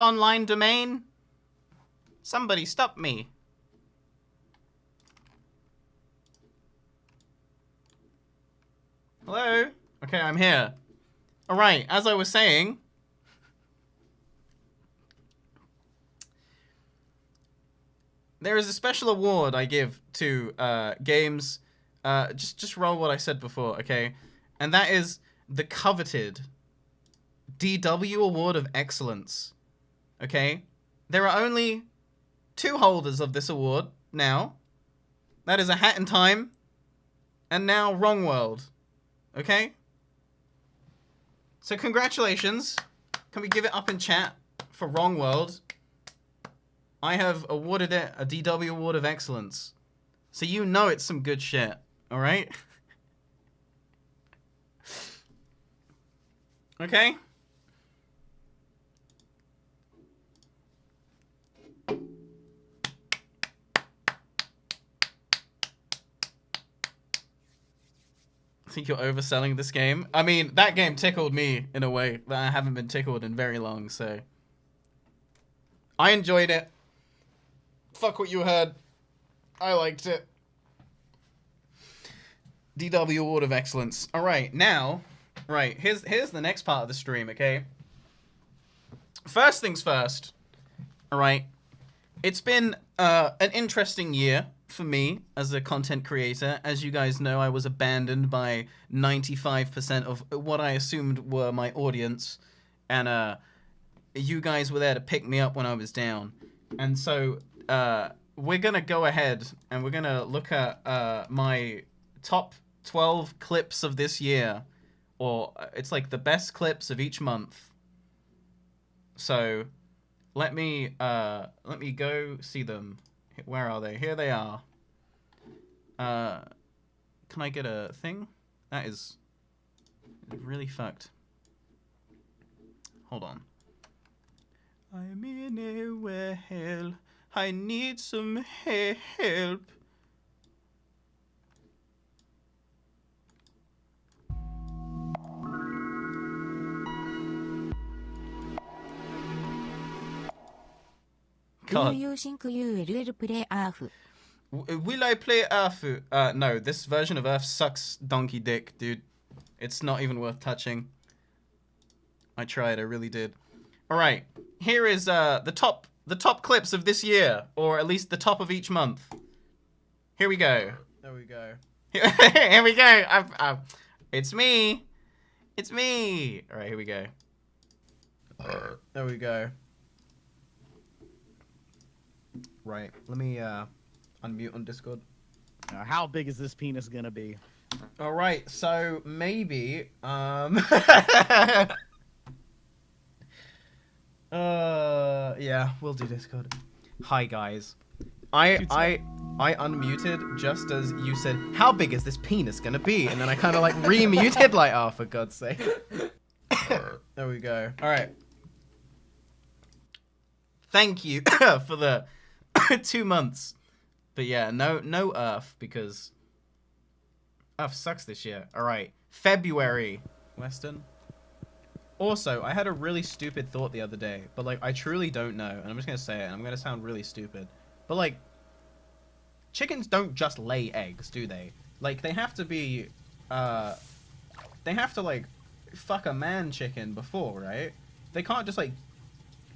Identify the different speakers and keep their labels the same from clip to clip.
Speaker 1: online domain? Somebody stop me. Hello? Okay, I'm here. Alright, as I was saying... There is a special award I give to games. Just roll what I said before, okay? And that is the coveted DW Award of Excellence. Okay? There are only 2 holders of this award now. That is A Hat in Time and now Wrongworld. Okay? So congratulations. Can we give it up in chat for Wrongworld? I have awarded it a DW Award of Excellence. So you know it's some good shit, alright? Okay? I think you're overselling this game. I mean, that game tickled me in a way that I haven't been tickled in very long, so... I enjoyed it. Fuck what you heard. I liked it. DW Award of Excellence. Alright, now... Right, here's the next part of the stream, okay? First things first. Alright. It's been an interesting year for me as a content creator. As you guys know, I was abandoned by 95% of what I assumed were my audience. And you guys were there to pick me up when I was down. And so we're going to go ahead and we're going to look at my top 12 clips of this year. Or it's like the best clips of each month. So let me go see them. Where are they? Here they are. Can I get a thing? That is really fucked. Hold on. I'm in a well. I need some help. God.
Speaker 2: Do you think you will play Earth?
Speaker 1: Will I play Earth? No, this version of Earth sucks donkey dick, dude. It's not even worth touching. I tried, I really did. Alright, here is the top clips of this year, or at least the top of each month. Here we go. There we go. Here we go. It's me. It's me. Alright, here we go. There we go. Right, let me unmute on Discord.
Speaker 3: How big is this penis gonna be?
Speaker 1: All right, so maybe yeah, we'll do Discord. Hi guys. I unmuted just as you said, how big is this penis gonna be? And then I kind of like re-muted like, oh, for God's sake. There we go. All right. Thank you for the 2 months. But yeah, no Earth, because Earth sucks this year. Alright, February. Western. Also, I had a really stupid thought the other day, but like, I truly don't know, and I'm just gonna say it, and I'm gonna sound really stupid. But like, chickens don't just lay eggs, do they? Like, they have to be, they have to like, fuck a man chicken before, right? They can't just like,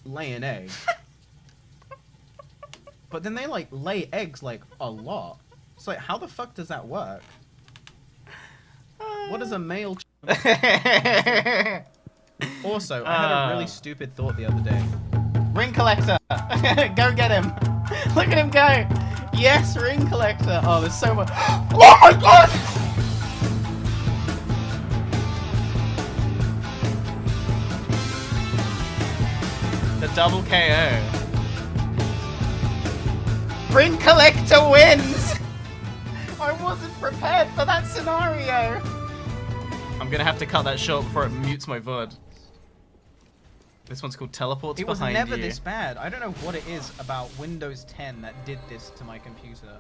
Speaker 1: lay an egg. But then they, like, lay eggs, like, a lot. It's like, how the fuck does that work? What does a male... Also, I had a really stupid thought the other day. Ring collector! Go get him! Look at him go! Yes, ring collector! Oh, there's so much... Oh my god! The double KO. Ring collector wins! I wasn't prepared for that scenario! I'm gonna have to cut that short before it mutes my VOD. This one's called Teleports Behind You. It was never this bad. I don't know what it is about Windows 10 that did this to my computer.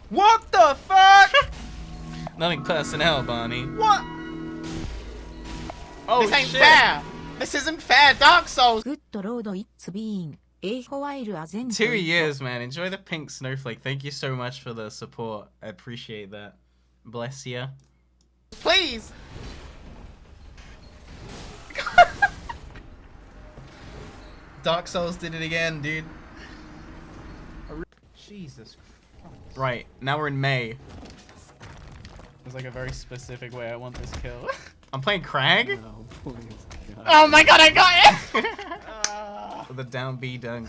Speaker 1: What the fuck?! Nothing personnel, Barney. What? Oh, this ain't fair! This isn't fair, Dark Souls!
Speaker 2: Good Lord, it's been a while again.
Speaker 1: 2 years, man. Enjoy the pink snowflake. Thank you so much for the support. I appreciate that. Bless ya. Please! Dark Souls did it again, dude. Jesus Christ. Right, now we're in May. There's like a very specific way I want this kill. I'm playing Crag?
Speaker 4: No, please. God.
Speaker 1: Oh my god, I got it! The down B dunk.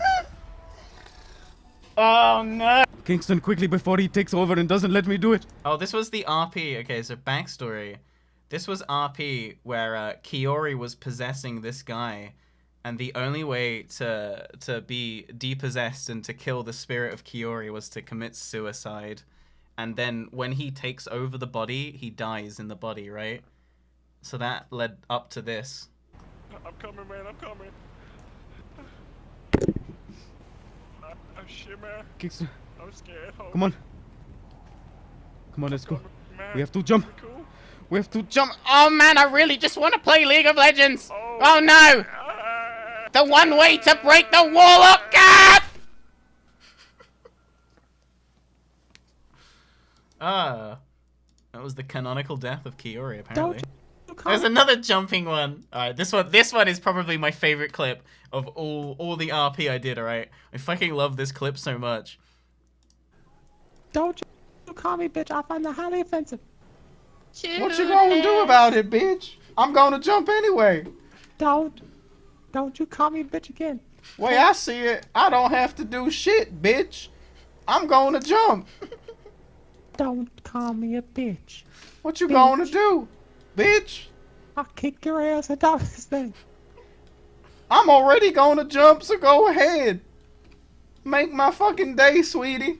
Speaker 1: Oh no!
Speaker 4: Kingston, quickly before he takes over and doesn't let me do it.
Speaker 1: Oh, this was the RP. Okay, so backstory. This was RP where Kiori was possessing this guy, and the only way to be depossessed and to kill the spirit of Kiori was to commit suicide. And then when he takes over the body, he dies in the body, right? So that led up to this.
Speaker 5: I'm coming, man. I'm coming. Oh shit, man.
Speaker 4: Kingston,
Speaker 5: I'm scared. Oh,
Speaker 4: come on. Come on, let's go.
Speaker 5: man.
Speaker 4: We have to jump.
Speaker 5: Cool.
Speaker 4: We have to jump.
Speaker 1: Oh man, I really just want to play League of Legends.
Speaker 5: Oh,
Speaker 1: Oh no! The one way to break the warlock gap! That was the canonical death of Kiori, apparently. There's another jumping one. Alright, this one is probably my favorite clip of all the RP I did, alright? I fucking love this clip so much.
Speaker 6: Don't you call me bitch. I find that highly offensive.
Speaker 1: What you gonna do about it, bitch? I'm gonna jump anyway.
Speaker 6: Don't you call me bitch again.
Speaker 1: Way I see it, I don't have to do shit, bitch. I'm gonna jump.
Speaker 6: Don't call me a bitch.
Speaker 1: What you
Speaker 6: Bitch.
Speaker 1: gonna do, bitch?
Speaker 6: I'll kick your ass and out this thing.
Speaker 1: I'm already gonna jump, so go ahead. Make my fucking day, sweetie.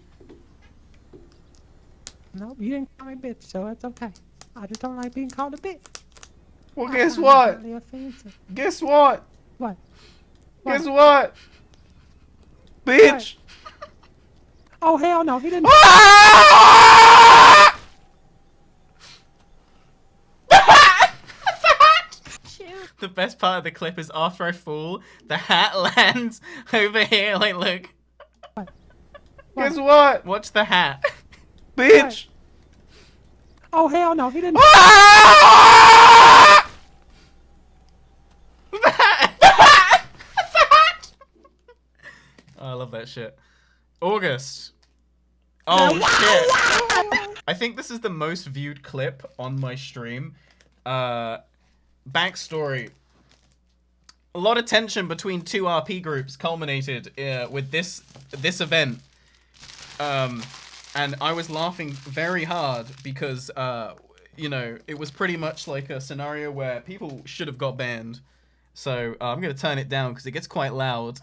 Speaker 6: No, you didn't call me bitch, so it's okay. I just don't like being called a bitch.
Speaker 1: Well,
Speaker 6: I
Speaker 1: guess
Speaker 6: find
Speaker 1: what?
Speaker 6: that highly offensive.
Speaker 1: Guess what?
Speaker 6: What?
Speaker 1: Guess what? Bitch.
Speaker 6: Oh hell no, he didn't.
Speaker 1: Ah! The best part of the clip is after I fall, the hat lands over here. Like, look.
Speaker 6: What?
Speaker 1: Guess what? Watch the hat. Bitch.
Speaker 6: Oh hell no, he didn't.
Speaker 1: Ah! The hat. Oh, I love that shit. August. Oh shit. I think this is the most viewed clip on my stream. Backstory. A lot of tension between two RP groups culminated with this event. And I was laughing very hard because, you know, it was pretty much like a scenario where people should have got banned. So I'm going to turn it down because it gets quite loud.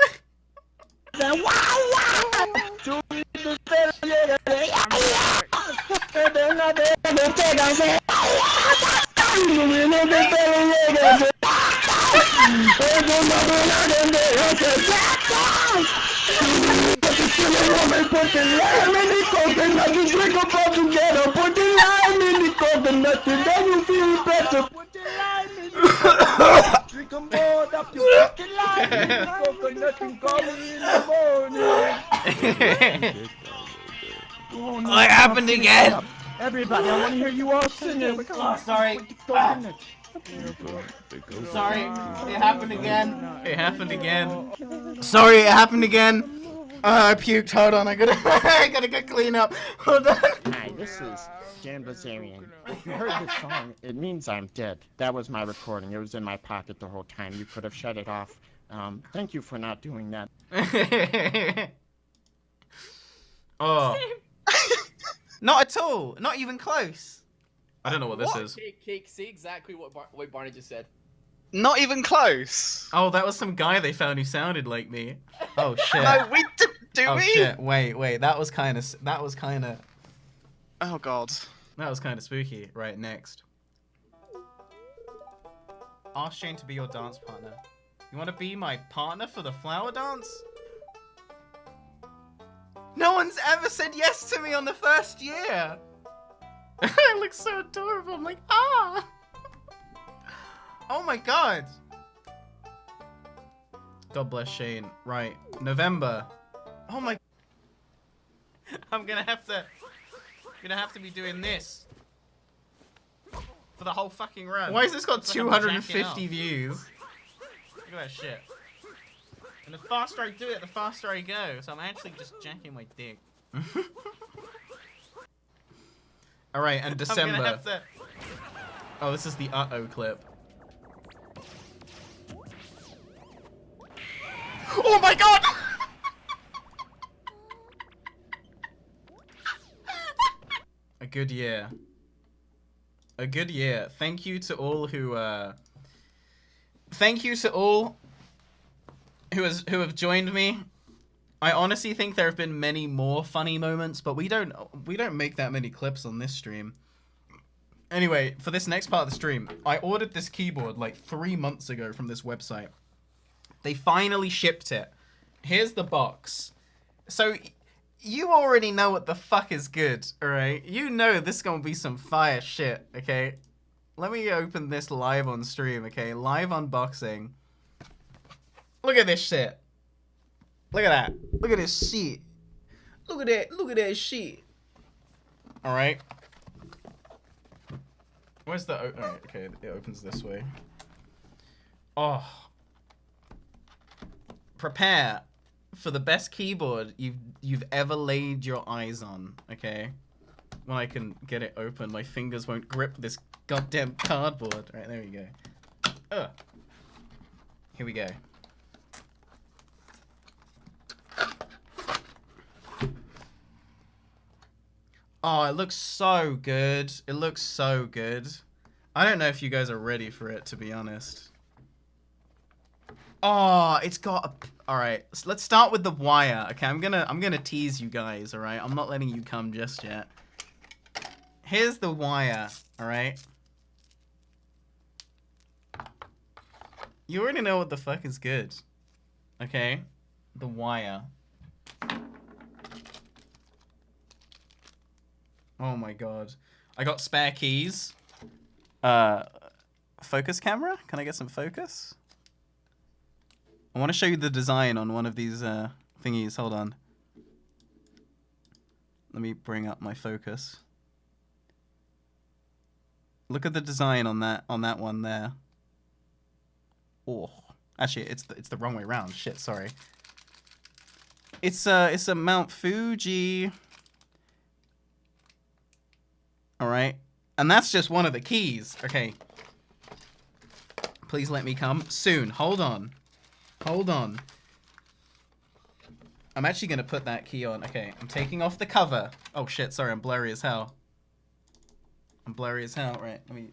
Speaker 1: It happened again.
Speaker 6: Everybody, I want to hear you all singing.
Speaker 1: Oh, sorry. Sorry, it happened again. It happened again. Sorry, it happened again. I puked. Hold on, I gotta go clean up. Hold on.
Speaker 7: Hi, this is Jan Bazarian. If you heard this song, it means I'm dead. That was my recording. It was in my pocket the whole time. You could have shut it off. Thank you for not doing that.
Speaker 1: Oh. Not at all. Not even close. I don't know what this is.
Speaker 8: See exactly what Barney just said.
Speaker 9: Not even close.
Speaker 1: Oh, that was some guy they found who sounded like me. Oh shit.
Speaker 9: No, we do
Speaker 1: Oh
Speaker 9: we?
Speaker 1: shit. Wait. That was kind of.
Speaker 9: Oh god.
Speaker 1: That was kind of spooky. Right, next. Ask Shane to be your dance partner. You want to be my partner for the flower dance? No one's ever said yes to me on the first year. I look so adorable. I'm like, ah. Oh my god. God bless Shane. Right. November. Oh my. I'm gonna have to be doing this for the whole fucking run. Why has this got 250 views? Look at that shit. And the faster I do it, the faster I go. So I'm actually just jacking my dick. Alright, and December. Oh, this is the uh-oh clip. Oh my god! A good year. A good year. Thank you to all who have joined me. I honestly think there have been many more funny moments, but we don't make that many clips on this stream. Anyway, for this next part of the stream, I ordered this keyboard like 3 months ago from this website. They finally shipped it. Here's the box. So you already know what the fuck is good, alright? You know this is gonna be some fire shit, okay? Let me open this live on stream, okay? Live unboxing. Look at this shit. Look at that. Look at this shit. Look at that. Look at that shit. Alright. Where's the... Alright, okay. It opens this way. Oh. Prepare for the best keyboard you've ever laid your eyes on, okay? When I can get it open, my fingers won't grip this goddamn cardboard. Alright, there we go. Ugh. Here we go. Oh, it looks so good. It looks so good. I don't know if you guys are ready for it, to be honest. Oh, it's got a... Alright, so let's start with the wire. Okay, I'm gonna tease you guys, alright? I'm not letting you come just yet. Here's the wire, alright? You already know what the fuck is good. Okay? The wire. Oh my god. I got spare keys. Focus camera? Can I get some focus? I want to show you the design on one of these thingies. Hold on. Let me bring up my focus. Look at the design on that one there. Oh, actually, it's the wrong way around. Shit, sorry. It's a Mount Fuji. All right, and that's just one of the keys. Okay. Please let me come soon. Hold on. Hold on. I'm actually going to put that key on. Okay, I'm taking off the cover. Oh, shit, sorry, I'm blurry as hell. I'm blurry as hell. Right, let me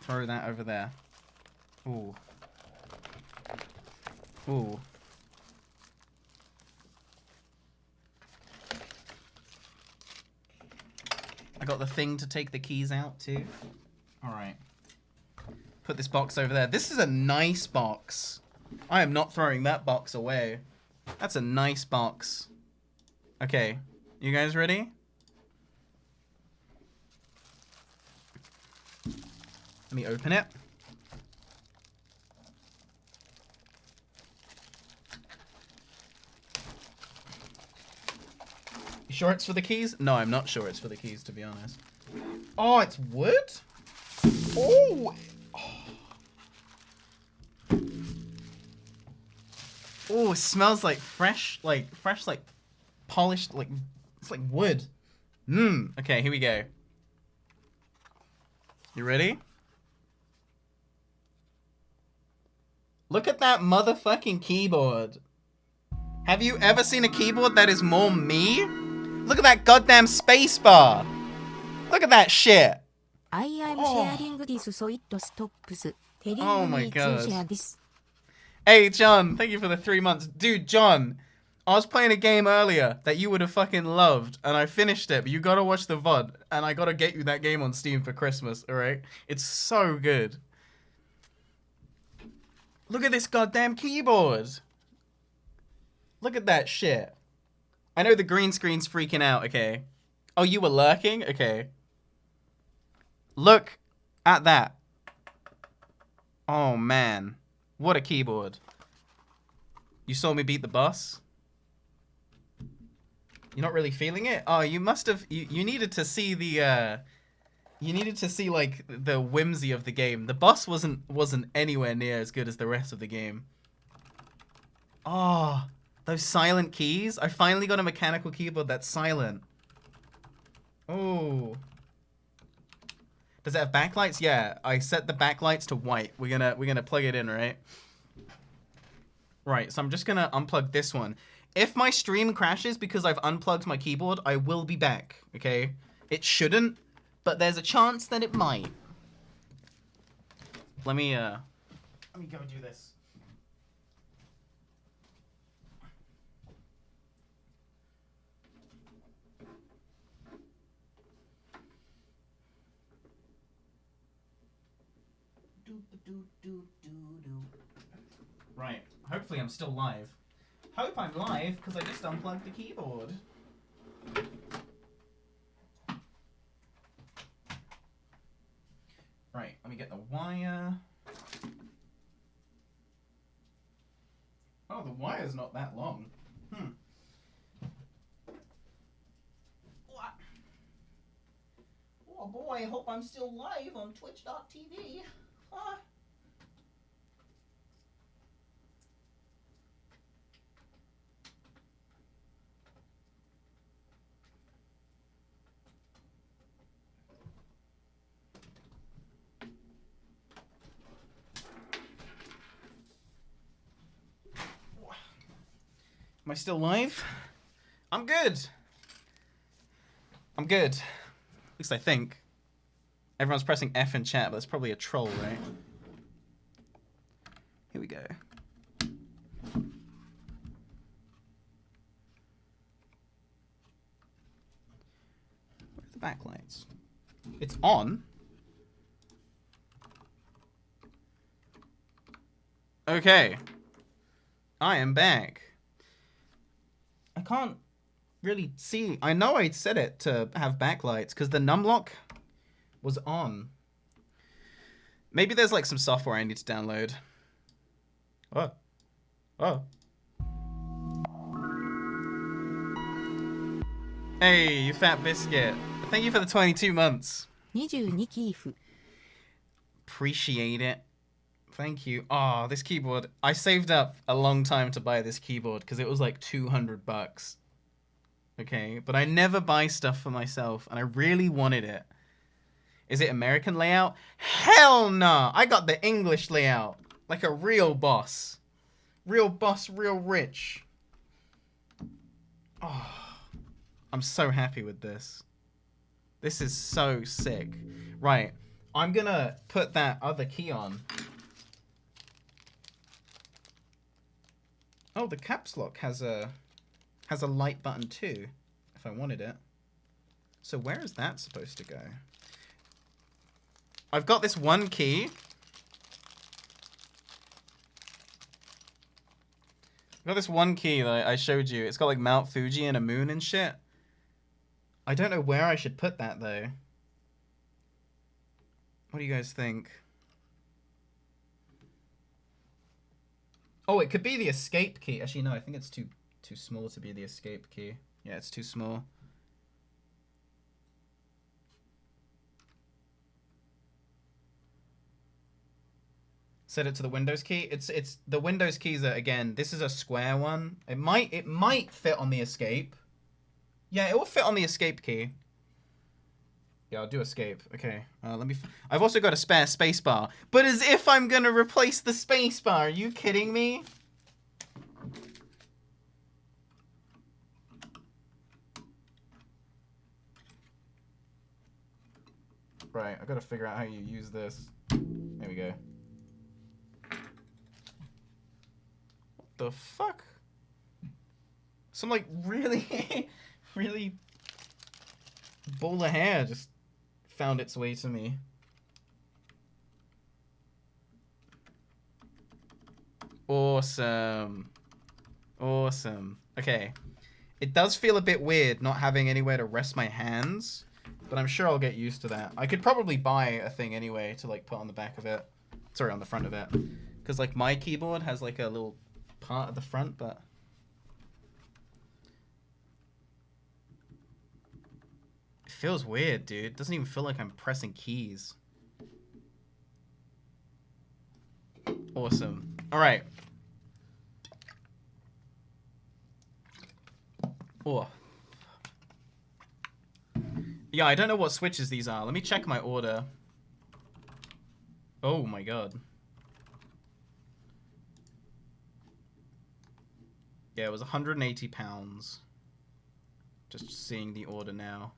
Speaker 1: throw that over there. Ooh. Ooh. I got the thing to take the keys out, too. Alright. Put this box over there. This is a nice box. I am not throwing that box away. That's a nice box. Okay. You guys ready? Let me open it. You sure it's for the keys? No, I'm not sure it's for the keys, to be honest. Oh, it's wood? Oh! Oh, it smells like fresh, like polished, like, it's like wood. Mmm. Okay, here we go. You ready? Look at that motherfucking keyboard. Have you ever seen a keyboard that is more me? Look at that goddamn space bar. Look at that shit.
Speaker 2: I am sharing this so it stops.
Speaker 1: Oh my god. Hey, John, thank you for the 3 months. Dude, John, I was playing a game earlier that you would have fucking loved, and I finished it, but you gotta watch the VOD, and I gotta get you that game on Steam for Christmas, alright? It's so good. Look at this goddamn keyboard. Look at that shit. I know the green screen's freaking out, okay? Oh, you were lurking? Okay. Look at that. Oh, man. What a keyboard. You saw me beat the boss? You're not really feeling it? Oh, you must have... You needed to see the... You needed to see, like, the whimsy of the game. The boss wasn't anywhere near as good as the rest of the game. Oh, those silent keys. I finally got a mechanical keyboard that's silent. Oh. Does it have backlights? Yeah, I set the backlights to white. We're gonna plug it in, right? Right, so I'm just gonna unplug this one. If my stream crashes because I've unplugged my keyboard, I will be back, okay? It shouldn't, but there's a chance that it might. Let me go do this. Right, hopefully I'm still live. Hope I'm live, because I just unplugged the keyboard. Right, let me get the wire. Oh, the wire's not that long. What? Oh boy, I hope I'm still live on twitch.tv. Huh? Am I still live? I'm good. I'm good. At least I think. Everyone's pressing F in chat, but that's probably a troll, right? Here we go. Where are the backlights? It's on. Okay. I am back. I can't really see. I know I set it to have backlights because the numlock was on. Maybe there's like some software I need to download. Oh. Oh. Hey, you fat biscuit. Thank you for the 22 months.
Speaker 2: 22キーフ
Speaker 1: Appreciate it. Thank you. Oh, this keyboard. I saved up a long time to buy this keyboard because it was like $200. Okay, but I never buy stuff for myself and I really wanted it. Is it American layout? Hell no! I got the English layout. Like a real boss. Real boss, real rich. Oh, I'm so happy with this. This is so sick. Right, I'm gonna put that other key on. Oh, the caps lock has a light button too, if I wanted it. So where is that supposed to go? I've got this one key. I've got this one key that I showed you. It's got like Mount Fuji and a moon and shit. I don't know where I should put that though. What do you guys think? Oh, it could be the escape key. Actually, no, I think it's too small to be the escape key. Yeah, it's too small. Set it to the Windows key. It's the Windows keys are, again, this is a square one. It might fit on the escape. Yeah, it will fit on the escape key. Yeah, I'll do escape. Okay, let me... I've also got a spare spacebar. But as if I'm gonna replace the spacebar. Are you kidding me? Right, I gotta figure out how you use this. There we go. What the fuck? Some, like, really... really... ball of hair just found its way to me. Awesome. Awesome. Okay. It does feel a bit weird not having anywhere to rest my hands, but I'm sure I'll get used to that. I could probably buy a thing anyway to like put on the back of it. Sorry, on the front of it. Because like my keyboard has like a little part at the front, but it feels weird, dude. It doesn't even feel like I'm pressing keys. Awesome. All right. Oh. Yeah, I don't know what switches these are. Let me check my order. Oh my god. Yeah, it was £180. Just seeing the order now.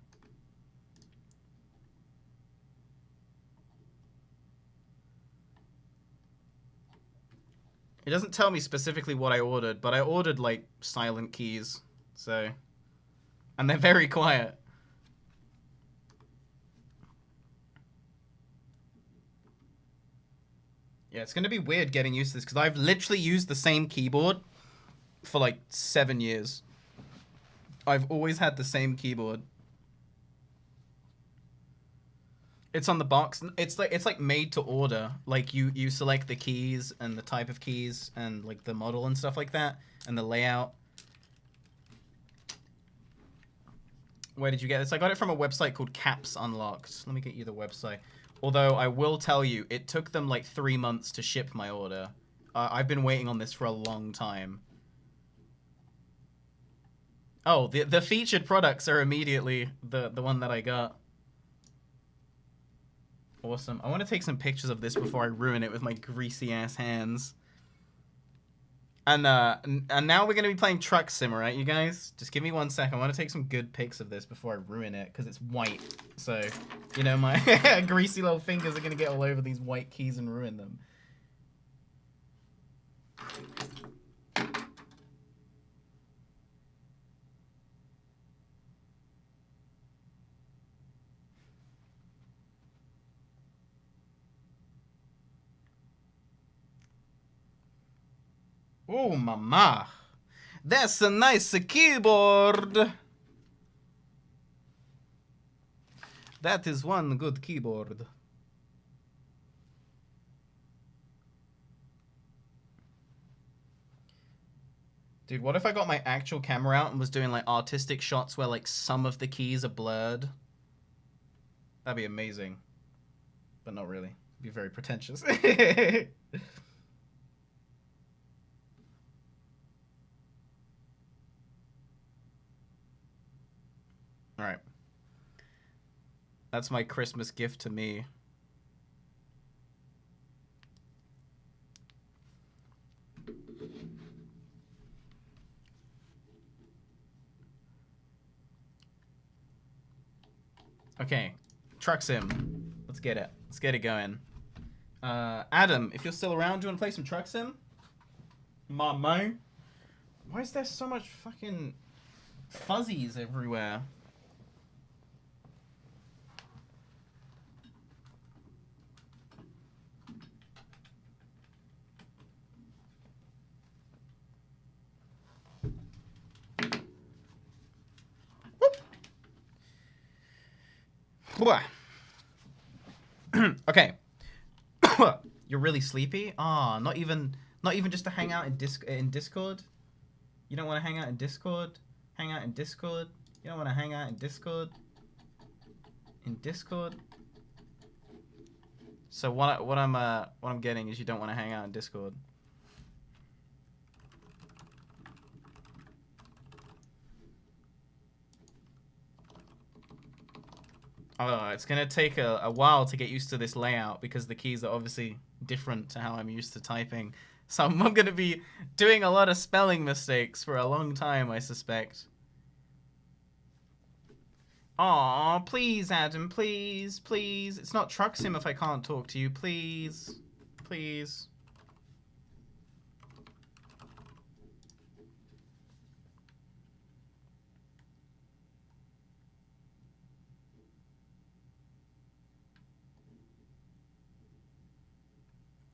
Speaker 1: It doesn't tell me specifically what I ordered, but I ordered, like, silent keys. So... And they're very quiet. Yeah, it's gonna be weird getting used to this, because I've literally used the same keyboard for, like, 7 years. I've always had the same keyboard. It's on the box. It's like made to order. Like you select the keys and the type of keys and like the model and stuff like that and the layout. Where did you get this? I got it from a website called Caps Unlocked. Let me get you the website. Although I will tell you, it took them like 3 months to ship my order. I've been waiting on this for a long time. Oh, the featured products are immediately the one that I got. Awesome. I want to take some pictures of this before I ruin it with my greasy ass hands. And now we're going to be playing Truck Sim, right, you guys? Just give me 1 second. I want to take some good pics of this before I ruin it, because it's white. So, you know, my greasy little fingers are going to get all over these white keys and ruin them. Oh, mama. That's a nice keyboard. That is one good keyboard. Dude, what if I got my actual camera out and was doing like artistic shots where like some of the keys are blurred? That'd be amazing. But not really. It'd be very pretentious. Alright. That's my Christmas gift to me. Okay. Truck Sim. Let's get it. Let's get it going. Adam, if you're still around, do you want to play some Truck Sim? My man. Why is there so much fucking fuzzies everywhere? Okay. You're really sleepy? Ah, not even just to hang out in Discord? You don't want to hang out in Discord? Hang out in Discord? You don't want to hang out in Discord? In Discord? So what I'm getting is you don't want to hang out in Discord. Oh, it's going to take a while to get used to this layout because the keys are obviously different to how I'm used to typing. So I'm going to be doing a lot of spelling mistakes for a long time, I suspect. Aw, please, Adam, please, please. It's not Truck Sim if I can't talk to you, please. Please.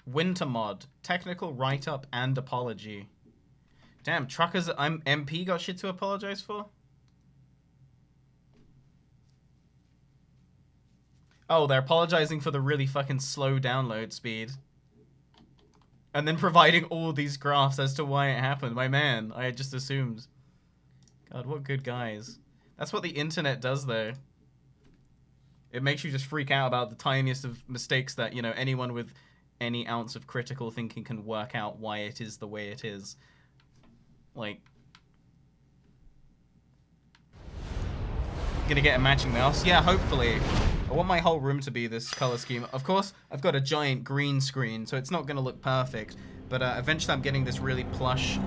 Speaker 1: Winter mod. Technical write-up and apology. Damn, truckers, MP got shit to apologize for? Oh, they're apologizing for the really fucking slow download speed. And then providing all these graphs as to why it happened. My man, I had just assumed. God, what good guys. That's what the internet does, though. It makes you just freak out about the tiniest of mistakes that, you know, anyone with any ounce of critical thinking can work out why it is the way it is. Like... Gonna get a matching mouse? Yeah, hopefully. I want my whole room to be this color scheme. Of course, I've got a giant green screen, so it's not gonna look perfect. But eventually I'm getting this really plush...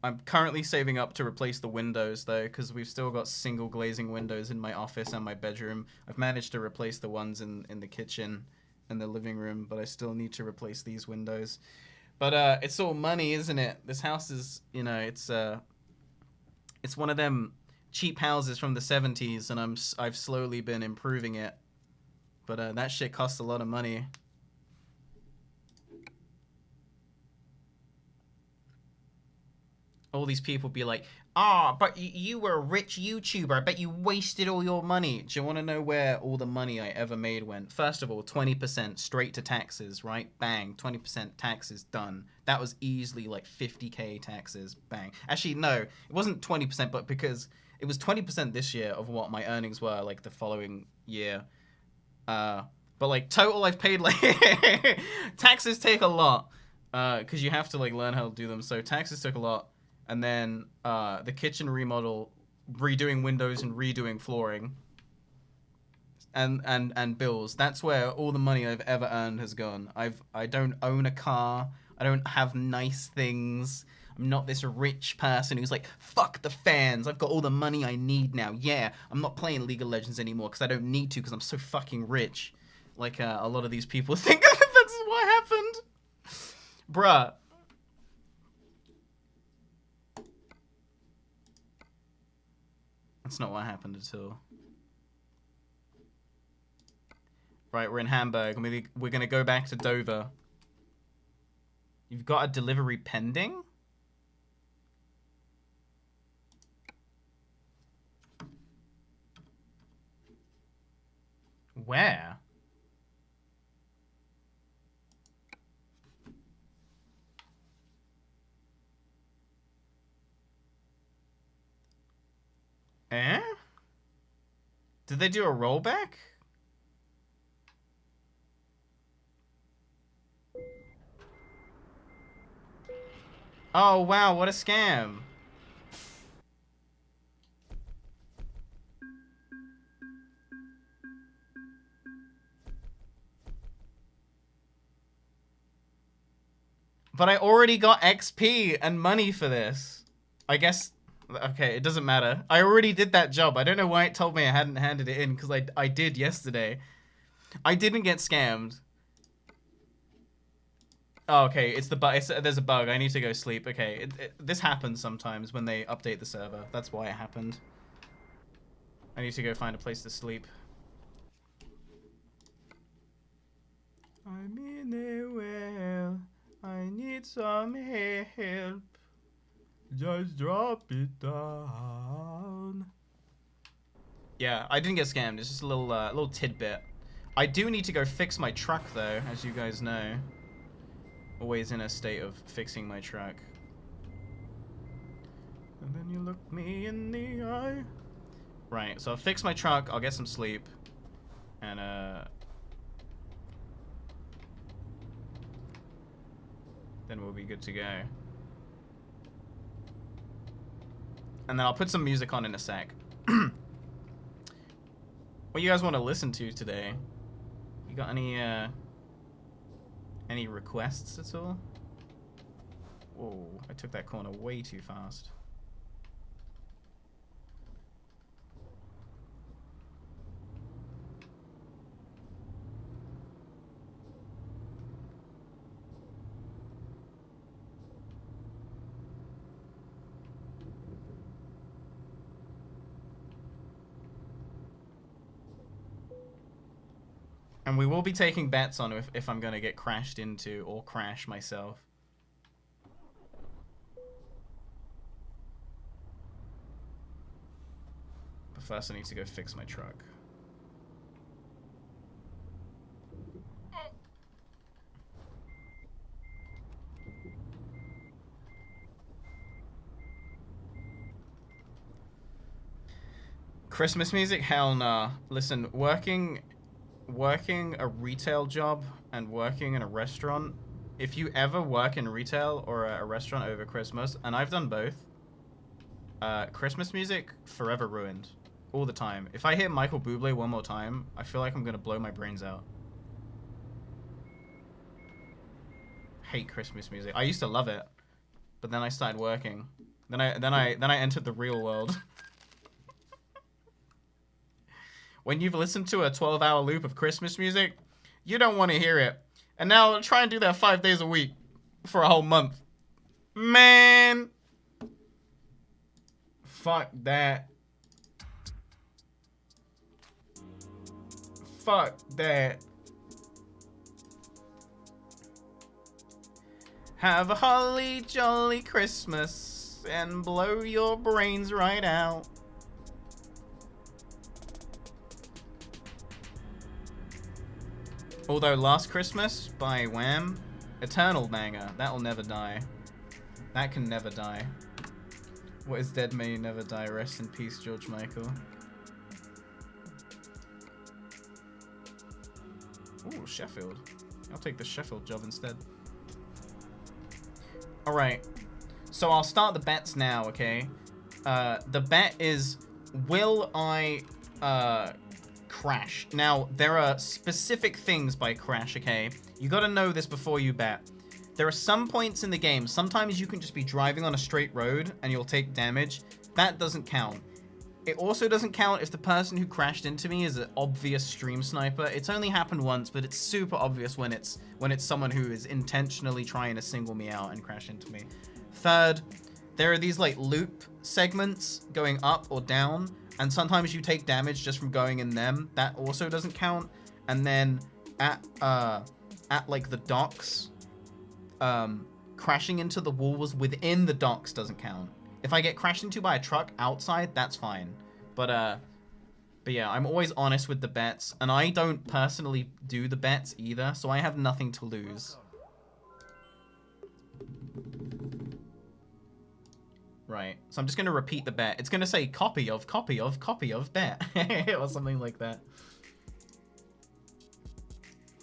Speaker 1: I'm currently saving up to replace the windows, though, because we've still got single glazing windows in my office and my bedroom. I've managed to replace the ones in the kitchen and the living room, but I still need to replace these windows. But it's all money, isn't it? This house is, you know, it's one of them cheap houses from the 70s, and I've slowly been improving it. But that shit costs a lot of money. All these people be like, ah, but you were a rich YouTuber. I bet you wasted all your money. Do you want to know where all the money I ever made went? First of all, 20% straight to taxes, right? Bang, 20% taxes done. That was easily like 50K taxes, bang. Actually, no, it wasn't 20%, but because it was 20% this year of what my earnings were like the following year. But like total I've paid like, taxes take a lot. Because you have to like learn how to do them. So taxes took a lot. And then the kitchen remodel, redoing windows and redoing flooring, and bills. That's where all the money I've ever earned has gone. I don't own a car. I don't have nice things. I'm not this rich person who's like, fuck the fans. I've got all the money I need now. Yeah, I'm not playing League of Legends anymore because I don't need to because I'm so fucking rich. Like a lot of these people think that's what happened. Bruh. That's not what happened at all. Right, we're in Hamburg. We're going to go back to Dover. You've got a delivery pending? Where? Eh? Did they do a rollback? Oh wow, what a scam. But I already got XP and money for this. I guess... Okay, it doesn't matter. I already did that job. I don't know why it told me I hadn't handed it in, because I did yesterday. I didn't get scammed. Oh, okay, it's the bug. There's a bug. I need to go sleep. Okay, this happens sometimes when they update the server. That's why it happened. I need to go find a place to sleep. I'm in a well. I need some help. Just drop it down. Yeah, I didn't get scammed. It's just a little tidbit. I do need to go fix my truck, though, as you guys know. Always in a state of fixing my truck. And then you look me in the eye. Right, so I'll fix my truck. I'll get some sleep. And, then we'll be good to go. And then I'll put some music on in a sec. What you guys want to listen to today? You got any requests at all? Whoa, I took that corner way too fast. And we will be taking bets on if I'm going to get crashed into or crash myself. But first I need to go fix my truck. Christmas music? Hell nah. Listen, working a retail job and working in a restaurant, if you ever work in retail or a restaurant over Christmas, and I've done both, Christmas music forever ruined. All the time. If I hear Michael Bublé one more time, I feel like I'm gonna blow my brains out. Hate Christmas music. I used to love it, but then I started working. Then I entered the real world. When you've listened to a 12-hour loop of Christmas music, you don't want to hear it. And now try and do that 5 days a week for a whole month. Man. Fuck that. Fuck that. Have a holly jolly Christmas and blow your brains right out. Although Last Christmas by Wham, eternal banger. That'll never die. That can never die. What is dead may never die. Rest in peace, George Michael. Ooh, Sheffield. I'll take the Sheffield job instead. Alright. So I'll start the bets now, okay? The bet is, will I crash? Now, there are specific things by crash, okay? You gotta know this before you bet. There are some points in the game, sometimes you can just be driving on a straight road and you'll take damage. That doesn't count. It also doesn't count if the person who crashed into me is an obvious stream sniper. It's only happened once, but it's super obvious when it's someone who is intentionally trying to single me out and crash into me. Third, there are these like loop segments going up or down, and sometimes you take damage just from going in them. That also doesn't count. And then at like the docks, crashing into the walls within the docks doesn't count. If I get crashed into by a truck outside, that's fine. But yeah, I'm always honest with the bets, and I don't personally do the bets either, so I have nothing to lose. Right, so I'm just gonna repeat the bet. It's gonna say copy of bet, or something like that.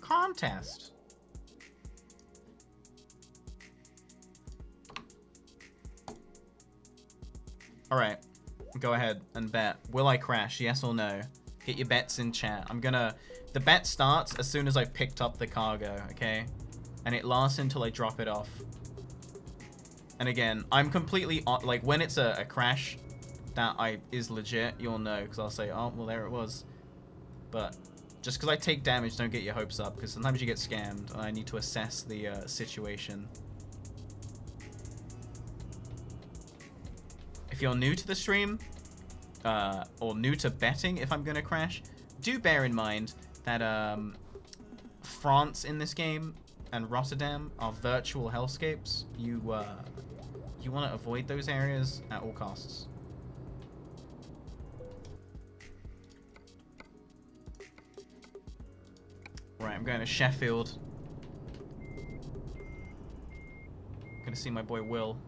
Speaker 1: Contest. Alright, go ahead and bet. Will I crash? Yes or no? Get your bets in chat. The bet starts as soon as I picked up the cargo, okay? And it lasts until I drop it off. And again, I'm completely, like, when it's a crash that is legit, you'll know, because I'll say, oh, well, there it was. But just because I take damage, don't get your hopes up, because sometimes you get scammed, and I need to assess the situation. If you're new to the stream, or new to betting if I'm gonna crash, do bear in mind that France in this game and Rotterdam are virtual hellscapes. You want to avoid those areas at all costs. Right, I'm going to Sheffield. Gonna see my boy Will.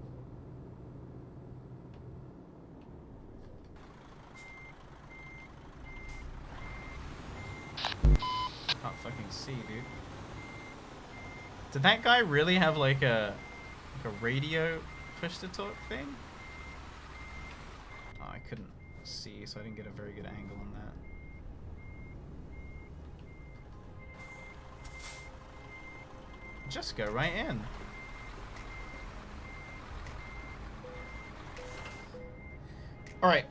Speaker 1: Can't fucking see, dude. Did that guy really have like a radio push-to-talk thing? Oh, I couldn't see, so I didn't get a very good angle on that. Just go right in. Alright.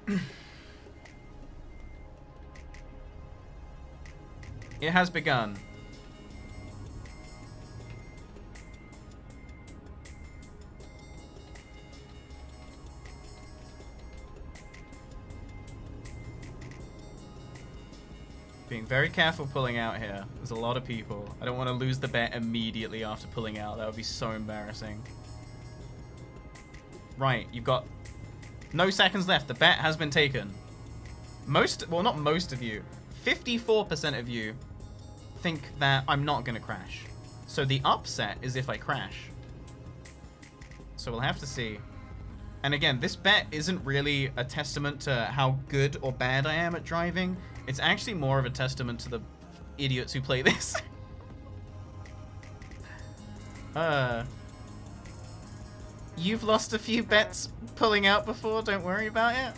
Speaker 1: It has begun. Being very careful pulling out here. There's a lot of people. I don't want to lose the bet immediately after pulling out. That would be so embarrassing. Right, you've got no seconds left. The bet has been taken. Well, not most of you. 54% of you think that I'm not going to crash. So the upset is if I crash. So we'll have to see. And again, this bet isn't really a testament to how good or bad I am at driving. It's actually more of a testament to the idiots who play this. You've lost a few bets pulling out before, don't worry about it.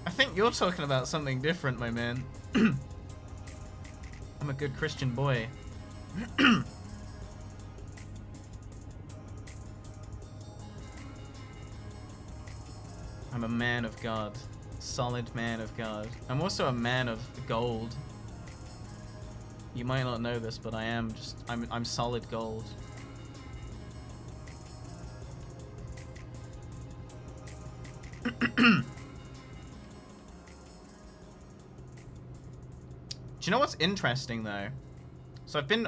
Speaker 1: I think you're talking about something different, my man. I'm a good Christian boy. I'm a man of God. Solid man of God. I'm also a man of gold. You might not know this, but I'm solid gold. Do you know what's interesting though? So I've been,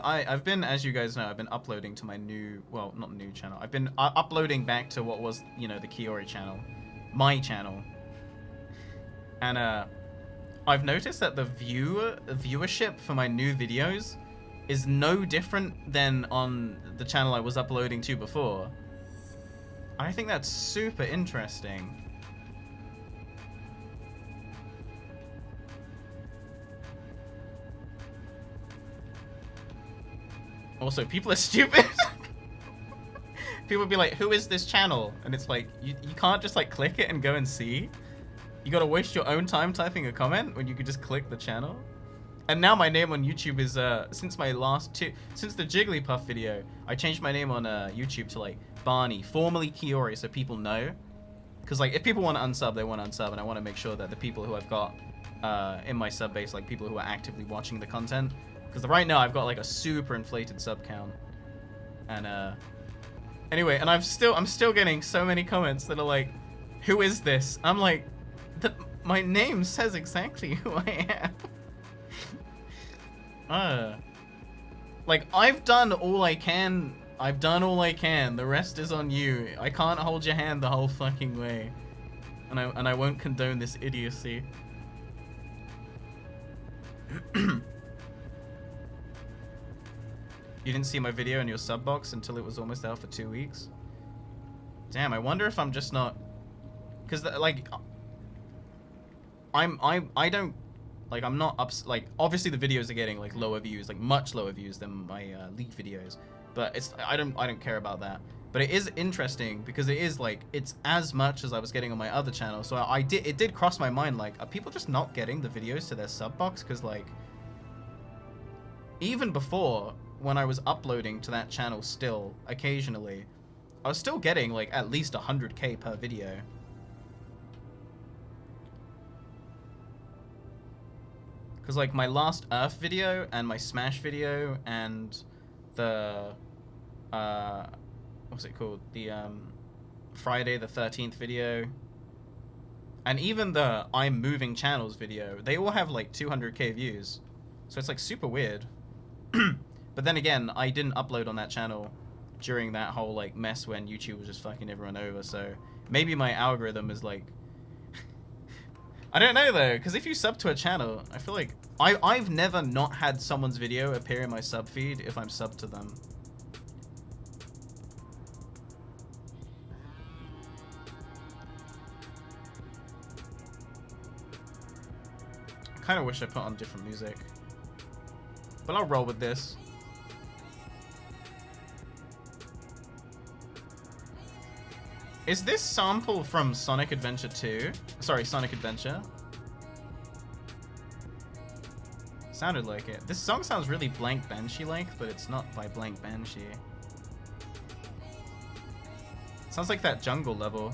Speaker 1: as you guys know, I've been uploading to my new, well, not new channel. I've been uploading back to what was, you know, the Kiori channel, my channel. And I've noticed that the viewership for my new videos is no different than on the channel I was uploading to before. I think that's super interesting. Also, people are stupid. People would be like, who is this channel? And it's like, you can't just like click it and go and see. You gotta waste your own time typing a comment when you could just click the channel. And now my name on YouTube is, since the Jigglypuff video, I changed my name on YouTube to like Barney, formerly Kiori, so people know. Because like, if people want to unsub, they want to unsub, and I want to make sure that the people who I've got in my sub base, like people who are actively watching the content, because right now I've got like a super inflated sub count. And anyway, and I'm still getting so many comments that are like, who is this? I'm like, my name says exactly who I am. Like, I've done all I can. I've done all I can. The rest is on you. I can't hold your hand the whole fucking way. And I won't condone this idiocy. You didn't see my video in your sub box until it was almost out for 2 weeks? Damn, I wonder if I'm just not... Because, like... I'm not like, obviously the videos are getting, like, lower views, like, much lower views than my League videos. But I don't care about that. But it is interesting, because it is, like, it's as much as I was getting on my other channel. So it did cross my mind, like, are people just not getting the videos to their sub box? Because, like... Even before... when I was uploading to that channel still, occasionally, I was still getting, like, at least 100k per video. Because, like, my last Earth video, and my Smash video, and the, what's it called? The, Friday the 13th video, and even the I'm Moving Channels video, they all have, like, 200k views. So it's, like, super weird. But then again, I didn't upload on that channel during that whole, like, mess when YouTube was just fucking everyone over, so maybe my algorithm is, like... I don't know, though, because if you sub to a channel, I feel like... I've never not had someone's video appear in my sub feed if I'm subbed to them. I kind of wish I put on different music. But I'll roll with this. Is this sample from Sonic Adventure 2? Sorry, Sonic Adventure. Sounded like it. This song sounds really Blank Banshee-like, but it's not by Blank Banshee. Sounds like that jungle level.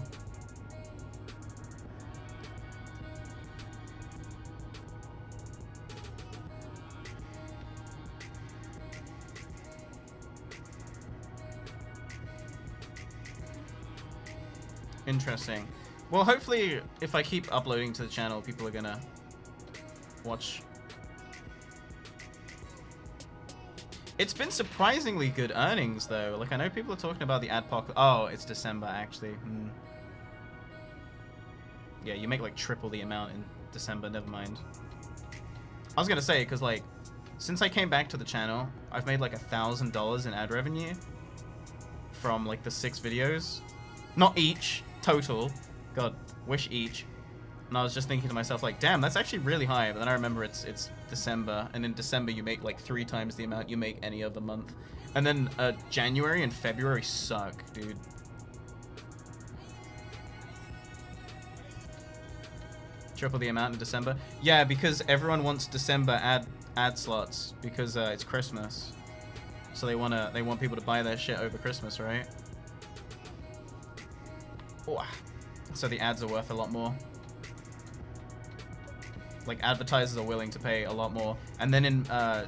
Speaker 1: Interesting. Well, hopefully, if I keep uploading to the channel, people are gonna watch. It's been surprisingly good earnings, though. Like, I know people are talking about the adpoc. Oh, it's December, actually. Yeah, you make, like, triple the amount in December. Never mind. I was gonna say, because, like, since I came back to the channel, I've made, like, $1,000 in ad revenue from, like, the 6 videos. Not each. total. God, wish each. And I was just thinking to myself, like, damn, that's actually really high. But then I remember it's December, and in December you make like 3 times the amount you make any other month. And then January and February suck, dude. Triple the amount in December. Yeah, because everyone wants December ad slots because it's Christmas. So they want people to buy their shit over Christmas, right? Oh, so the ads are worth a lot more. Like, advertisers are willing to pay a lot more. And then in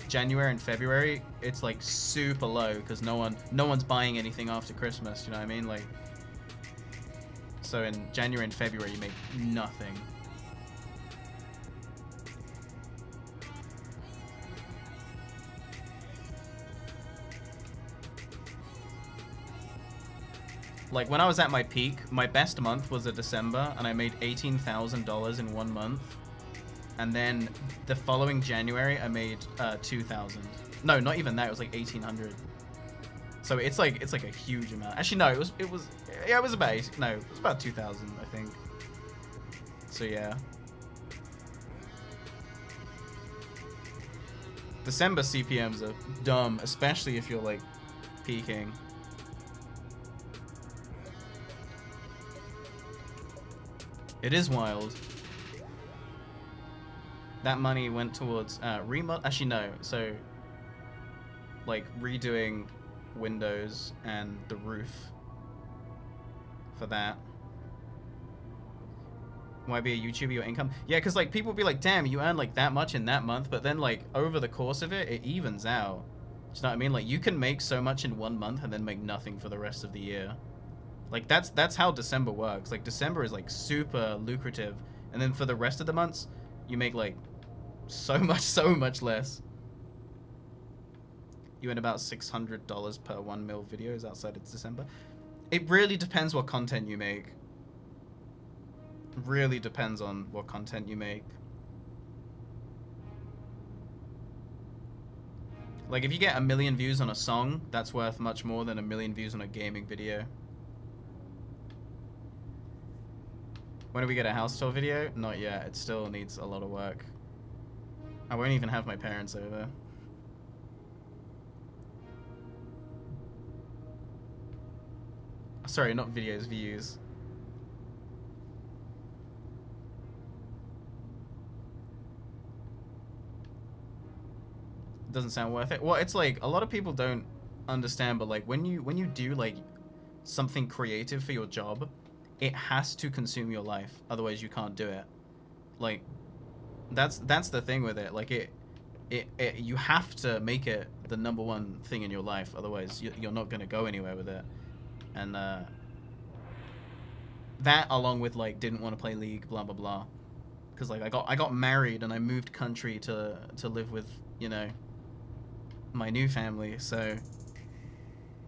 Speaker 1: January and February, it's like super low because no one's buying anything after Christmas, you know what I mean? Like, so in January and February you make nothing. Like, when I was at my peak, my best month was a December, and I made $18,000 in 1 month. And then the following January, I made 2,000. No, not even that. It was like 1,800. So it's like a huge amount. Actually, no, it was about 2,000, I think. So yeah. December CPMs are dumb, especially if you're like peaking. It is wild. That money went towards actually no, so like redoing windows and the roof for that. Why be a YouTuber, your income? Yeah, because like people will be like, damn, you earn like that much in that month, but then like over the course of it, it evens out. Do you know what I mean? Like you can make so much in 1 month and then make nothing for the rest of the year. Like that's how December works. Like December is like super lucrative, and then for the rest of the months, you make like so much less. You earn about $600 per 1 mil videos outside of December. It really depends what content you make. Really depends on what content you make. Like if you get 1 million views on a song, that's worth much more than 1 million views on a gaming video. When do we get a house tour video? Not yet. It still needs a lot of work. I won't even have my parents over. Sorry, not videos, views. Doesn't sound worth it. Well, it's like a lot of people don't understand, but like when you do like something creative for your job, it has to consume your life, otherwise you can't do it. Like that's the thing with it. Like it you have to make it the #1 thing in your life, otherwise you're not gonna go anywhere with it. And that along with like didn't want to play League, blah blah blah, because like I got married and I moved country to live with, you know, my new family, so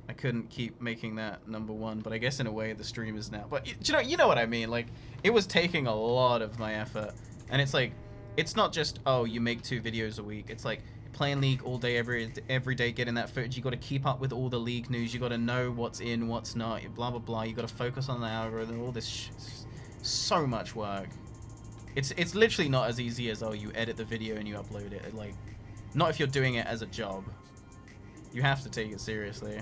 Speaker 1: I couldn't keep making that #1. But I guess in a way the stream is now. But you know what I mean. Like it was taking a lot of my effort, and it's like it's not just, oh, you make 2 videos a week. It's like playing League all day, every day, getting that footage. You got to keep up with all the League news. You got to know what's in, what's not. Blah blah blah. You got to focus on the algorithm. All this so much work. It's literally not as easy as, oh, you edit the video and you upload it. Like, not if you're doing it as a job. You have to take it seriously.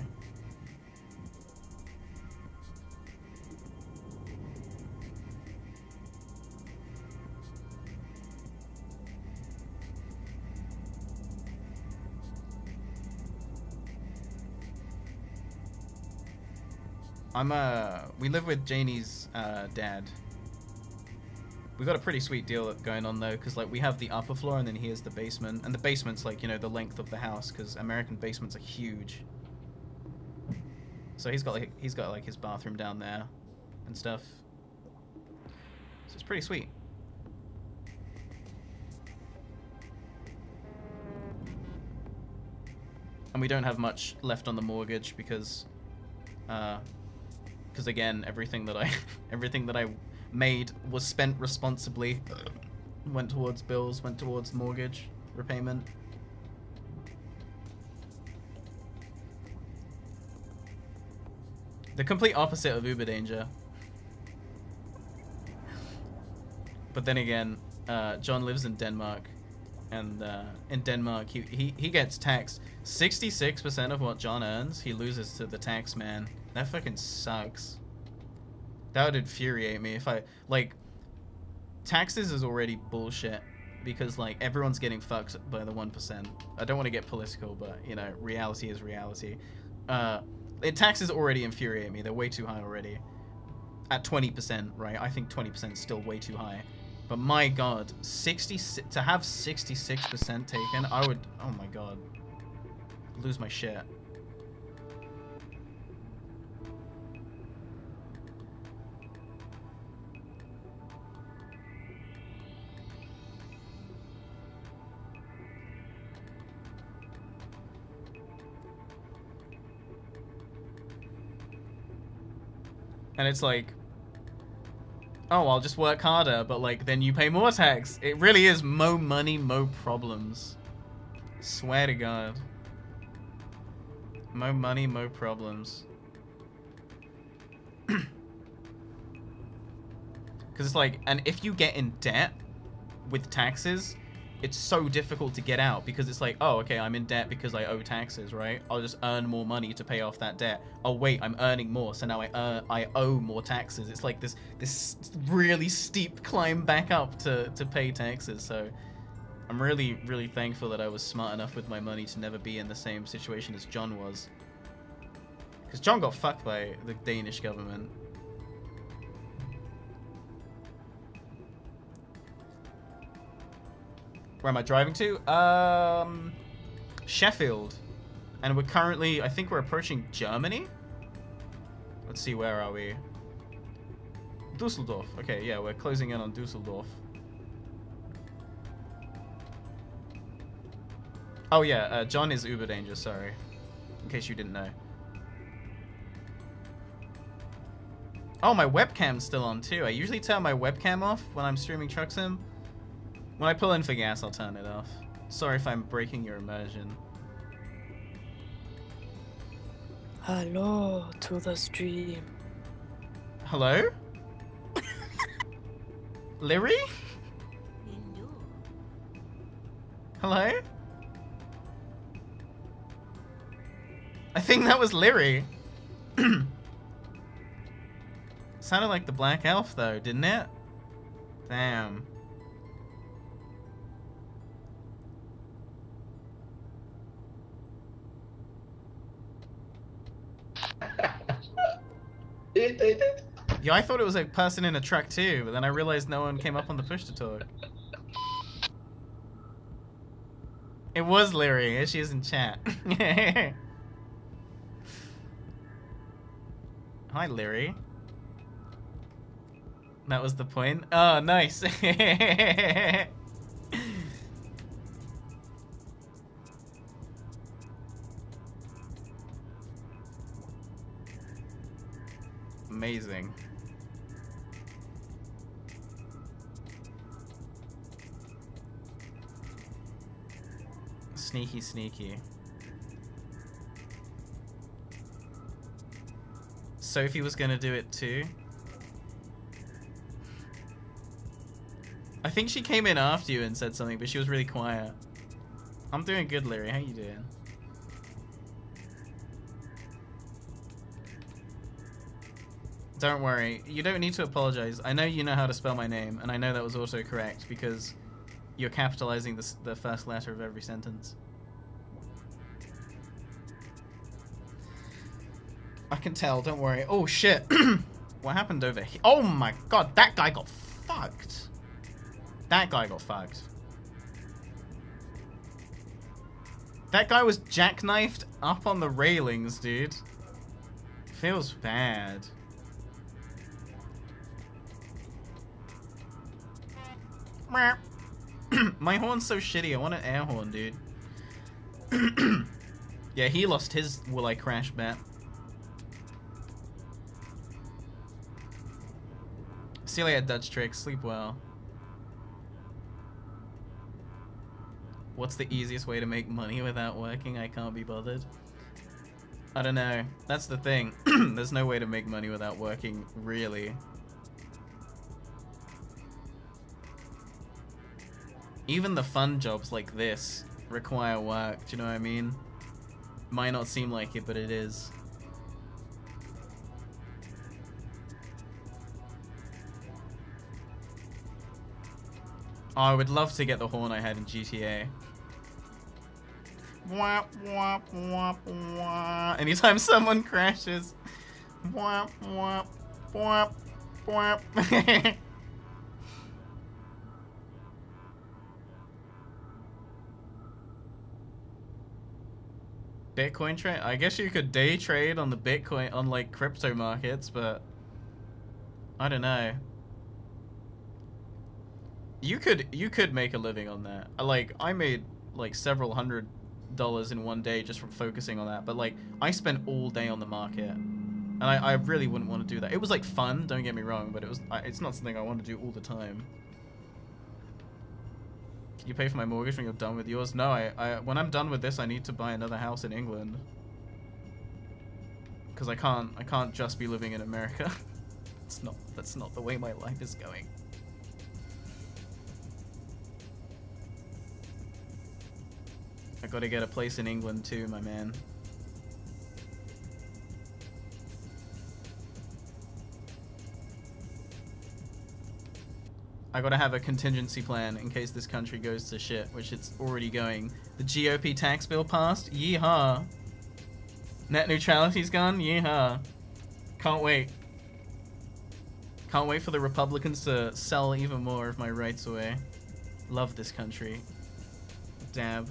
Speaker 1: We live with Janie's dad. We got a pretty sweet deal going on though, because like we have the upper floor and then here's the basement, and the basement's like, you know, the length of the house, because American basements are huge. So he's got like his bathroom down there and stuff. So it's pretty sweet. And we don't have much left on the mortgage because again, everything that I made was spent responsibly. Went towards bills, went towards mortgage repayment. The complete opposite of Uber Danger. But then again, John lives in Denmark, and in Denmark he gets taxed 66% of what John earns. He loses to the tax man. That fucking sucks. That would infuriate me if I like. Taxes is already bullshit because like everyone's getting fucked by the 1%. I don't want to get political, but you know, reality is reality. Taxes already infuriate me. They're way too high already. At 20%, right? I think 20% is still way too high. But my god, to have 66% taken, I would, oh my god, lose my shit. And it's like, oh, I'll just work harder, but like, then you pay more tax. It really is mo money, mo problems. Swear to God. Mo money, mo problems. Because it's like, and if you get in debt with taxes, it's so difficult to get out because it's like, oh, okay, I'm in debt because I owe taxes, right? I'll just earn more money to pay off that debt. Oh wait, I'm earning more, so now I owe more taxes. It's like this really steep climb back up to pay taxes. So I'm really, really thankful that I was smart enough with my money to never be in the same situation as John was. Because John got fucked by the Danish government. Where am I driving to? Sheffield. And we're currently, I think we're approaching Germany? Let's see, where are we? Dusseldorf. Okay, yeah, we're closing in on Dusseldorf. Oh yeah, John is uber dangerous, sorry. In case you didn't know. Oh, my webcam's still on too. I usually turn my webcam off when I'm streaming Truck Sim. When I pull in for gas, I'll turn it off. Sorry if I'm breaking your immersion.
Speaker 10: Hello to the stream.
Speaker 1: Hello? Larry? Hello? I think that was Larry. Sounded like the Black Elf though, didn't it? Damn. Yeah, I thought it was a person in a truck too, but then I realized no one came up on the push to talk. It was Larry. Here she is in chat. Hi, Larry. That was the point. Oh, nice. Amazing. Sneaky, sneaky. Sophie was gonna do it too. I think she came in after you and said something, but she was really quiet. I'm doing good, Larry. How you doing? Don't worry. You don't need to apologize. I know you know how to spell my name, and I know that was also correct because you're capitalizing the first letter of every sentence. I can tell. Don't worry. Oh, shit. What happened over here? Oh, my God. That guy got fucked. That guy got fucked. That guy was jackknifed up on the railings, dude. Feels bad. My horn's so shitty. I want an air horn, dude. Yeah, he lost his will I crash bet. See you later, Dutch Trick. Sleep well. What's the easiest way to make money without working? I can't be bothered. I don't know. That's the thing. There's no way to make money without working, really. Even the fun jobs like this require work, do you know what I mean? Might not seem like it, but it is. Oh, I would love to get the horn I had in GTA. Wah, wah, wah, wah. Anytime someone crashes. Wah, wah, wah, wah. Bitcoin trade? I guess you could day trade on the Bitcoin, on like crypto markets, but I don't know. You could make a living on that. Like, I made like several $100s in one day just from focusing on that, but like I spent all day on the market, and I really wouldn't want to do that. It was like fun, don't get me wrong, but it's not something I want to do all the time. Can you pay for my mortgage when you're done with yours? No, when I'm done with this, I need to buy another house in England, because I can't just be living in America. That's not the way my life is going. I gotta get a place in England too, my man. I gotta have a contingency plan in case this country goes to shit, which it's already going. The GOP tax bill passed? Yeehaw. Net neutrality's gone? Yeehaw. Can't wait. Can't wait for the Republicans to sell even more of my rights away. Love this country. Dab.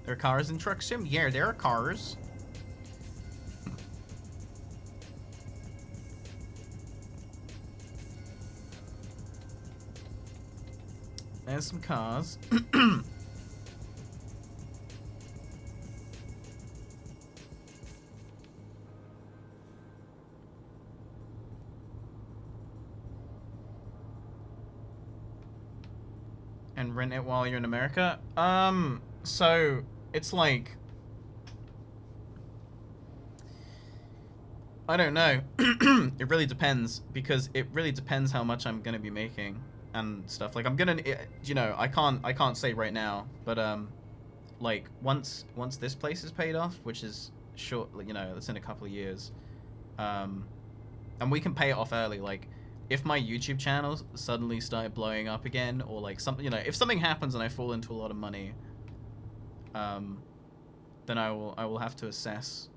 Speaker 1: There are cars in Truck Sim? Yeah, there are cars. There's some cars. And rent it while you're in America? So it's like, I don't know. It really depends, because it really depends how much I'm gonna be making and stuff. Like, I'm gonna, you know, I can't say right now, but like once this place is paid off, which is short, you know, that's in a couple of years, and we can pay it off early. Like, if my YouTube channel suddenly started blowing up again, or like something, you know, if something happens and I fall into a lot of money, then I will have to assess,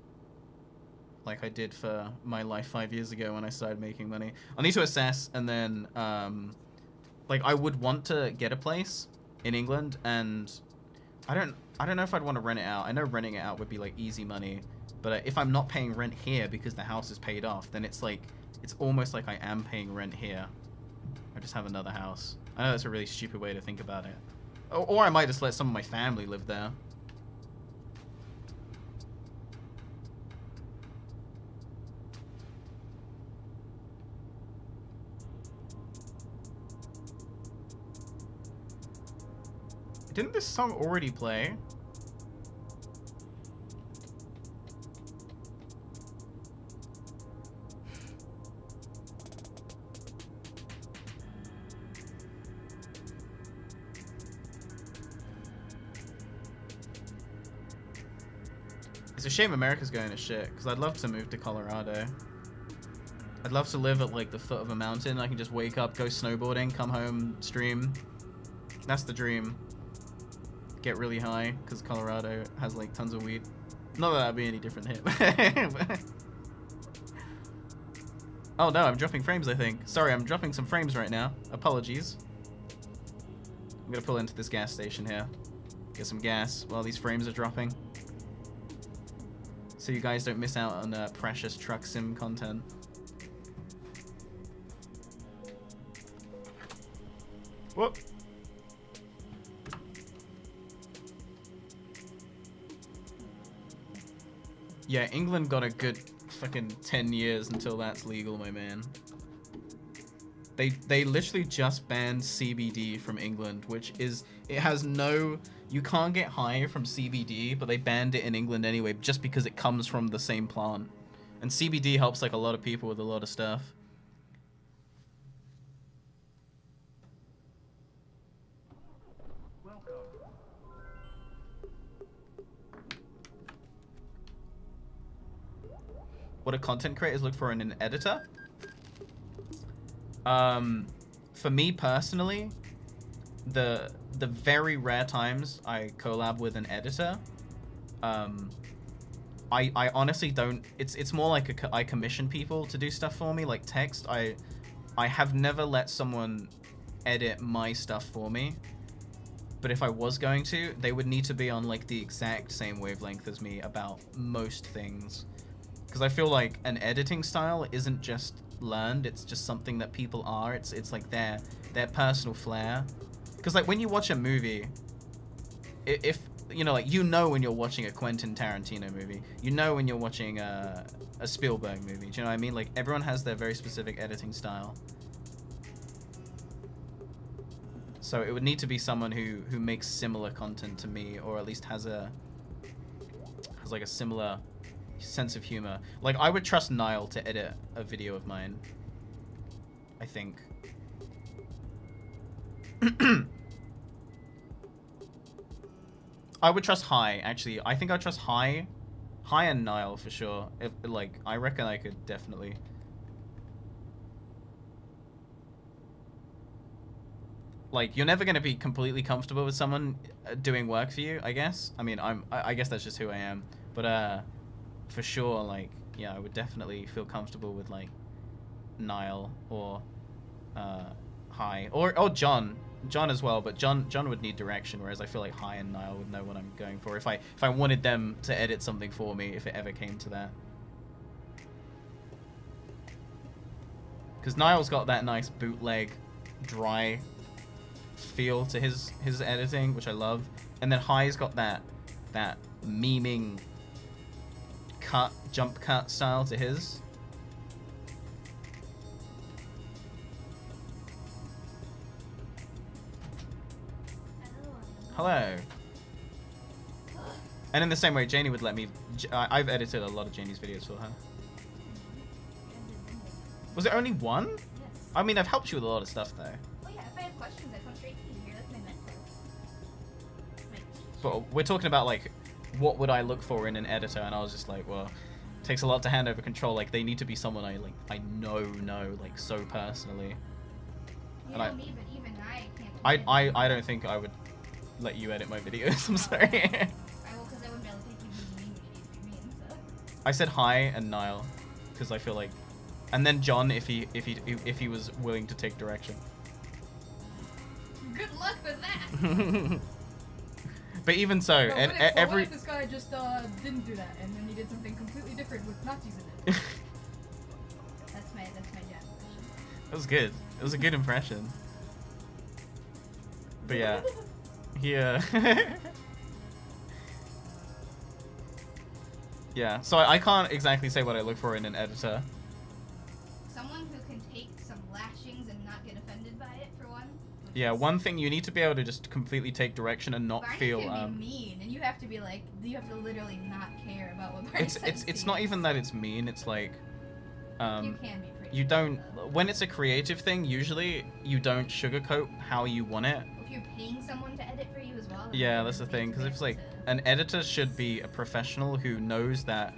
Speaker 1: like I did for my life 5 years ago when I started making money. I need to assess, and then like, I would want to get a place in England, and I don't know if I'd want to rent it out. I know renting it out would be like easy money, but if I'm not paying rent here because the house is paid off, then it's like, it's almost like I am paying rent here. I just have another house. I know that's a really stupid way to think about it. Or I might just let some of my family live there. Didn't this song already play? It's a shame America's going to shit, because I'd love to move to Colorado. I'd love to live at like the foot of a mountain. I can just wake up, go snowboarding, come home, stream. That's the dream. Get really high, because Colorado has like tons of weed. Not that that'd be any different here. Oh no, I'm dropping frames, I think. Sorry, I'm dropping some frames right now. Apologies. I'm gonna pull into this gas station here. Get some gas while these frames are dropping, so you guys don't miss out on precious truck sim content. Whoop. Yeah, England got a good fucking 10 years until that's legal, my man. They literally just banned CBD from England, which is, it has no, you can't get high from CBD, but they banned it in England anyway, just because it comes from the same plant. And CBD helps like a lot of people with a lot of stuff. what a content creators look for in an editor. For me personally, the very rare times I collab with an editor, I honestly don't. It's more like I commission people to do stuff for me, like text. I have never let someone edit my stuff for me. But if I was going to, they would need to be on like the exact same wavelength as me about most things. Because I feel like an editing style isn't just learned, it's just something that people are. It's like their personal flair. Because like when you watch a movie, if you know, like when you're watching a Quentin Tarantino movie, you know when you're watching a Spielberg movie. Do you know what I mean? Like everyone has their very specific editing style. So it would need to be someone who makes similar content to me, or at least has like a similar sense of humor. Like I would trust Niall to edit a video of mine, I think. I would trust High, actually. I think I'd trust High and Niall for sure. If, like, I reckon I could definitely. Like, you're never going to be completely comfortable with someone doing work for you, I guess. I mean, I guess that's just who I am. But, for sure, like, yeah, I would definitely feel comfortable with, like, Niall or, High. Or John. John as well, but John would need direction, whereas I feel like High and Niall would know what I'm going for if I wanted them to edit something for me, if it ever came to that. Because Niall's got that nice bootleg, dry feel to his editing, which I love, and then High's got that memeing jump cut style to his. Hello. And in the same way, Janie would let me. I've edited a lot of Janie's videos for her. Was it only one?
Speaker 11: Yes.
Speaker 1: I mean, I've helped you with a lot of stuff though.
Speaker 11: Well, yeah, if I have questions, I come straight to you. You're like my mentor. My teacher.
Speaker 1: But we're talking about like, what would I look for in an editor? And I was just like, well, it takes a lot to hand over control. Like, they need to be someone I know like so personally.
Speaker 11: You
Speaker 1: And
Speaker 11: know me, but even I can't.
Speaker 1: I don't think I would let you edit my videos. I'm sorry.
Speaker 11: I will, because I wouldn't be able to take you being mean when you mean, so.
Speaker 1: I said High and Niall, because I feel like, and then John if he was willing to take direction.
Speaker 11: Good luck with that.
Speaker 1: But even so,
Speaker 11: Bro,
Speaker 1: and
Speaker 11: what if,
Speaker 1: every.
Speaker 11: What if this guy just didn't do that, and then he did something completely different with Nazis in it? That's my jab impression.
Speaker 1: That was good. It was a good impression. But yeah. Yeah. Yeah, so I can't exactly say what I look for in an editor.
Speaker 11: Someone who can take some lashings and not get offended by it, for one.
Speaker 1: Yeah, one thing, you need to be able to just completely take direction and not
Speaker 11: Barney
Speaker 1: feel
Speaker 11: can be mean, and you have to be like, you have to literally not care about what Barney says.
Speaker 1: it's not even that it's mean, it's like
Speaker 11: you can be pretty
Speaker 1: you don't, when it's a creative thing, usually you don't sugarcoat how you want it.
Speaker 11: If you're paying someone to edit for you as well.
Speaker 1: Yeah, that's the thing, because it's like, an editor should be a professional who knows that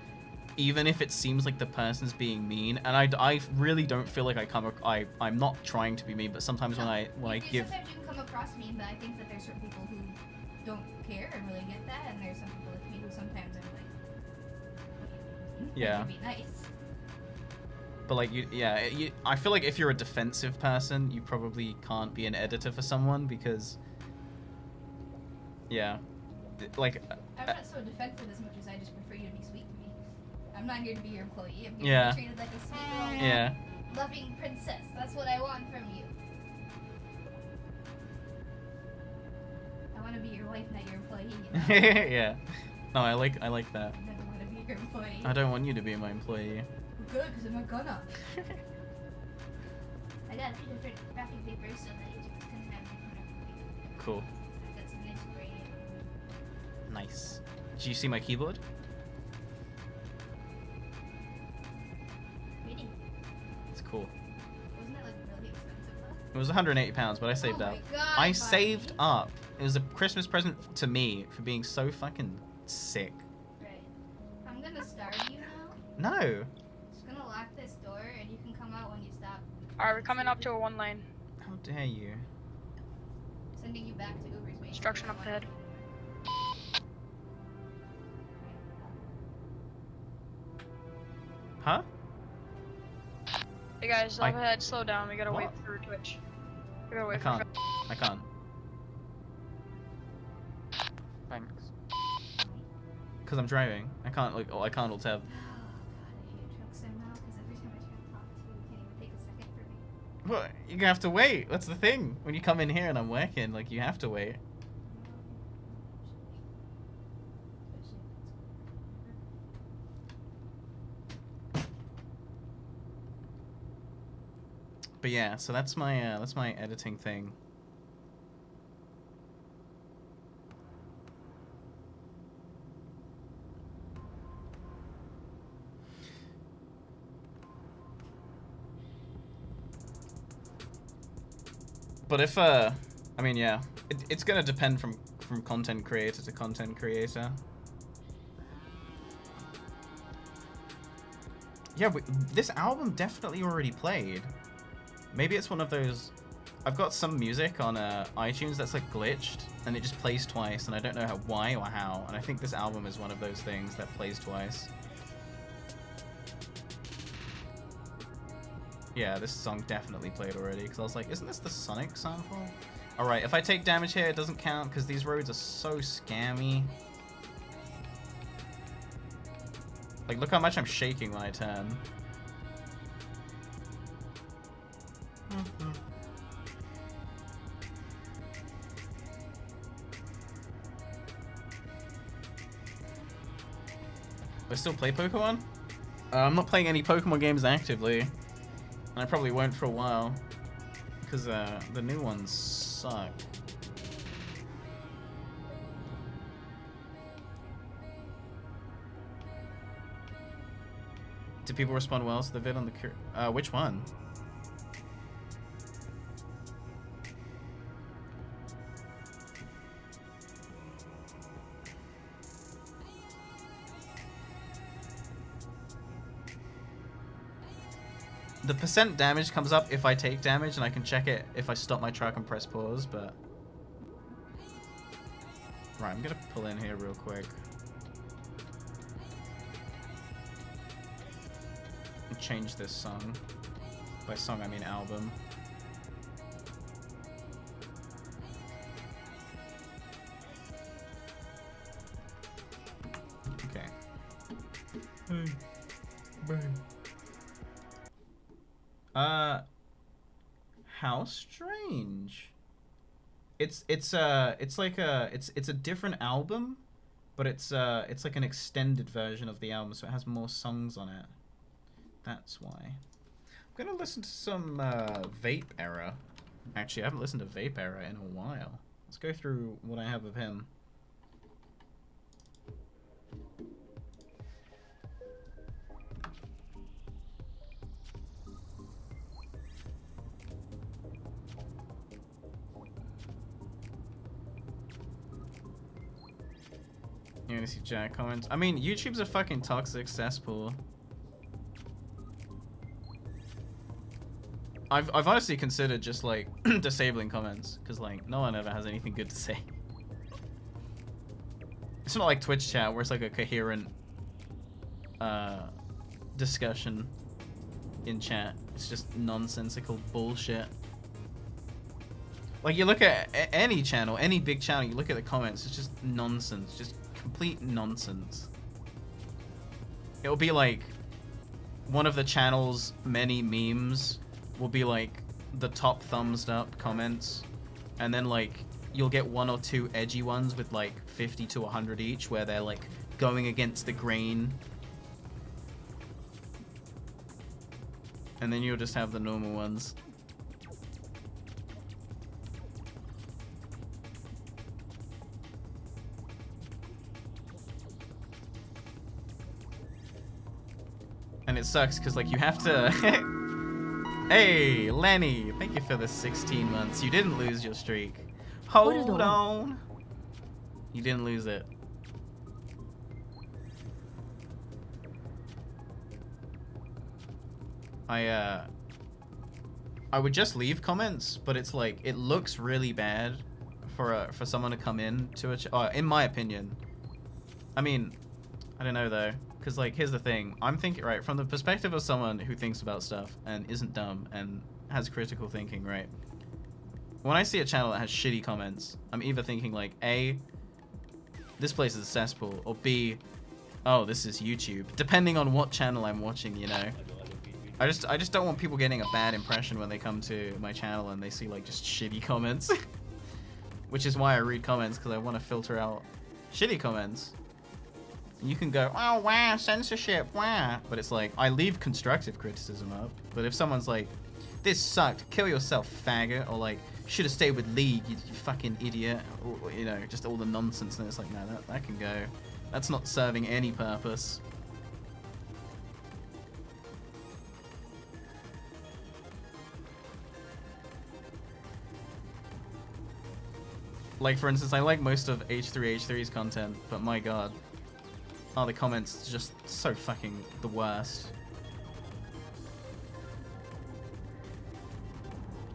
Speaker 1: even if it seems like the person's being mean, and I really don't feel like I'm not trying to be mean, but sometimes when I give.
Speaker 11: Sometimes you can come across mean, but I think that there's certain people who don't care and really get that, and there's some people like me who sometimes are like,
Speaker 1: Yeah.
Speaker 11: be nice.
Speaker 1: But like I feel like if you're a defensive person, you probably can't be an editor for someone because, yeah, like.
Speaker 11: I'm not so defensive as much as I just prefer you to be sweet to me. I'm not here to be your employee. I'm here
Speaker 1: Yeah.
Speaker 11: to be treated like a sweet little
Speaker 1: Yeah.
Speaker 11: loving princess. That's what I want from you. I want to be your wife, not your employee. You know?
Speaker 1: Yeah. No, I like that.
Speaker 11: I never want to be your employee.
Speaker 1: I don't want you to be my employee.
Speaker 11: Good, because I'm not gonna. I got a few different wrapping papers so that you can have different wrapping papers.
Speaker 1: Cool.
Speaker 11: I got some nice gray.
Speaker 1: Nice. Did you see my keyboard?
Speaker 11: Reading.
Speaker 1: It's cool.
Speaker 11: Wasn't it like really expensive though?
Speaker 1: It was £180, but I saved
Speaker 11: Oh
Speaker 1: up.
Speaker 11: my God,
Speaker 1: I
Speaker 11: Bonnie.
Speaker 1: saved up. It was a Christmas present to me for being so fucking sick.
Speaker 11: Right. I'm gonna starve you now.
Speaker 1: No.
Speaker 10: Alright, we're coming up to a 1 lane.
Speaker 1: How dare you?
Speaker 11: Sending you back to Uber's way.
Speaker 10: Construction up ahead.
Speaker 1: Huh?
Speaker 10: Hey guys, up ahead, slow down. We gotta wait
Speaker 1: What?
Speaker 10: for Twitch. We gotta
Speaker 1: I
Speaker 10: wait for
Speaker 1: can't. I can't.
Speaker 9: Thanks.
Speaker 1: Because I'm driving. I can't like. Oh, I can't alt tab.
Speaker 11: Oh god, I hate trucks so now because every time I try to talk to you, you can't even take a second for me.
Speaker 1: Well, you're gonna have to wait. That's the thing. When you come in here and I'm working, like you have to wait. But yeah, so that's my editing thing. But if I mean, yeah, it's gonna depend from content creator to content creator. Yeah, this album definitely already played. Maybe it's one of those. I've got some music on iTunes that's like glitched, and it just plays twice, and I don't know why or how. And I think this album is one of those things that plays twice. Yeah, this song definitely played already, because I was like, isn't this the Sonic sample? Alright, if I take damage here, it doesn't count, because these roads are so scammy. Like, look how much I'm shaking when I turn. I still play Pokemon? I'm not playing any Pokemon games actively. And I probably won't for a while. Because the new ones suck. Did people respond well to the vid on the which one? The percent damage comes up if I take damage, and I can check it if I stop my truck and press pause, but... Right, I'm gonna pull in here real quick. And change this song. By song, I mean album. Okay. Bang. How strange. It's like it's a different album, but it's like an extended version of the album, so it has more songs on it. That's why. I'm gonna listen to some Vape Era. Actually, I haven't listened to Vape Era in a while. Let's go through what I have of him. You wanna see Jack comments? I mean, YouTube's a fucking toxic cesspool. I've honestly considered just like disabling comments, because like no one ever has anything good to say. It's not like Twitch chat where it's like a coherent discussion in chat. It's just nonsensical bullshit. Like you look at any channel, any big channel, you look at the comments, it's just nonsense, just complete nonsense. It'll be like one of the channel's many memes will be like the top thumbs up comments, and then like you'll get one or two edgy ones with like 50 to 100 each where they're like going against the grain, and then you'll just have the normal ones. And it sucks because like you have to Hey, Lenny, thank you for the 16 months. You didn't lose your streak. Hold on. You didn't lose it. I would just leave comments, but it's like it looks really bad for someone to come in to in my opinion. I mean, I don't know though, because like here's the thing. I'm thinking right from the perspective of someone who thinks about stuff and isn't dumb and has critical thinking, right? When I see a channel that has shitty comments, I'm either thinking like A, this place is a cesspool, or B, oh, this is YouTube. Depending on what channel I'm watching, you know. I just don't want people getting a bad impression when they come to my channel and they see like just shitty comments. Which is why I read comments, because I want to filter out shitty comments. And you can go, oh wow, censorship, wow. But it's like, I leave constructive criticism up. But if someone's like, this sucked, kill yourself, faggot, or like, should have stayed with League, you fucking idiot, or, you know, just all the nonsense, and it's like, no, that can go. That's not serving any purpose. Like, for instance, I like most of H3H3's content, but my god. Oh, the comments just so fucking the worst.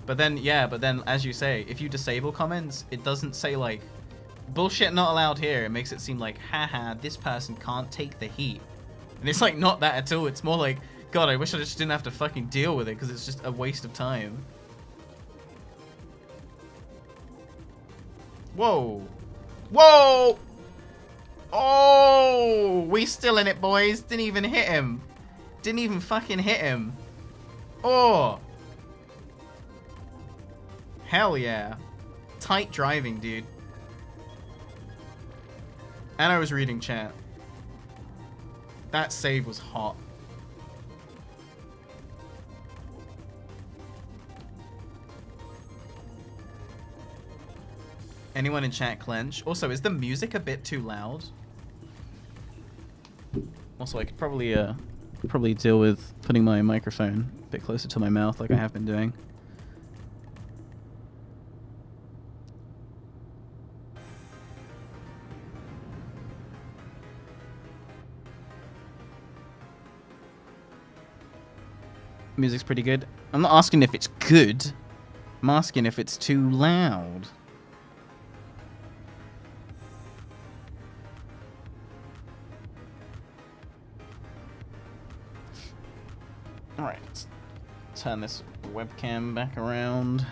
Speaker 1: But then, yeah, as you say, if you disable comments, it doesn't say like, bullshit not allowed here. It makes it seem like, haha, this person can't take the heat. And it's like not that at all. It's more like, god, I wish I just didn't have to fucking deal with it, because it's just a waste of time. Whoa. Whoa! Oh! We still in it, boys. Didn't even hit him. Didn't even fucking hit him. Oh! Hell yeah. Tight driving, dude. And I was reading chat. That save was hot. Anyone in chat clench? Also, is the music a bit too loud? Also, I could probably deal with putting my microphone a bit closer to my mouth like I have been doing. Music's pretty good. I'm not asking if it's good. I'm asking if it's too loud. Alright, let's turn this webcam back around.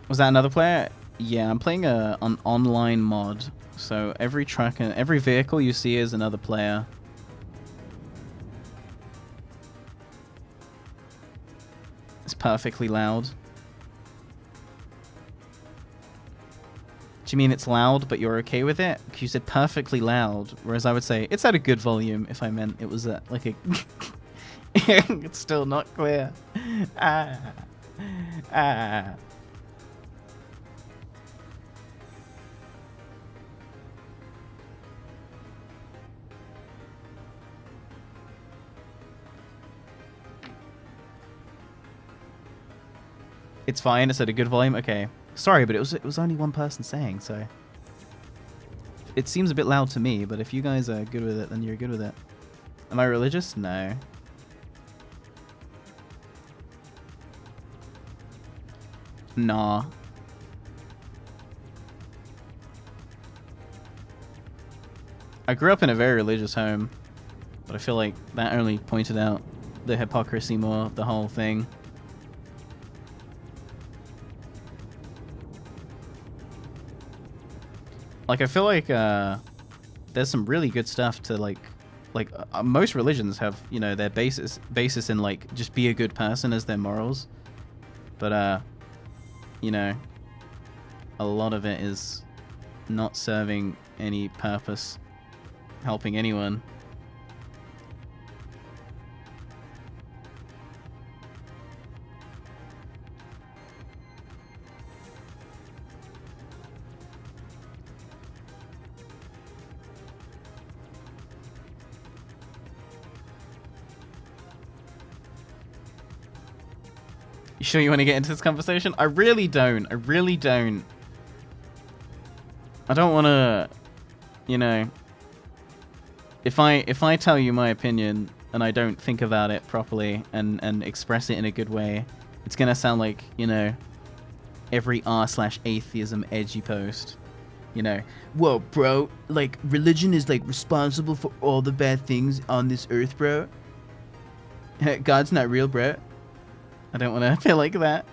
Speaker 1: Was that another player? Yeah, I'm playing an online mod. So every truck and every vehicle you see is another player. It's perfectly loud. Do you mean it's loud, but you're okay with it? You said perfectly loud, whereas I would say it's at a good volume if I meant it was at like a... It's still not clear. It's fine, it's at a good volume? Okay. Sorry, but it was only one person saying, so... It seems a bit loud to me, but if you guys are good with it, then you're good with it. Am I religious? No. Nah. I grew up in a very religious home, but I feel like that only pointed out the hypocrisy more of the whole thing. Like, I feel like there's some really good stuff to like most religions have, you know, their basis in like just be a good person as their morals, but you know, a lot of it is not serving any purpose, helping anyone. You sure you want to get into this conversation? I really don't. I really don't. I don't want to, you know, if I tell you my opinion, and I don't think about it properly and express it in a good way, it's gonna sound like, you know, every r/atheism edgy post. You know, whoa, bro, like, religion is, like, responsible for all the bad things on this earth, bro. God's not real, bro. I don't want to feel like that.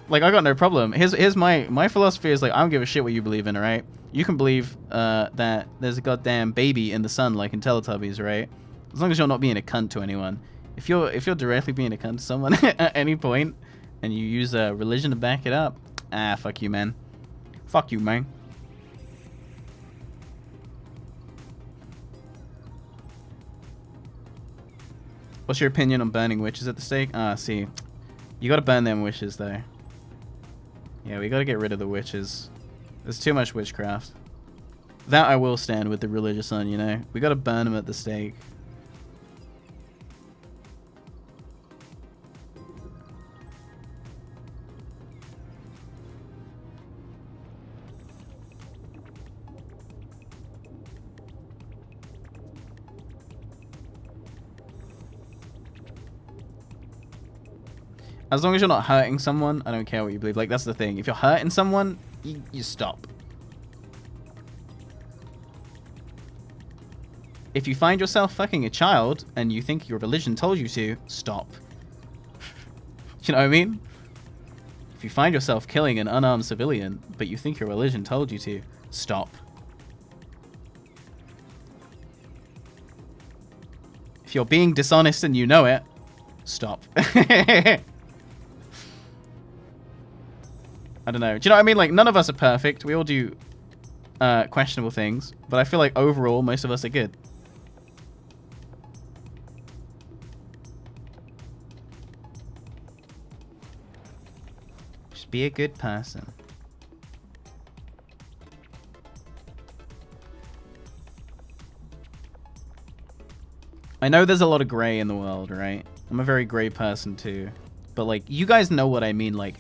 Speaker 1: Like, I got no problem. Here's my philosophy is, like, I don't give a shit what you believe in, alright? You can believe that there's a goddamn baby in the sun, like in Teletubbies, right? As long as you're not being a cunt to anyone. If you're directly being a cunt to someone at any point, and you use religion to back it up, fuck you, man. Fuck you, man. What's your opinion on burning witches at the stake? See. You gotta burn them witches, though. Yeah, we gotta get rid of the witches. There's too much witchcraft. That I will stand with the religious on, you know? We gotta burn them at the stake. As long as you're not hurting someone, I don't care what you believe. Like, that's the thing. If you're hurting someone, you stop. If you find yourself fucking a child and you think your religion told you to, stop. You know what I mean? If you find yourself killing an unarmed civilian, but you think your religion told you to, stop. If you're being dishonest and you know it, stop. I don't know. Do you know what I mean? Like, none of us are perfect. We all do questionable things. But I feel like overall, most of us are good. Just be a good person. I know there's a lot of gray in the world, right? I'm a very gray person too. But, like, you guys know what I mean. Like,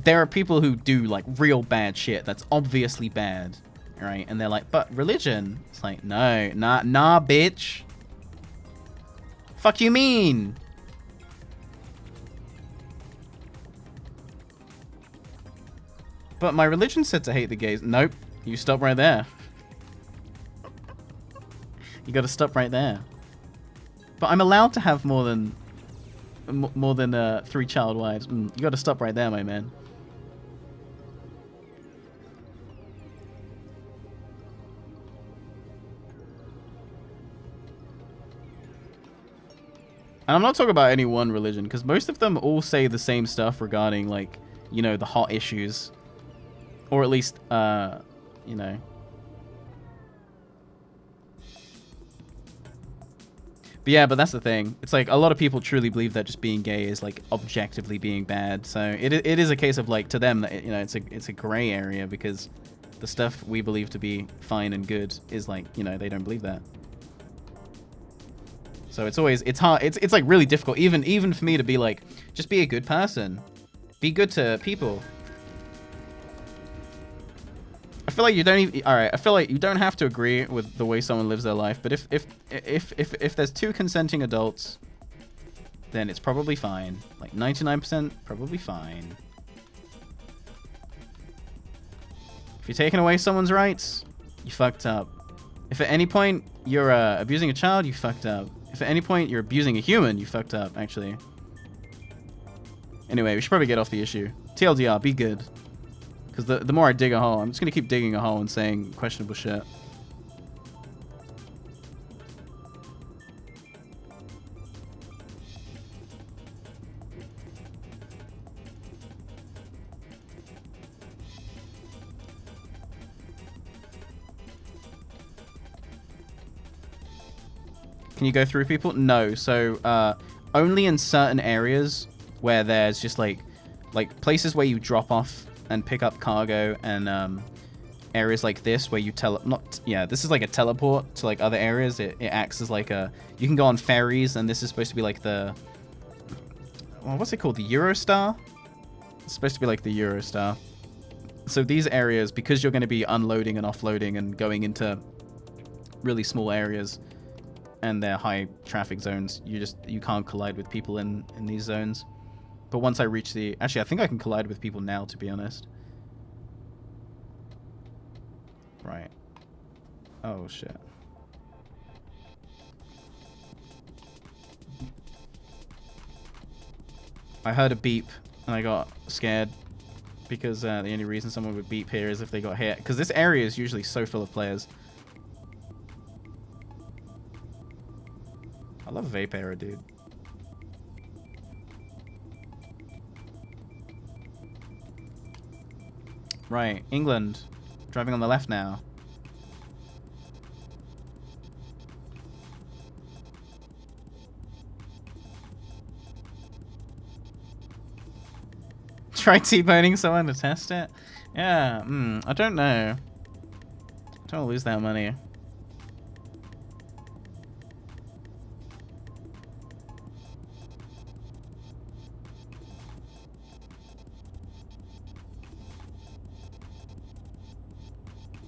Speaker 1: there are people who do, like, real bad shit that's obviously bad, right? And they're like, but religion? It's like, no, nah, bitch. Fuck you mean? But my religion said to hate the gays. Nope. You stop right there. You gotta stop right there. But I'm allowed to have more than 3 child wives. You gotta stop right there, my man. And I'm not talking about any one religion, because most of them all say the same stuff regarding, like, you know, the hot issues. Or at least, you know. But yeah, but that's the thing. It's like, a lot of people truly believe that just being gay is, like, objectively being bad. So it is a case of, like, to them, that, you know, it's a gray area, because the stuff we believe to be fine and good is, like, you know, they don't believe that. So it's hard. It's like really difficult, even for me to be like, just be a good person, be good to people. I feel like you don't even. All right, I feel like you don't have to agree with the way someone lives their life, but if there's 2 consenting adults, then it's probably fine. Like 99%, probably fine. If you're taking away someone's rights, you fucked up. If at any point you're abusing a child, you fucked up. If at any point you're abusing a human, you fucked up, actually. Anyway, we should probably get off the issue. TLDR, be good. Because the more I dig a hole, I'm just going to keep digging a hole and saying questionable shit. Can you go through people? No. So only in certain areas where there's just like places where you drop off and pick up cargo, and areas like this where you this is like a teleport to like other areas. It acts as like you can go on ferries, and this is supposed to be like the, well, what's it called? The Eurostar? It's supposed to be like the Eurostar. So these areas, because you're going to be unloading and offloading and going into really small areas, and they're high traffic zones. You can't collide with people in these zones. But once I reach the... Actually, I think I can collide with people now, to be honest. Right. Oh, shit. I heard a beep, and I got scared. Because the only reason someone would beep here is if they got hit. Because this area is usually so full of players. I love vape era, dude. Right, England. Driving on the left now. Try T-boning someone to test it? Yeah, I don't know. Don't want to lose that money.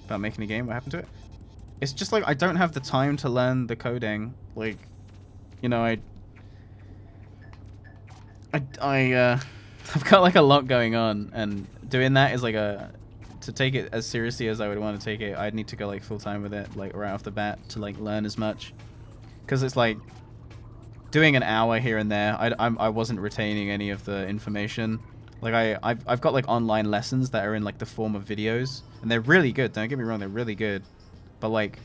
Speaker 1: About making a game? What happened to it? It's just like I don't have the time to learn the coding. Like, you know, I've got like a lot going on, and doing that is like to take it as seriously as I would want to take it. I'd need to go like full time with it, like right off the bat, to like learn as much. Because it's like doing an hour here and there. I wasn't retaining any of the information. Like I've got like online lessons that are in like the form of videos, and they're really good. Don't get me wrong, they're really good. But like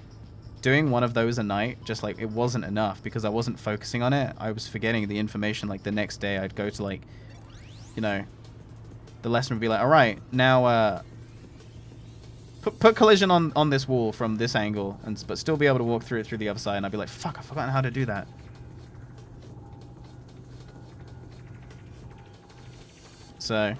Speaker 1: doing one of those a night, just like it wasn't enough because I wasn't focusing on it. I was forgetting the information. Like the next day, I'd go to like, you know, the lesson would be like, all right, now put collision on this wall from this angle, but still be able to walk through it through the other side. And I'd be like, fuck, I've forgotten how to do that. So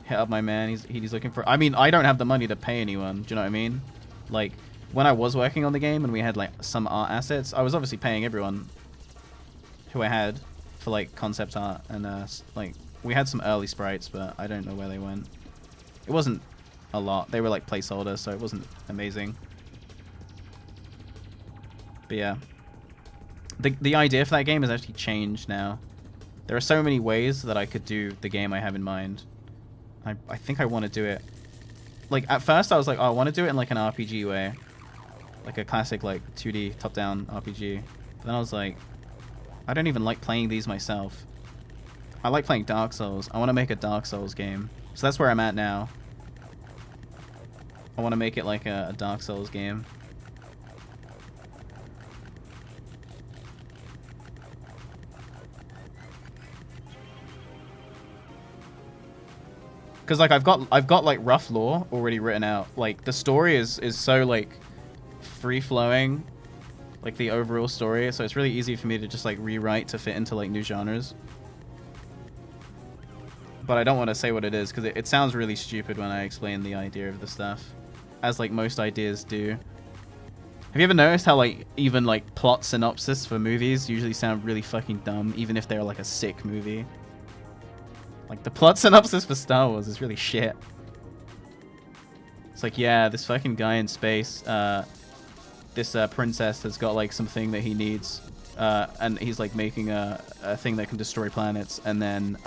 Speaker 1: hit up my man. He's looking for. I mean, I don't have the money to pay anyone. Do you know what I mean? Like when I was working on the game and we had like some art assets, I was obviously paying everyone who I had for like concept art, and like we had some early sprites, but I don't know where they went. It wasn't a lot. They were like placeholders, so it wasn't amazing. But yeah, the idea for that game has actually changed now. There are so many ways that I could do the game I have in mind. I think I want to do it. Like at first I was like, oh, I want to do it in like an RPG way, like a classic like 2D top-down RPG. But then I was like, I don't even like playing these myself. I like playing Dark Souls. I want to make a Dark Souls game. So that's where I'm at now. I want to make it like a Dark Souls game. Because like I've got like rough lore already written out. Like the story is so like free flowing, like the overall story. So it's really easy for me to just like rewrite to fit into like new genres. But I don't want to say what it is because it sounds really stupid when I explain the idea of the stuff, as like most ideas do. Have you ever noticed how like even like plot synopsis for movies usually sound really fucking dumb, even if they're like a sick movie? Like, the plot synopsis for Star Wars is really shit. It's like, yeah, this fucking guy in space, this princess has got, like, something that he needs, and he's, like, making a thing that can destroy planets, and then,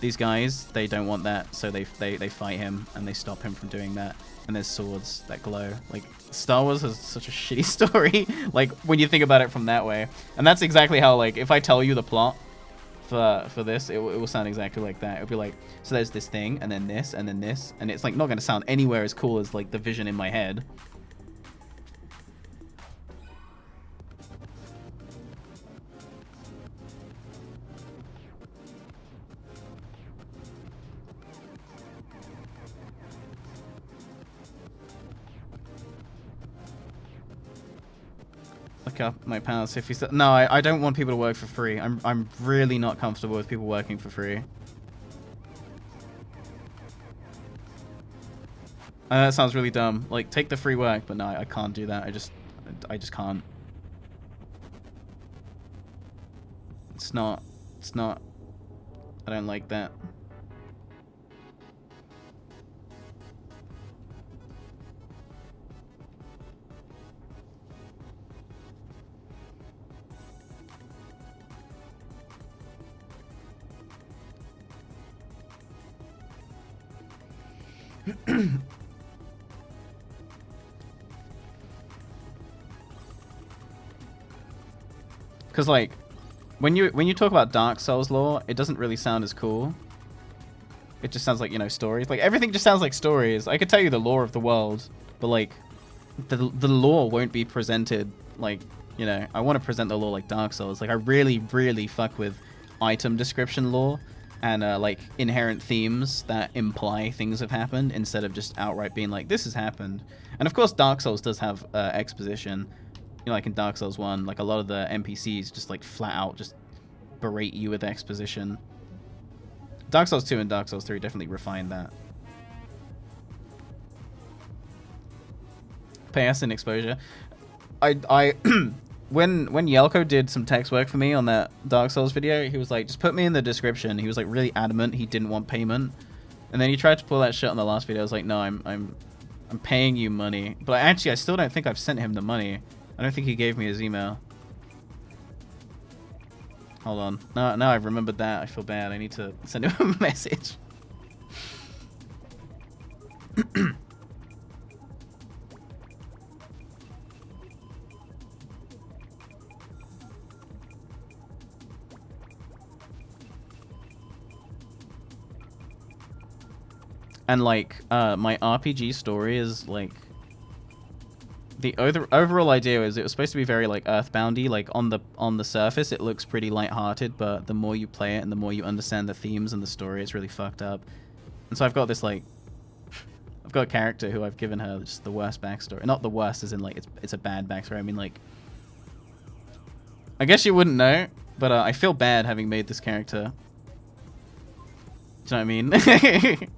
Speaker 1: these guys, they don't want that, so they fight him, and they stop him from doing that, and there's swords that glow. Like, Star Wars has such a shitty story, like, when you think about it from that way. And that's exactly how, like, if I tell you the plot for this, it will sound exactly like that. It'll be like, so there's this thing, and then this, and then this, and it's like not going to sound anywhere as cool as like the vision in my head. Look up my pals if you said no. I don't want people to work for free. I'm really not comfortable with people working for free. I know that sounds really dumb. Like, take the free work, but no, I can't do that. I just can't. It's not. I don't like that. Because like, when you talk about Dark Souls lore, it doesn't really sound as cool. It just sounds like, you know, stories. Like, everything just sounds like stories. I could tell you the lore of the world, but like, the lore won't be presented like, you know, I want to present the lore like Dark Souls. Like, I really, really fuck with item description lore and like inherent themes that imply things have happened instead of just outright being like, this has happened. And of course, Dark Souls does have exposition. You know, like in Dark Souls 1, like a lot of the NPCs just like flat out just berate you with exposition. Dark Souls 2 and Dark Souls 3 definitely refined that. PS and exposure. I when Yelko did some text work for me on that Dark Souls video, he was like, just put me in the description. He was like really adamant he didn't want payment. And then he tried to pull that shit on the last video. I was like, no, I'm paying you money. But I still don't think I've sent him the money. I don't think he gave me his email. Hold on. Now I've remembered that. I feel bad. I need to send him a message. And like, my RPG story is like, the overall idea is it was supposed to be very like earthboundy. Like on the surface, it looks pretty lighthearted, but the more you play it and the more you understand the themes and the story, it's really fucked up. And so I've got this like, I've got a character who I've given her just the worst backstory. Not the worst, as in like it's a bad backstory. I mean like, I guess you wouldn't know, but I feel bad having made this character. Do you know what I mean?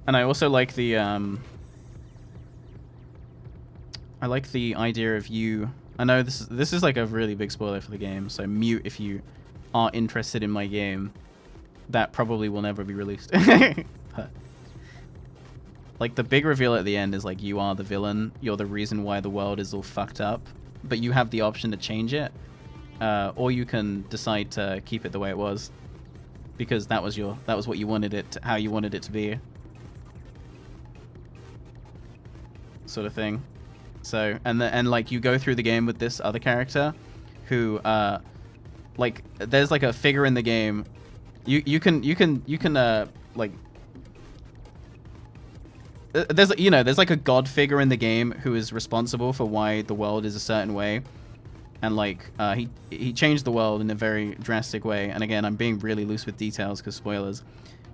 Speaker 1: And I also like the idea of you. I know this is like a really big spoiler for the game, so mute if you are interested in my game. That probably will never be released. But, like, the big reveal at the end is like, you are the villain. You're the reason why the world is all fucked up, but you have the option to change it, or you can decide to keep it the way it was, because that was what you wanted it, how you wanted it to be. Sort of thing. So and like you go through the game with this other character who like there's like a figure in the game you can like there's, you know, there's like a god figure in the game who is responsible for why the world is a certain way, and like he changed the world in a very drastic way. And again, I'm being really loose with details because spoilers.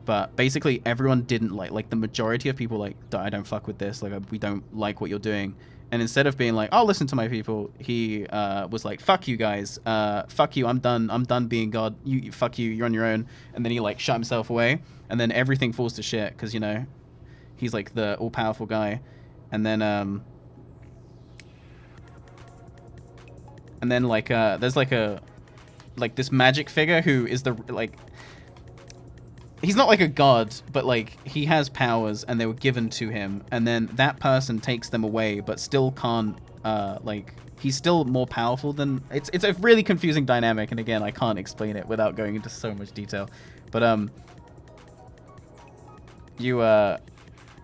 Speaker 1: But basically, everyone didn't like the majority of people like, I don't fuck with this. Like, we don't like what you're doing. And instead of being like, I'll listen to my people, he was like, fuck you guys. Fuck you. I'm done. I'm done being God. You fuck you. You're on your own. And then he like shut himself away. And then everything falls to shit because, you know, he's like the all powerful guy. And then like there's like this magic figure who is the like. He's not like a god, but like he has powers and they were given to him, and then that person takes them away but still can't like he's still more powerful than it's a really confusing dynamic, and again I can't explain it without going into so much detail. But you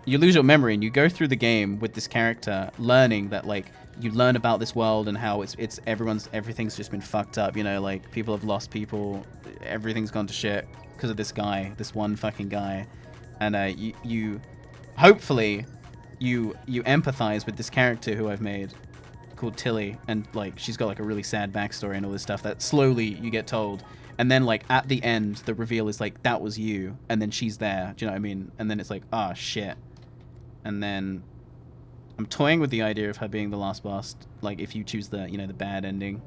Speaker 1: lose your memory and you go through the game with this character learning that like you learn about this world and how it's everything's just been fucked up, you know, like people have lost people, everything's gone to shit because of this guy, this one fucking guy. And you hopefully you empathize with this character who I've made called Tilly, and like she's got like a really sad backstory and all this stuff that slowly you get told, and then like at the end the reveal is like that was you, and then she's there, do you know what I mean? And then it's like, ah, shit. And then I'm toying with the idea of her being the last boss, like if you choose the, you know, the bad ending.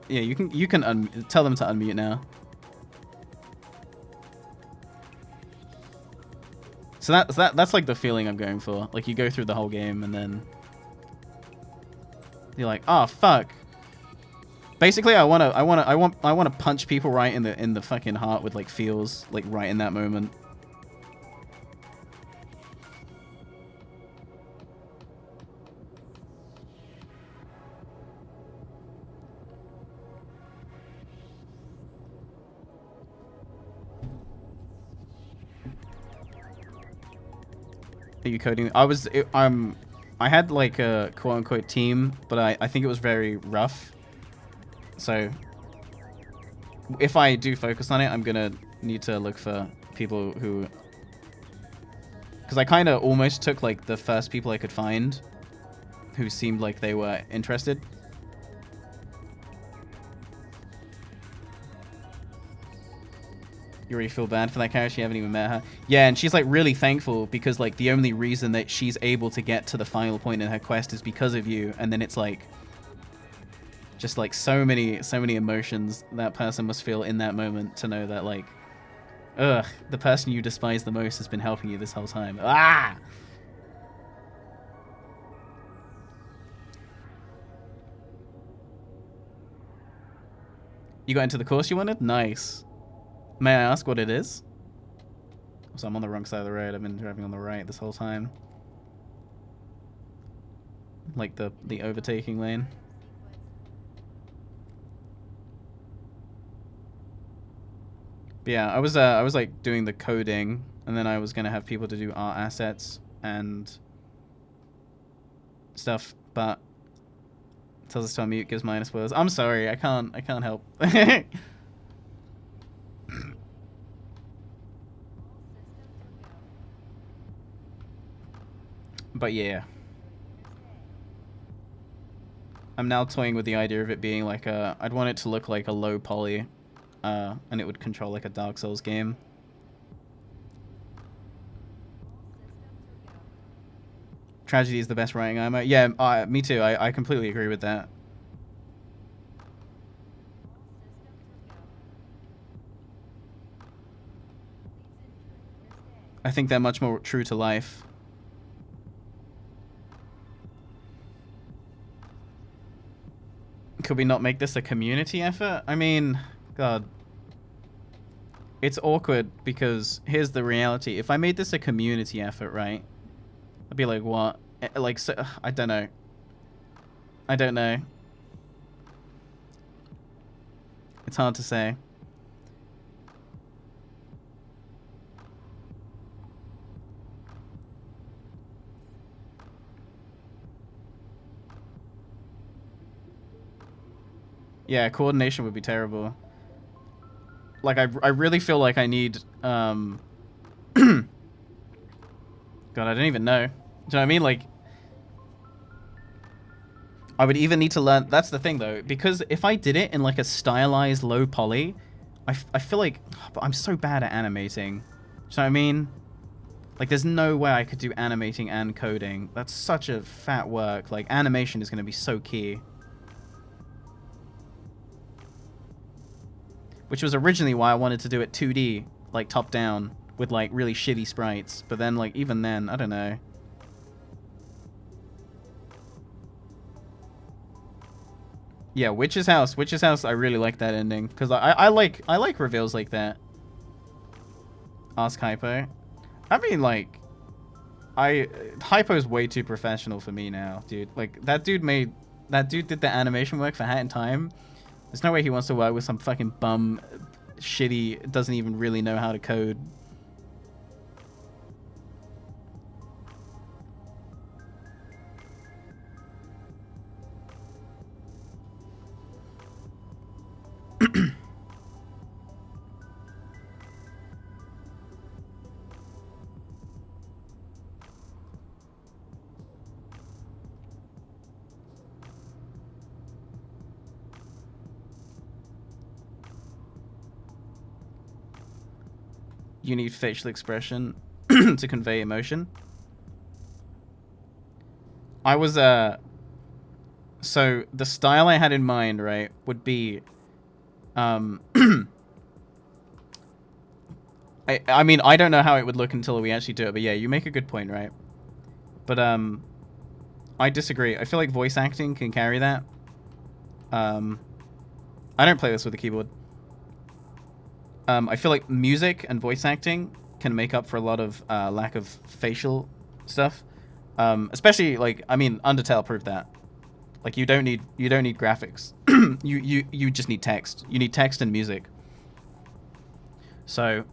Speaker 1: Yeah, you can tell them to unmute now. So that's like the feeling I'm going for. Like you go through the whole game and then you're like, oh fuck. Basically, I want to punch people right in the fucking heart with like feels like right in that moment. Are you coding? I had like a quote unquote team, but I think it was very rough. So if I do focus on it, I'm gonna need to look for people who, because I kind of almost took like the first people I could find who seemed like they were interested. You already feel bad for that character, you haven't even met her. Yeah, and she's like really thankful because like the only reason that she's able to get to the final point in her quest is because of you, and then it's like just like so many emotions that person must feel in that moment to know that like, ugh, the person you despise the most has been helping you this whole time. Ah! You got into the course you wanted? Nice. May I ask what it is? So I'm on the wrong side of the road. I've been driving on the right this whole time. Like the overtaking lane. But yeah, I was like doing the coding, and then I was gonna have people to do art assets and stuff, but it tells us to unmute, gives minus spoilers. I'm sorry, I can't help. But yeah. I'm now toying with the idea of it being like a... I'd want it to look like a low poly, and it would control like a Dark Souls game. Tragedy is the best writing armor. Yeah, me too. I completely agree with that. I think they're much more true to life. Could we not make this a community effort? I mean, God. It's awkward because here's the reality. If I made this a community effort, right? I'd be like, what? Like, so, I don't know. I don't know. It's hard to say. Yeah, coordination would be terrible. Like, I really feel like I need, God, I don't even know. Do you know what I mean? Like, I would even need to learn... That's the thing, though. Because if I did it in, like, a stylized low poly, I feel like... I'm so bad at animating. Do you know what I mean? Like, there's no way I could do animating and coding. That's such a fat work. Like, animation is going to be so key. Which was originally why I wanted to do it 2D, like top down, with like really shitty sprites. But then, like, even then, I don't know. Yeah, Witch's House. Witch's House, I really like that ending. Because I like reveals like that. Ask Hypo. I mean, like, Hypo's way too professional for me now, dude. Like, that dude did the animation work for Hat in Time. There's no way he wants to work with some fucking bum, shitty, doesn't even really know how to code. You need facial expression to convey emotion. I was, so the style I had in mind, right, would be, I mean, I don't know how it would look until we actually do it, but yeah, you make a good point, right? But I disagree. I feel like voice acting can carry that. I don't play this with a keyboard. I feel like music and voice acting can make up for a lot of lack of facial stuff. Especially like, I mean, Undertale proved that. Like you don't need graphics. you just need text. You need text and music. So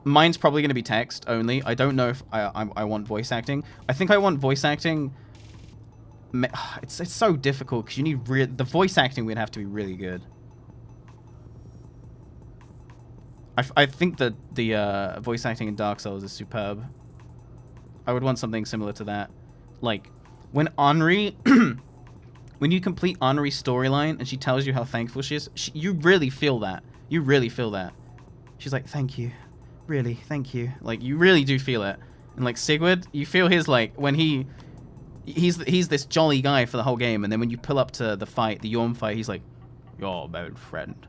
Speaker 1: mine's probably going to be text only. I don't know if I want voice acting. I think I want voice acting. It's so difficult because you need the voice acting would have to be really good. I think that the voice acting in Dark Souls is superb. I would want something similar to that. Like when Henri, when you complete Henri's storyline and she tells you how thankful she is, you really feel that. You really feel that. She's like, thank you. Really, thank you. Like, you really do feel it. And, like, Sigurd, you feel his, like, when he's this jolly guy for the whole game, and then when you pull up to the fight, the Yorm fight, he's like, your old friend,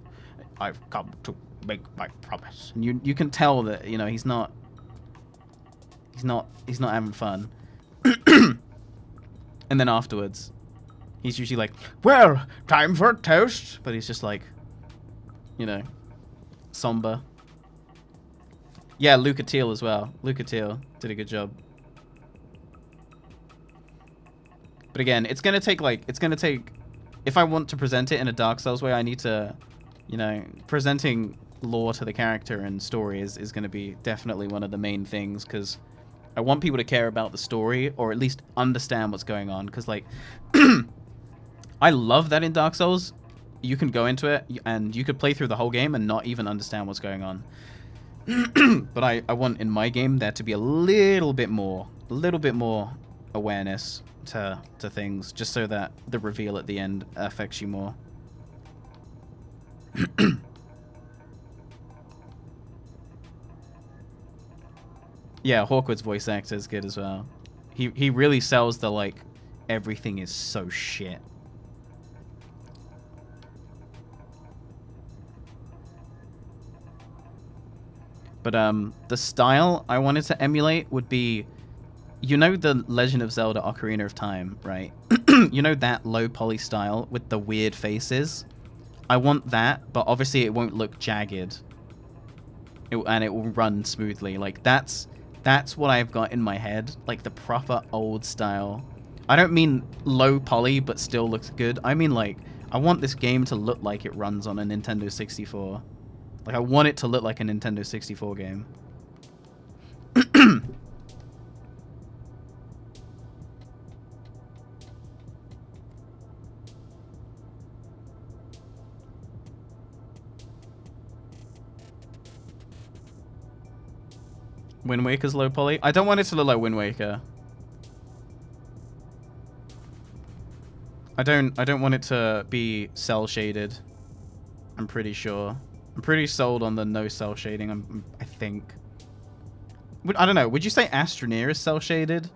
Speaker 1: I've come to make my promise. And you can tell that, you know, he's not having fun. And then afterwards, he's usually like, well, time for a toast. But he's just like, you know, somber. Yeah, Luca Teal as well. Luca Teal did a good job. But again, it's gonna take if I want to present it in a Dark Souls way, I need to, you know, presenting lore to the character and story is gonna be definitely one of the main things, because I want people to care about the story, or at least understand what's going on, because like I love that in Dark Souls you can go into it and you could play through the whole game and not even understand what's going on. But I want in my game there to be a little bit more awareness to things, just so that the reveal at the end affects you more. Yeah, Hawkwood's voice actor is good as well. He really sells the, like, everything is so shit. But the style I wanted to emulate would be, you know, the Legend of Zelda Ocarina of Time, right? You know that low poly style with the weird faces? I want that, but obviously it won't look jagged. And it will run smoothly. Like, that's what I've got in my head. Like, the proper old style. I don't mean low poly, but still looks good. I mean, like, I want this game to look like it runs on a Nintendo 64. Like, I want it to look like a Nintendo 64 game. Wind Waker's low poly? I don't want it to look like Wind Waker. I don't want it to be cell shaded. I'm pretty sure. I'm pretty sold on the no cell shading, I think. I don't know, would you say Astroneer is cell shaded?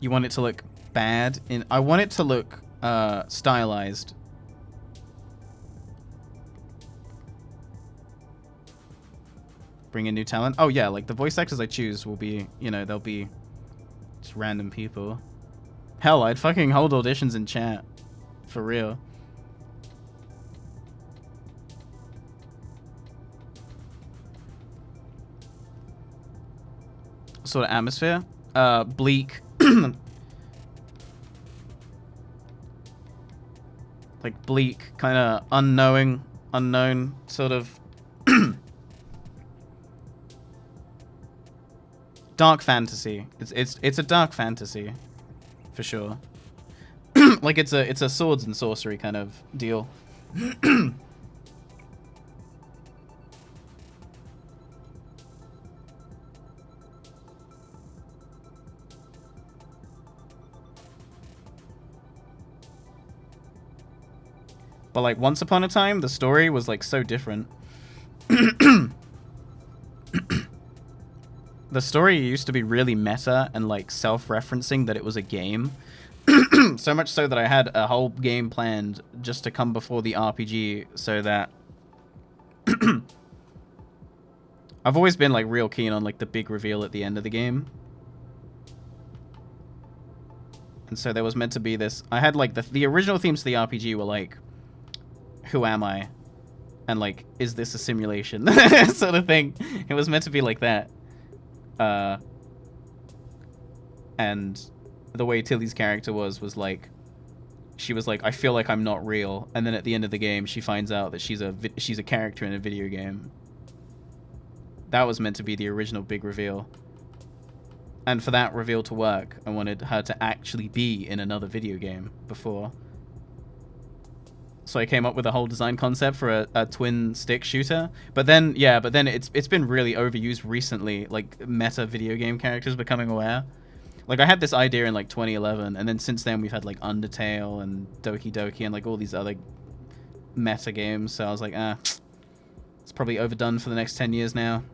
Speaker 1: You want it to look bad? I want it to look stylized. Bring in new talent? Oh yeah, like the voice actors I choose will be, you know, they'll be just random people. Hell, I'd fucking hold auditions in chat. For real. Sort of atmosphere? Bleak. Like bleak, kind of unknown sort of dark fantasy. It's a dark fantasy, for sure. Like it's a swords and sorcery kind of deal. But like Once Upon a Time, the story was like so different. The story used to be really meta and like self-referencing that it was a game. So much so that I had a whole game planned just to come before the RPG, so that I've always been like real keen on like the big reveal at the end of the game. And so there was meant to be this, I had like the original themes to the RPG were like, who am I? And like, is this a simulation? Sort of thing. It was meant to be like that. And the way Tilly's character was like, she was like, I feel like I'm not real. And then at the end of the game, she finds out that she's a character in a video game. That was meant to be the original big reveal. And for that reveal to work, I wanted her to actually be in another video game before. So I came up with a whole design concept for a twin stick shooter. But then, yeah, it's been really overused recently, like meta video game characters becoming aware. Like I had this idea in like 2011, and then since then we've had like Undertale and Doki Doki and like all these other meta games. So I was like, it's probably overdone for the next 10 years now.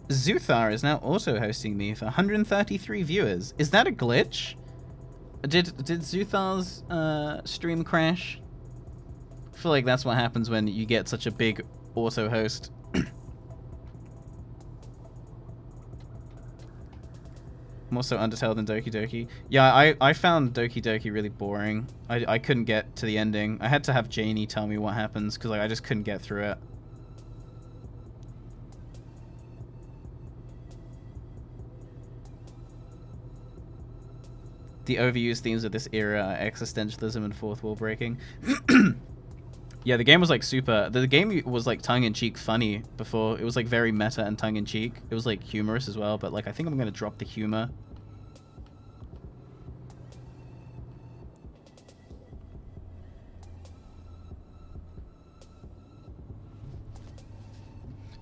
Speaker 1: Zuthar is now auto-hosting me for 133 viewers. Is that a glitch? Did Zuthar's stream crash? I feel like that's what happens when you get such a big auto-host. More so Undertale than Doki Doki. Yeah, I found Doki Doki really boring. I couldn't get to the ending. I had to have Janie tell me what happens because like, I just couldn't get through it. The overused themes of this era are existentialism and fourth wall breaking. Yeah, the game was like super... The game was like tongue-in-cheek funny before. It was like very meta and tongue-in-cheek. It was like humorous as well, but like I think I'm going to drop the humor.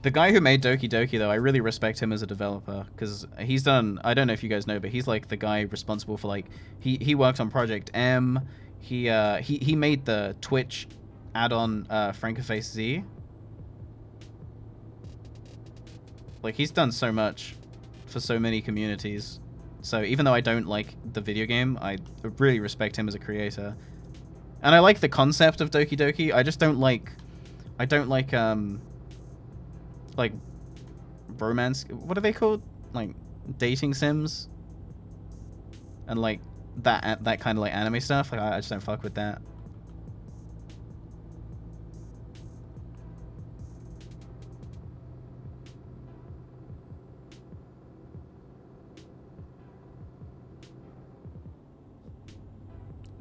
Speaker 1: The guy who made Doki Doki, though, I really respect him as a developer, because he's done, I don't know if you guys know, but he's like the guy responsible for like, he worked on Project M, he made the Twitch add-on Francoface Z. Like, he's done so much for so many communities. So even though I don't like the video game, I really respect him as a creator. And I like the concept of Doki Doki, I just don't like romance, what are they called, like dating sims and like that kind of like anime stuff. Like I just don't fuck with that.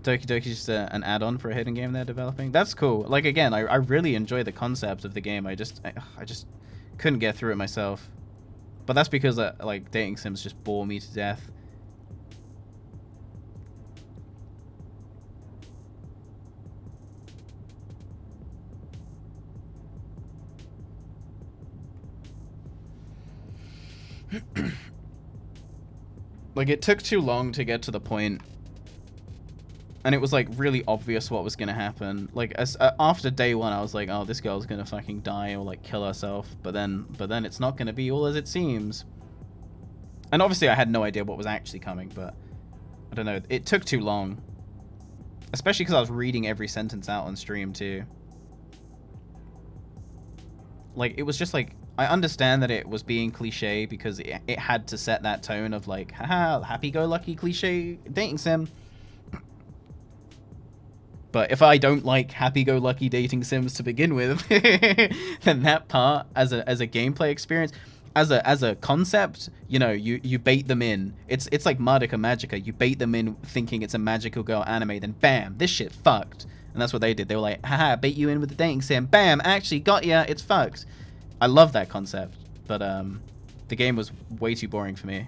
Speaker 1: Doki Doki's just an add-on for a hidden game they're developing. That's cool. Like again, I really enjoy the concept of the game. I just couldn't get through it myself. But that's because like dating sims just bore me to death. Like it took too long to get to the point. And it was like really obvious what was gonna happen. Like after day one, I was like, "Oh, this girl's gonna fucking die or like kill herself." But then it's not gonna be all as it seems. And obviously, I had no idea what was actually coming. But I don't know. It took too long, especially because I was reading every sentence out on stream too. Like it was just like I understand that it was being cliche because it had to set that tone of like, haha, happy-go-lucky cliche dating sim. But if I don't like happy-go-lucky dating sims to begin with, then that part, as a gameplay experience, as a concept, you know, you bait them in. It's like Madoka Magica. You bait them in thinking it's a magical girl anime, then bam, this shit fucked. And that's what they did. They were like, haha, bait you in with the dating sim. Bam, actually got ya, it's fucked. I love that concept, but the game was way too boring for me.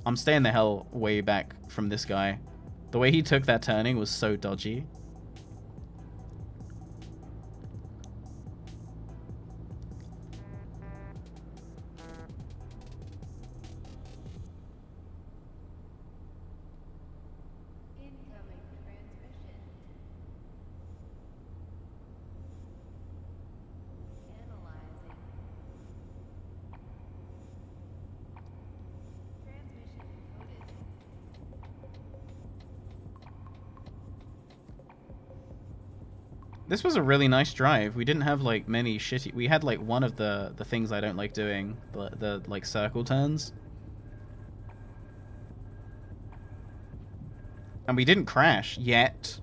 Speaker 1: I'm staying the hell way back from this guy. The way he took that turning was so dodgy. This was a really nice drive. We didn't have like many shitty. We had like one of the things I don't like doing, the like circle turns. And we didn't crash yet.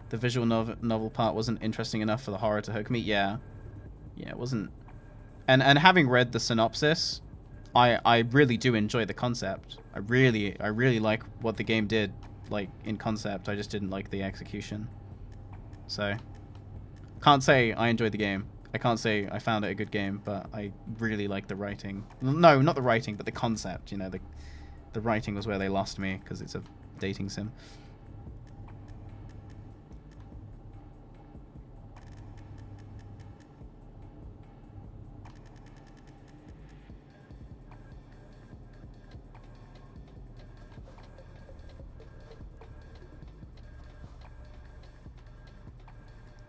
Speaker 1: The visual novel part wasn't interesting enough for the horror to hook me. Yeah, it wasn't. And having read the synopsis, I really do enjoy the concept. I really like what the game did, like in concept. I just didn't like the execution. So, can't say I enjoyed the game. I can't say I found it a good game, but I really like the writing. No, not the writing, but the concept. You know, the writing was where they lost me because it's a dating sim.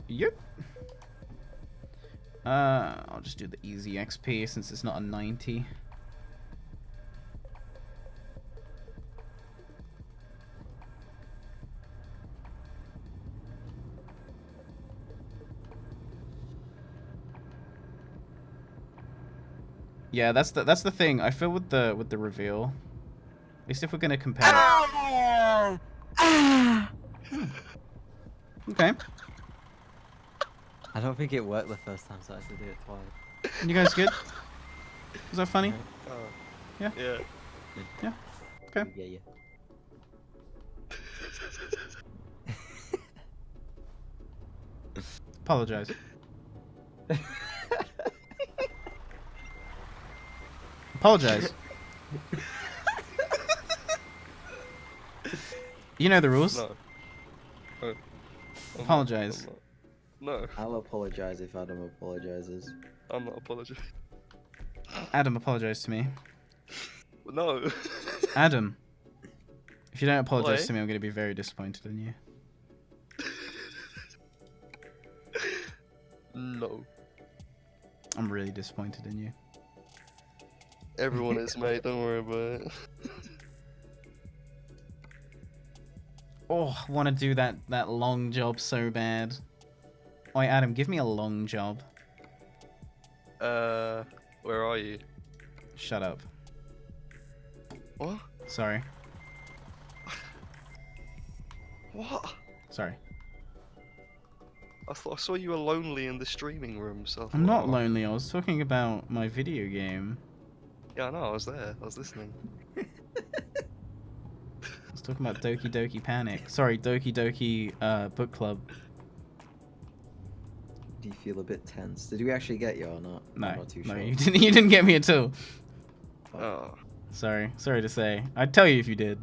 Speaker 1: Yep. I'll just do the easy XP since it's not a 90. Yeah, that's the thing. I feel with the reveal. At least if we're gonna compare. Okay.
Speaker 12: I don't think it worked the first time, so I had to do it twice.
Speaker 1: You guys good? Was that funny? Yeah.
Speaker 5: Yeah.
Speaker 1: Yeah. Okay.
Speaker 12: Yeah.
Speaker 1: Apologize. Apologize. You know the rules.
Speaker 5: No.
Speaker 1: Apologize.
Speaker 5: No.
Speaker 12: I'll apologize if Adam apologizes.
Speaker 5: I'm not apologizing.
Speaker 1: Adam, apologize to me.
Speaker 5: No.
Speaker 1: Adam, if you don't apologize
Speaker 5: Why?
Speaker 1: to me, I'm going to be very disappointed in you.
Speaker 5: No.
Speaker 1: I'm really disappointed in you.
Speaker 5: Everyone is, mate. Don't worry about it.
Speaker 1: Oh, I want to do that long job so bad. Oi, Adam, give me a long job.
Speaker 5: Where are you?
Speaker 1: Shut up.
Speaker 5: What?
Speaker 1: Sorry.
Speaker 5: What?
Speaker 1: Sorry.
Speaker 5: I thought I saw you were lonely in the streaming room, so I thought,
Speaker 1: I'm not
Speaker 5: oh.
Speaker 1: lonely. I was talking about my video game.
Speaker 5: Yeah, I know. I was there. I was listening.
Speaker 1: I was talking about Doki Doki Panic. Sorry, Doki Doki Book Club.
Speaker 12: Do you feel a bit tense? Did we actually get you or not?
Speaker 1: No,
Speaker 12: I'm not too
Speaker 1: no,
Speaker 12: sure.
Speaker 1: you didn't get me at all.
Speaker 5: Oh.
Speaker 1: Sorry to say. I'd tell you if you did.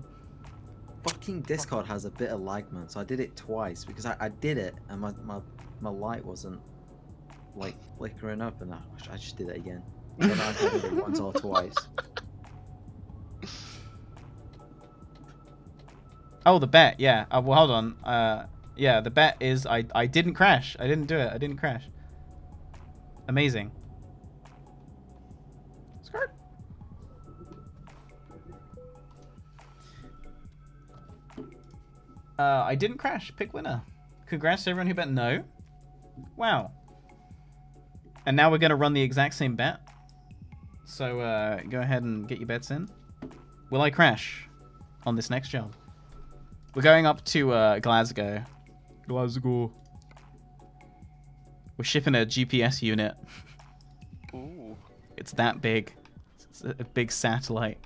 Speaker 12: Fucking Discord has a bit of lag, man. So I did it twice because I did it and my light wasn't like flickering up, and I just did it again. Then I did it once or twice.
Speaker 1: Oh, the bet. Yeah. Well, hold on. Yeah, the bet is I didn't crash. I didn't do it. I didn't crash. Amazing. Skirt. I didn't crash. Pick winner. Congrats to everyone who bet no. Wow. And now we're going to run the exact same bet. So go ahead and get your bets in. Will I crash on this next job? We're going up to Glasgow. Glasgow. We're shipping a GPS unit.
Speaker 5: Ooh.
Speaker 1: It's that big. It's a big satellite.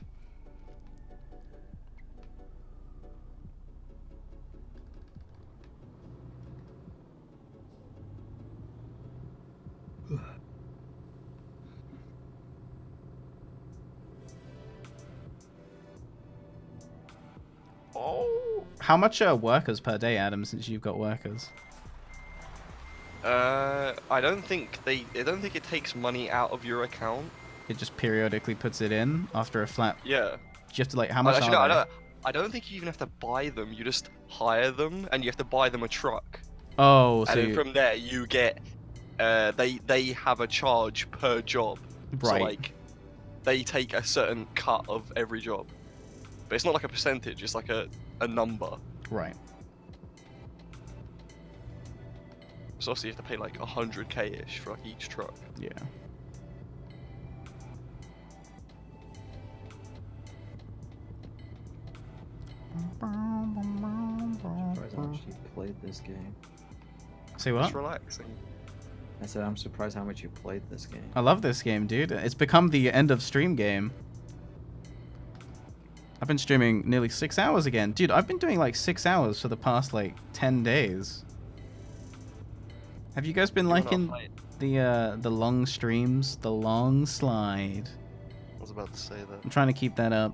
Speaker 1: Oh, how much are workers per day, Adam? Since you've got workers.
Speaker 5: I don't think it takes money out of your account.
Speaker 1: It just periodically puts it in after a flat.
Speaker 5: Yeah.
Speaker 1: Do you have to like how much?
Speaker 5: Actually,
Speaker 1: are
Speaker 5: no,
Speaker 1: they?
Speaker 5: I don't think you even have to buy them. You just hire them, and you have to buy them a truck.
Speaker 1: Oh, so
Speaker 5: and then from there you get, they have a charge per job.
Speaker 1: Right.
Speaker 5: So like, they take a certain cut of every job, but it's not like a percentage. It's like a number.
Speaker 1: Right.
Speaker 5: So obviously you have to pay like 100k-ish for like each truck.
Speaker 1: Yeah.
Speaker 12: I'm surprised how much you played this game.
Speaker 1: Say what?
Speaker 5: It's relaxing.
Speaker 12: I said I'm surprised how much you played this game.
Speaker 1: I love this game, dude. It's become the end of stream game. I've been streaming nearly 6 hours again. Dude, I've been doing like 6 hours for the past like 10 days. Have you guys been liking the long streams? The long slide.
Speaker 5: I was about to say that.
Speaker 1: I'm trying to keep that up.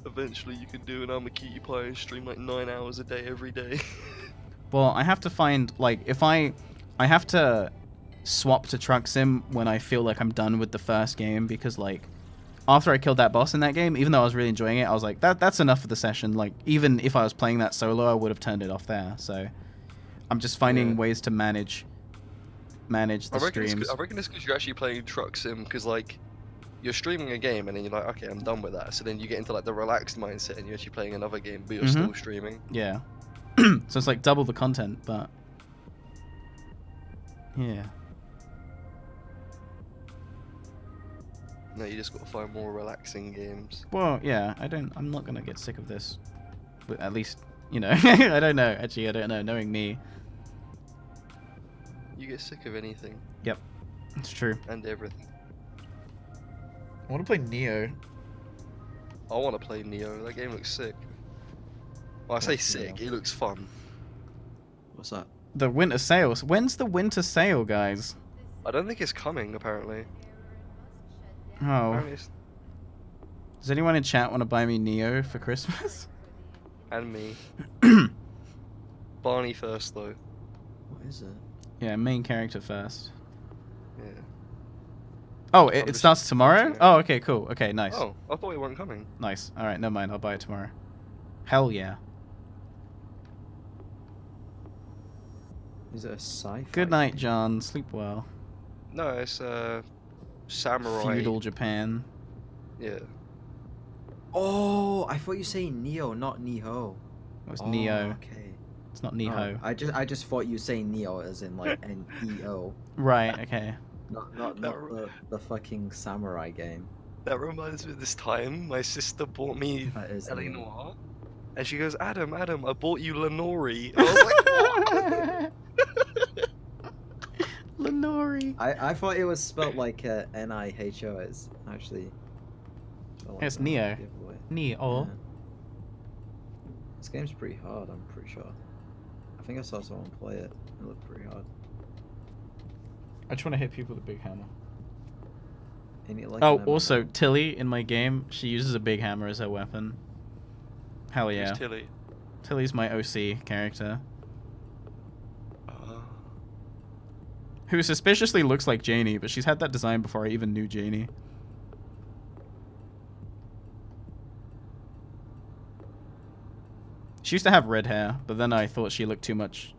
Speaker 5: Eventually you can do an Amakiti Pie and stream like 9 hours a day every day.
Speaker 1: Well, I have to find, like, if I have to swap to Truck Sim when I feel like I'm done with the first game, because, like, after I killed that boss in that game, even though I was really enjoying it, I was like, that's enough for the session. Like, even if I was playing that solo, I would have turned it off there. So, I'm just finding ways to manage the streams.
Speaker 5: I reckon it's because you're actually playing Truck Sim, because, like, you're streaming a game and then you're like, okay, I'm done with that. So then you get into, like, the relaxed mindset and you're actually playing another game, but you're still streaming.
Speaker 1: Yeah. So it's like double the content, but yeah.
Speaker 5: No, you just got to find more relaxing games.
Speaker 1: Well, yeah, I'm not gonna get sick of this. But at least, you know, I don't know. Actually, I don't know. Knowing me.
Speaker 5: You get sick of anything.
Speaker 1: Yep, it's true.
Speaker 5: And everything.
Speaker 1: I want to play Neo.
Speaker 5: I want to play Neo. That game looks sick. Well, I say sick. It looks fun.
Speaker 12: What's that?
Speaker 1: The winter sales. When's the winter sale, guys?
Speaker 5: I don't think it's coming, apparently.
Speaker 1: Oh.
Speaker 5: Apparently
Speaker 1: Does anyone in chat want to buy me Neo for Christmas?
Speaker 5: And me. Barney first, though.
Speaker 12: What is it?
Speaker 1: Yeah, main character first.
Speaker 5: Yeah.
Speaker 1: Oh, it starts tomorrow? Oh, okay, cool. Okay, nice.
Speaker 5: Oh, I thought it wasn't coming.
Speaker 1: Nice. Alright, never mind. I'll buy it tomorrow. Hell yeah.
Speaker 12: Is it a sci-fi?
Speaker 1: Good night, John. Sleep well.
Speaker 5: No, it's samurai.
Speaker 1: Feudal Japan.
Speaker 5: Yeah.
Speaker 12: Oh, I thought you were saying Neo, not Niho.
Speaker 1: It was Neo.
Speaker 12: Okay.
Speaker 1: It's not Niho.
Speaker 12: I just thought you were saying Neo as in like N-E-O.
Speaker 1: Right, okay.
Speaker 12: Not the fucking samurai game.
Speaker 5: That reminds me of this time my sister bought me Ellie Noir. And she goes, Adam, I bought you Lenore. I was like, what?
Speaker 1: Lenore.
Speaker 12: I thought it was spelled like N-I-H-O. It's actually spelled like
Speaker 1: It's
Speaker 12: that.
Speaker 1: Neo.
Speaker 12: Giveaway.
Speaker 1: Neo.
Speaker 12: Yeah. This game's pretty hard, I'm pretty sure. I think I saw someone play it. It looked pretty hard.
Speaker 1: I just want to hit people with a big hammer.
Speaker 12: Ain't it like
Speaker 1: Oh,
Speaker 12: an
Speaker 1: also,
Speaker 12: MMO?
Speaker 1: Tilly in my game, she uses a big hammer as her weapon. Hell yeah.
Speaker 5: Who's Tilly?
Speaker 1: Tilly's my OC character. Who suspiciously looks like Janie, but she's had that design before I even knew Janie. She used to have red hair, but then I thought she looked too much...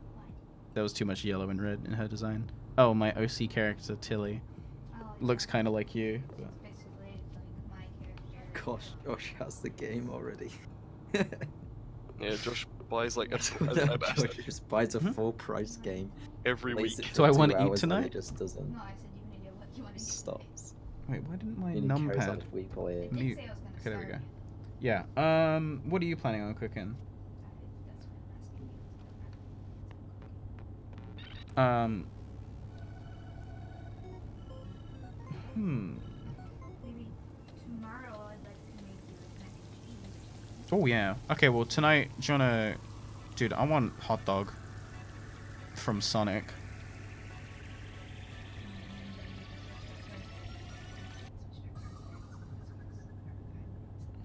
Speaker 1: There was too much yellow and red in her design. Oh, my OC character, Tilly. Looks kind of like you. But...
Speaker 12: Gosh, Josh has the game already.
Speaker 5: Yeah, Josh buys like a
Speaker 12: Josh just buys a full price game
Speaker 5: every
Speaker 12: plays
Speaker 5: week.
Speaker 12: it
Speaker 1: Do
Speaker 12: for
Speaker 1: I
Speaker 12: 2
Speaker 1: want to eat
Speaker 12: hours, and
Speaker 1: tonight?
Speaker 12: He just doesn't.
Speaker 11: No, I said you can do what you want to do.
Speaker 12: Stops.
Speaker 1: Wait, why didn't my
Speaker 12: And he carries on
Speaker 1: numpad
Speaker 12: if we play it.
Speaker 1: mute? Okay, there we go. Yeah. What are you planning on cooking?
Speaker 11: Maybe tomorrow I'd like to make you mac and cheese.
Speaker 1: Oh yeah. Okay, well tonight, do you wanna... Dude, I want hot dog from Sonic.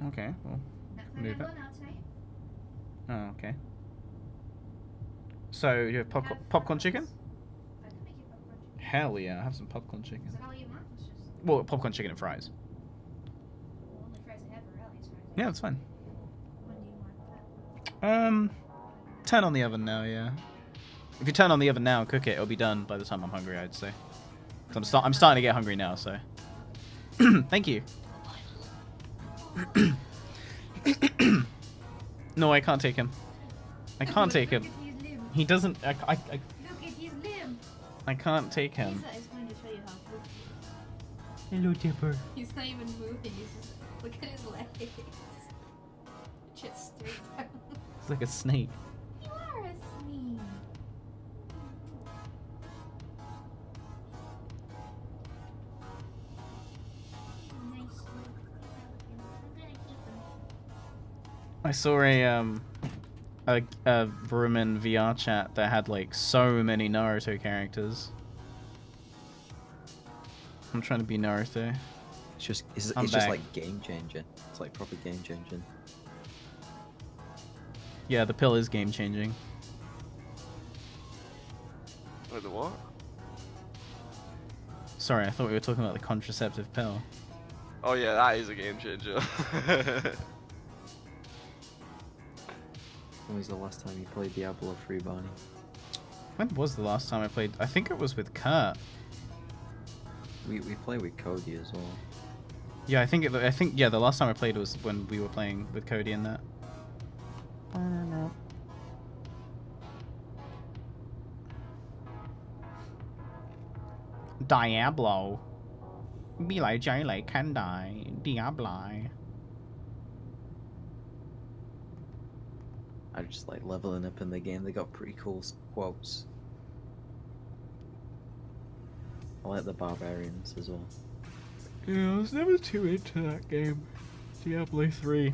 Speaker 1: Okay, well,
Speaker 11: We're
Speaker 1: move
Speaker 11: not
Speaker 1: it.
Speaker 11: going out tonight.
Speaker 1: Oh, okay. So, you have popcorn chicken?
Speaker 11: I can make you popcorn chicken.
Speaker 1: Hell yeah, I have some popcorn
Speaker 11: Is
Speaker 1: chicken.
Speaker 11: that all you want? Let's just
Speaker 1: Well, popcorn chicken and fries.
Speaker 11: only fries I have are Ellie's fries.
Speaker 1: Yeah, that's fine.
Speaker 11: When do you want that?
Speaker 1: 10 on the oven now, yeah. If you turn on the oven now and cook it, it'll be done by the time I'm hungry, I'd say. 'Cause I'm starting to get hungry now, so. Thank you. No, I can't take him. I can't take him. He doesn't.
Speaker 11: Look at his limb.
Speaker 1: I can't take him.
Speaker 11: He's going to show you how. Look.
Speaker 4: Hello, Dipper.
Speaker 11: He's not even moving. He's just look at his legs. Just straight down.
Speaker 1: It's like a snake.
Speaker 11: You are a snake. Nice. I'm gonna keep him.
Speaker 1: I saw a Rumen VR chat that had like so many Naruto characters. I'm trying to be Naruto.
Speaker 12: It's just it's
Speaker 1: I'm
Speaker 12: just
Speaker 1: back.
Speaker 12: like game changing. It's like proper game changing.
Speaker 1: Yeah, the pill is game changing.
Speaker 5: Wait, the what?
Speaker 1: Sorry, I thought we were talking about the contraceptive pill.
Speaker 5: Oh yeah, that is a game changer.
Speaker 12: When was the last time you played Diablo 3, Barney?
Speaker 1: When was the last time I played? I think it was with Kurt.
Speaker 12: We play with Cody as well.
Speaker 1: Yeah, I think yeah, the last time I played was when we were playing with Cody and that. Diablo. Be like J like can die. Diablo.
Speaker 12: I just like leveling up in the game. They got pretty cool quotes. I like the barbarians as well.
Speaker 1: Yeah, I was never too into that game. Diablo 3.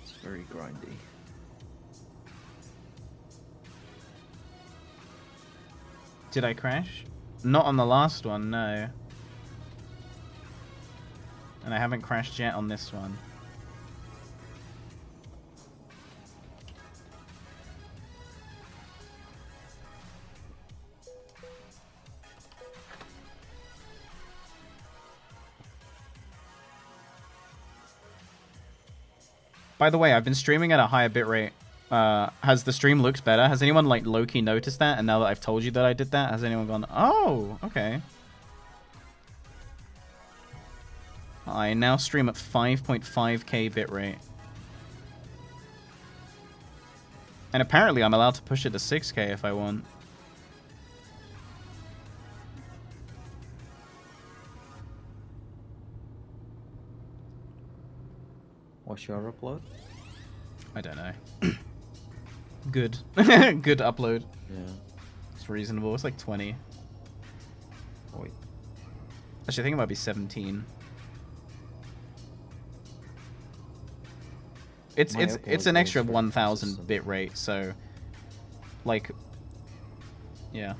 Speaker 12: It's very grindy.
Speaker 1: Did I crash? Not on the last one, no. And I haven't crashed yet on this one. By the way, I've been streaming at a higher bitrate. Has the stream looked better? Has anyone like low-key noticed that? And now that I've told you that I did that, has anyone gone, oh, okay. I now stream at 5.5k bitrate. And apparently I'm allowed to push it to 6k if I want.
Speaker 12: What's your upload?
Speaker 1: I don't know. Good. Good upload.
Speaker 12: Yeah.
Speaker 1: It's reasonable. It's like 20.
Speaker 12: Oh, wait.
Speaker 1: Actually, I think it might be 17. It's
Speaker 12: My
Speaker 1: it's
Speaker 12: upload
Speaker 1: an extra
Speaker 12: is very
Speaker 1: 1000
Speaker 12: consistent.
Speaker 1: bit rate, so like yeah.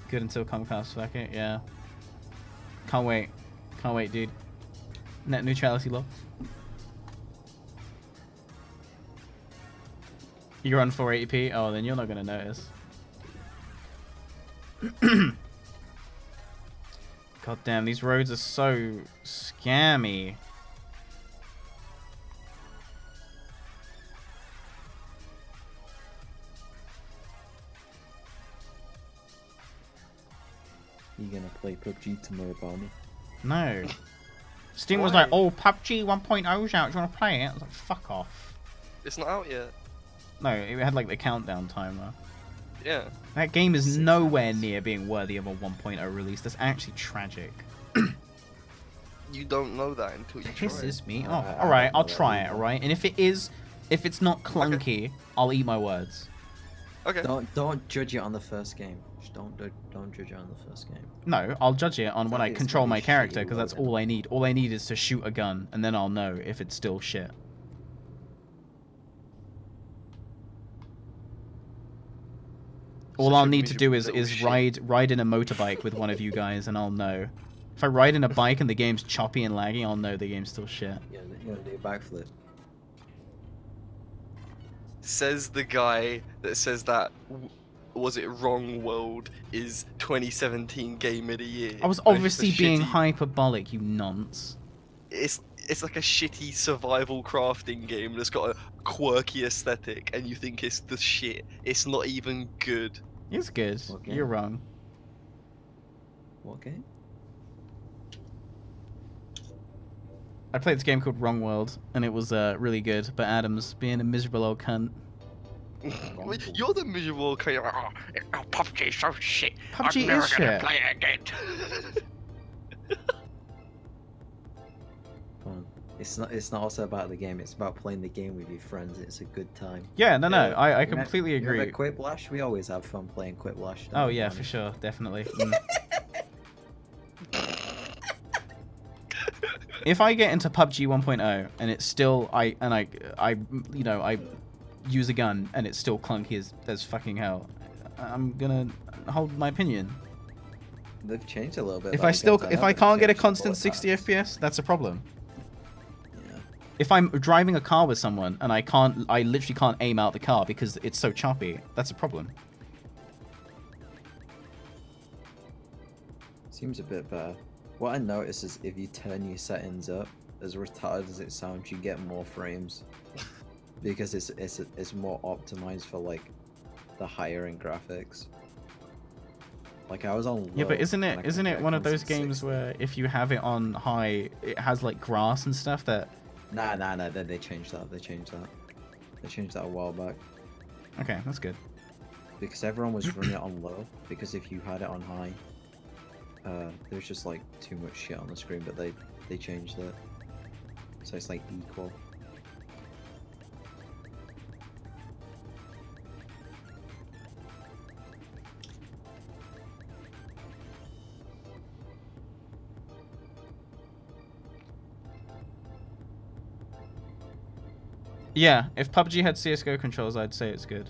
Speaker 1: Good until Comcast, fuck it, yeah. Can't wait. Can't wait, dude. Net neutrality law. You're on 480p? Oh, then you're not gonna notice. God damn, these roads are so scammy.
Speaker 12: You gonna play PUBG tomorrow, Barney?
Speaker 1: No. Steam was
Speaker 5: Why?
Speaker 1: like, oh, PUBG 1.0's out, do you want to play it? I was like, fuck off.
Speaker 5: It's not out yet.
Speaker 1: No, it had like the countdown timer.
Speaker 5: Yeah.
Speaker 1: That game is nowhere near being worthy of a 1.0 release. That's actually tragic.
Speaker 5: You don't know that until you try it.
Speaker 1: Pisses me
Speaker 12: I
Speaker 1: off.
Speaker 12: don't
Speaker 1: Alright,
Speaker 12: know
Speaker 1: I'll
Speaker 12: that
Speaker 1: try it,
Speaker 12: either.
Speaker 1: alright? And if it's not clunky, I'll eat my words.
Speaker 5: Okay.
Speaker 12: Don't judge it on the first game. Just don't judge it on the first game.
Speaker 1: No, I'll judge it on when I
Speaker 12: It's
Speaker 1: control
Speaker 12: gonna
Speaker 1: my
Speaker 12: be
Speaker 1: character,
Speaker 12: shitty
Speaker 1: because that's
Speaker 12: loading.
Speaker 1: all I need. All I need is to shoot a gun, and then I'll know if it's still shit. All
Speaker 5: So
Speaker 1: I'll
Speaker 5: shoot
Speaker 1: need
Speaker 5: means
Speaker 1: to
Speaker 5: you
Speaker 1: do is
Speaker 5: little
Speaker 1: is
Speaker 5: shit.
Speaker 1: ride in a motorbike with one of you guys, and I'll know. If I ride in a bike and the game's choppy and laggy, I'll know the game's still shit.
Speaker 12: Yeah, you're gonna do a backflip.
Speaker 5: Says the guy that says that was it wrongworld is 2017 game of the year.
Speaker 1: I was
Speaker 5: But it's
Speaker 1: obviously
Speaker 5: a
Speaker 1: being
Speaker 5: shitty-
Speaker 1: hyperbolic, you nonce.
Speaker 5: It's like a shitty survival crafting game that's got a quirky aesthetic, and you think it's the shit. It's not even good.
Speaker 1: It's good.
Speaker 12: Okay.
Speaker 1: You're wrong.
Speaker 12: What game?
Speaker 1: I played this game called Wrongworld, and it was really good. But Adam's being a miserable old cunt.
Speaker 5: You're the miserable kind of, PUBG's so shit.
Speaker 1: PUBG
Speaker 5: I'm never
Speaker 1: is
Speaker 5: gonna
Speaker 1: shit.
Speaker 5: play it again.
Speaker 12: Come on. It's not also about the game. It's about playing the game with your friends. It's a good time.
Speaker 1: Yeah, no, I
Speaker 12: You
Speaker 1: completely agree.
Speaker 12: Remember Quiplash? We always have fun playing Quiplash.
Speaker 1: Oh yeah, for sure, definitely. If I get into PUBG 1.0 and it's still I use a gun and it's still clunky as fucking hell, I'm gonna hold my opinion.
Speaker 12: They've changed a little bit.
Speaker 1: If I can't get a constant 60 FPS, that's a problem.
Speaker 12: Yeah.
Speaker 1: If I'm driving a car with someone and I literally can't aim out the car because it's so choppy, that's a problem.
Speaker 12: Seems a bit better. What I notice is if you turn your settings up, as retarded as it sounds, you get more frames because it's more optimized for like the higher end graphics. Like I was on low,
Speaker 1: Yeah, but isn't
Speaker 12: and I
Speaker 1: it
Speaker 12: could get
Speaker 1: one of those
Speaker 12: constant
Speaker 1: games
Speaker 12: 60.
Speaker 1: where if you have it on high, it has like grass and stuff that?
Speaker 12: Nah. They changed that. They changed that a while back.
Speaker 1: Okay, that's good.
Speaker 12: Because everyone was running it on low. Because if you had it on high, there's just like too much shit on the screen. But they changed it, so it's like equal.
Speaker 1: Yeah, if PUBG had CS:GO controls, I'd say it's good.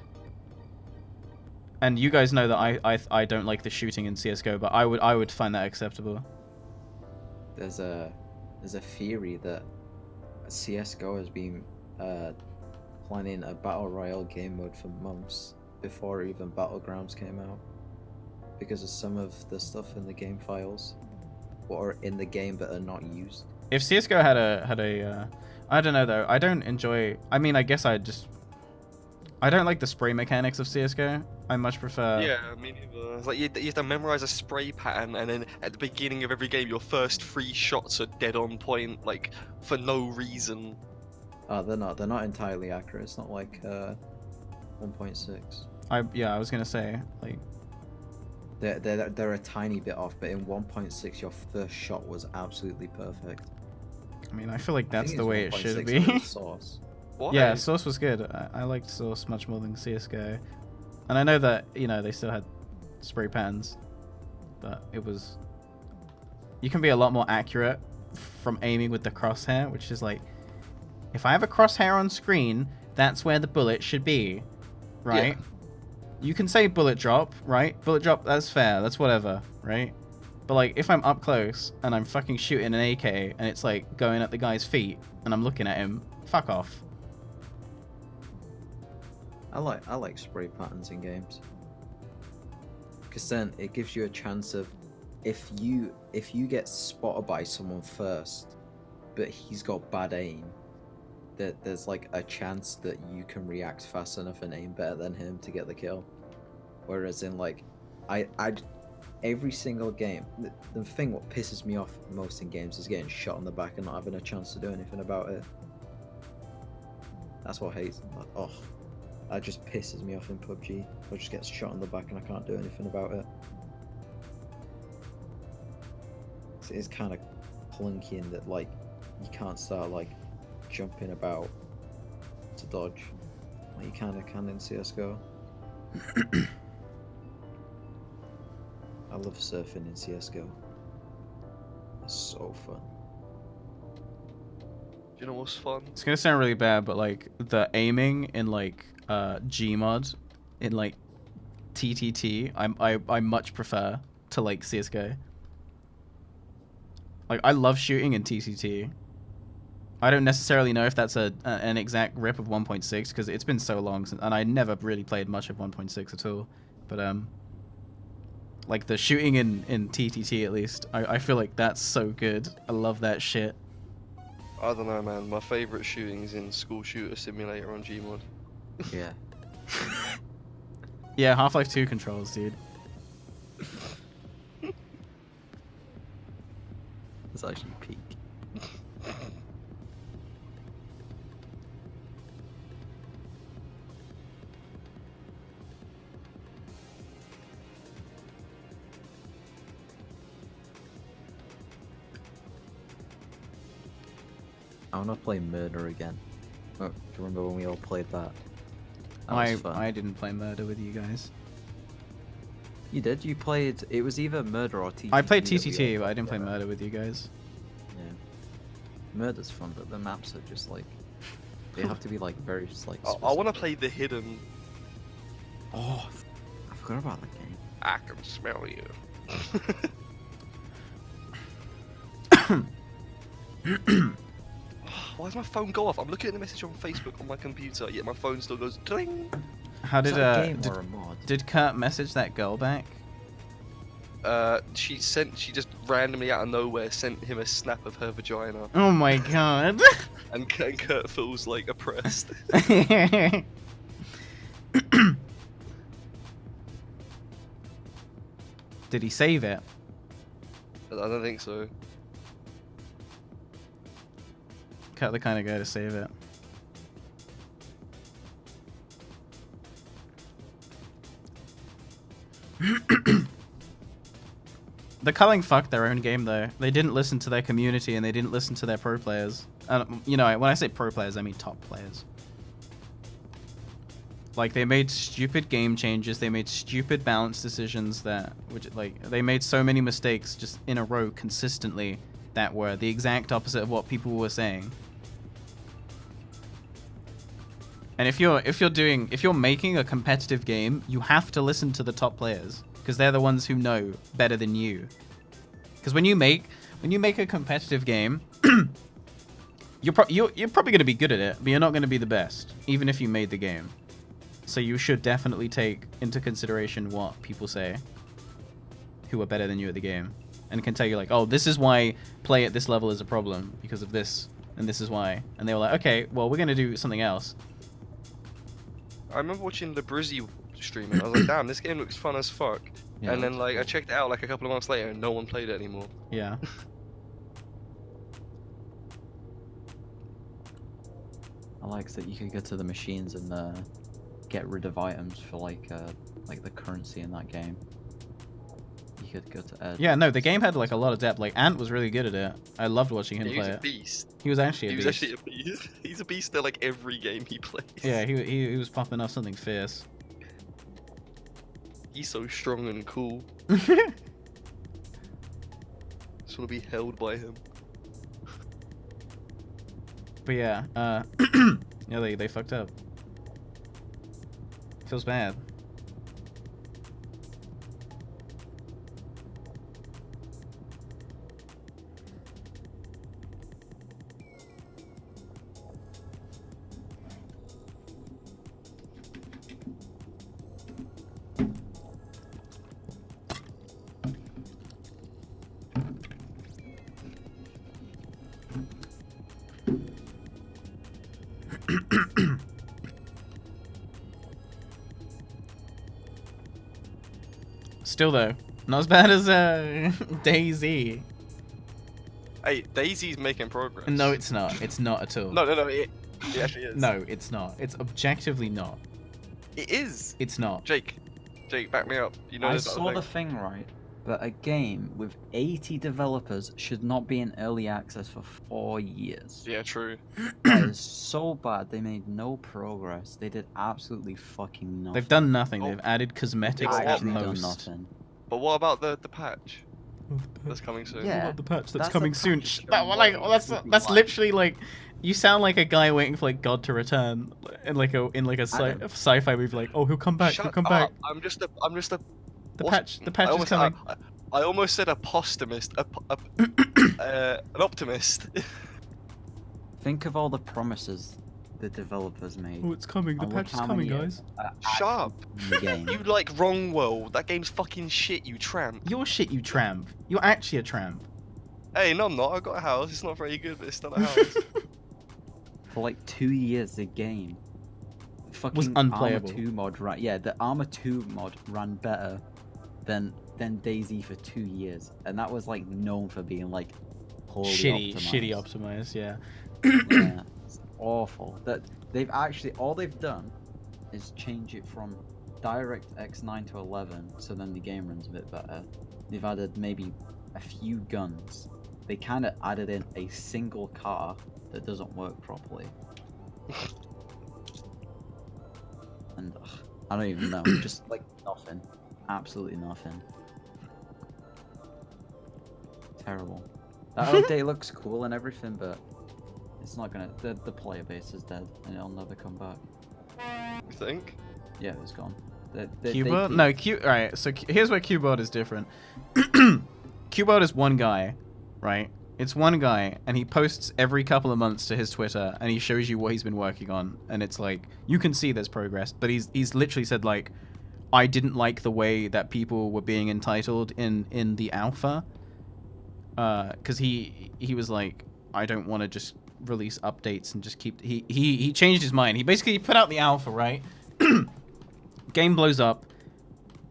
Speaker 1: And you guys know that I don't like the shooting in CS:GO, but I would find that acceptable.
Speaker 12: There's a theory that CS:GO has been planning a battle royale game mode for months before even Battlegrounds came out, because of some of the stuff in the game files, what are in the game but are not used.
Speaker 1: If CS:GO had a I don't know though. I don't enjoy. I mean, I guess I don't like the spray mechanics of CS:GO. I much prefer.
Speaker 5: Yeah, me neither. It's like you have to memorize a spray pattern, and then at the beginning of every game, your first 3 shots are dead on point, like for no reason.
Speaker 12: Oh, they're not entirely accurate. It's not like 1.6.
Speaker 1: I was gonna say like.
Speaker 12: They're a tiny bit off, but in 1.6 your first shot was absolutely perfect.
Speaker 1: I mean, I feel like that's
Speaker 12: think
Speaker 1: the
Speaker 12: it's
Speaker 1: way it
Speaker 12: 1.6
Speaker 1: should
Speaker 12: with
Speaker 1: be.
Speaker 12: Source.
Speaker 5: Why?
Speaker 1: Yeah, Source was good. I liked Source much more than CS:GO, and I know that they still had spray pans, but it was. You can be a lot more accurate from aiming with the crosshair, which is like, if I have a crosshair on screen, that's where the bullet should be, right?
Speaker 5: Yeah.
Speaker 1: You can say bullet drop, right? Bullet drop, that's fair, that's whatever, right? But like, if I'm up close and I'm fucking shooting an AK and it's like going at the guy's feet and I'm looking at him, fuck off.
Speaker 12: I like spray patterns in games, because then it gives you a chance of, if you get spotted by someone first, but he's got bad aim, that there's like a chance that you can react fast enough and aim better than him to get the kill. Whereas in like, every single game, the thing what pisses me off most in games is getting shot in the back and not having a chance to do anything about it. That's what I hate. Like, oh, that just pisses me off in PUBG. I just get shot in the back and I can't do anything about it. It's kind of clunky in that like you can't start like jumping about to dodge like you kind of can in CS:GO. I love surfing in CS:GO. It's so fun.
Speaker 5: Do you know what's fun?
Speaker 1: It's gonna sound really bad, but like the aiming in like Gmod in like TTT, I much prefer to like CS:GO. Like I love shooting in TTT. I don't necessarily know if that's an exact rip of 1.6 because it's been so long since, and I never really played much of 1.6 at all. But like the shooting in TTT at least, I feel like that's so good. I love that shit.
Speaker 5: I don't know, man. My favorite shooting's in School Shooter Simulator on Gmod.
Speaker 12: Yeah.
Speaker 1: Yeah, Half-Life 2 controls, dude.
Speaker 12: That's actually peak. I want to play Murder again. Oh, do you remember when we all played that? That was fun.
Speaker 1: I didn't play Murder with you guys.
Speaker 12: You did? You played... It was either Murder or TTT.
Speaker 1: I played
Speaker 12: that we
Speaker 1: TTT,
Speaker 12: all
Speaker 1: but I didn't play
Speaker 12: played.
Speaker 1: Murder with you guys.
Speaker 12: Yeah. Murder's fun, but the maps are just like... They have to be like very like...
Speaker 5: I want to play The Hidden.
Speaker 12: Oh, I forgot about that game.
Speaker 5: I can smell you. Why does my phone go off? I'm looking at the message on Facebook on my computer, yet my phone still goes ding.
Speaker 1: How
Speaker 12: Is
Speaker 1: did
Speaker 12: that a game or a mod?
Speaker 1: did Kurt message that girl back?
Speaker 5: She just randomly out of nowhere sent him a snap of her vagina,
Speaker 1: Oh my god.
Speaker 5: and Kurt feels like oppressed.
Speaker 1: Did he save it?
Speaker 5: I don't think so.
Speaker 1: Kurt the kind of guy to save it. The Culling fucked their own game though. They didn't listen to their community and they didn't listen to their pro players. You know, when I say pro players, I mean top players. Like, they made stupid game changes, they made stupid balance decisions they made so many mistakes just in a row consistently that were the exact opposite of what people were saying. And if you're making a competitive game, you have to listen to the top players because they're the ones who know better than you. Because when you make a competitive game, you're probably going to be good at it, but you're not going to be the best, even if you made the game. So you should definitely take into consideration what people say who are better than you at the game and can tell you like, oh, this is why play at this level is a problem because of this, and this is why. And they were like, okay, well, we're going to do something else.
Speaker 5: I remember watching Labrizzi streaming. I was like, damn, this game looks fun as fuck.
Speaker 12: Yeah,
Speaker 5: and then like I checked it out like a couple of months later and no one played it anymore.
Speaker 1: Yeah.
Speaker 12: I like that you could go to the machines and get rid of items for like the currency in that game. You could go to Ed.
Speaker 1: Yeah, no, the game had like a lot of depth. Like Ant was really good at it. I loved watching him
Speaker 5: Yeah,
Speaker 1: play
Speaker 5: he was
Speaker 1: it.
Speaker 5: a beast.
Speaker 1: He was actually a beast.
Speaker 5: He's a beast at like every game he plays.
Speaker 1: Yeah, he was popping off something fierce.
Speaker 5: He's so strong and cool. Just want to be held by him.
Speaker 1: But yeah, yeah, they fucked up. Feels bad. Still though, not as bad as DayZ.
Speaker 5: Hey, Daisy's making progress.
Speaker 1: No, it's not. It's not at all.
Speaker 5: No, it actually is.
Speaker 1: No, it's not. It's objectively not.
Speaker 5: It is.
Speaker 1: It's not.
Speaker 5: Jake, back me up. You know
Speaker 12: I
Speaker 5: this
Speaker 12: saw
Speaker 5: other
Speaker 12: the
Speaker 5: thing.
Speaker 12: thing right, but a game with 80 developers should not be in early access for 4 years.
Speaker 5: Yeah, true.
Speaker 12: That is so bad. They made no progress. They did absolutely fucking nothing.
Speaker 1: They've done nothing.
Speaker 5: Oh.
Speaker 1: They've added cosmetics
Speaker 12: They've
Speaker 1: at
Speaker 12: actually done
Speaker 1: most.
Speaker 12: nothing.
Speaker 5: But what about the patch that's coming soon?
Speaker 12: Yeah.
Speaker 1: The patch that's
Speaker 12: That's
Speaker 1: coming
Speaker 12: a
Speaker 1: soon.
Speaker 12: patch
Speaker 1: That,
Speaker 12: from
Speaker 1: like,
Speaker 12: what
Speaker 1: that's
Speaker 12: would be
Speaker 1: literally like, you sound like a guy waiting for like God to return in like a sci-fi movie. Like, oh, he'll come back.
Speaker 5: Shut
Speaker 1: He'll come
Speaker 5: up.
Speaker 1: back.
Speaker 5: I'm just a.
Speaker 1: The
Speaker 5: what's-
Speaker 1: patch
Speaker 5: I
Speaker 1: is coming.
Speaker 5: I almost said a posthumist. An optimist.
Speaker 12: Think of all the promises the developers made.
Speaker 1: Oh, it's coming. The
Speaker 12: and look
Speaker 1: patch is
Speaker 12: how
Speaker 1: coming,
Speaker 12: many
Speaker 1: guys.
Speaker 12: are
Speaker 5: Shut up.
Speaker 12: in the game.
Speaker 5: You like Wrongworld. That game's fucking shit, you tramp.
Speaker 1: You're shit, you tramp. You're actually a tramp.
Speaker 5: Hey, no, I'm not. I got a house. It's not very good, but it's still a house.
Speaker 12: For like 2 years, the game fucking
Speaker 1: unplayable.
Speaker 12: Armor 2 mod ran. Yeah, the Armor 2 mod ran better than DayZ for 2 years, and that was like known for being like poorly
Speaker 1: shitty
Speaker 12: optimized.
Speaker 1: optimized. Yeah.
Speaker 12: Yeah, it's awful. That they've actually all they've done is change it from DirectX 9 to 11, so then the game runs a bit better. They've added maybe a few guns. They kind of added in a single car that doesn't work properly. And I don't even know, just like nothing, absolutely nothing. Terrible. That update looks cool and everything, but it's not gonna. The player base is dead, and it'll never come back.
Speaker 5: You think?
Speaker 12: Yeah, it's gone.
Speaker 1: Cubot? No, Alright, so here's where Cubot is different. Cubot is one guy, right? It's one guy, and he posts every couple of months to his Twitter, and he shows you what he's been working on, and it's like, you can see there's progress, but he's literally said, like, I didn't like the way that people were being entitled in the alpha, because he was like, I don't want to just release updates and just keep... He changed his mind. He basically put out the alpha, right? Game blows up.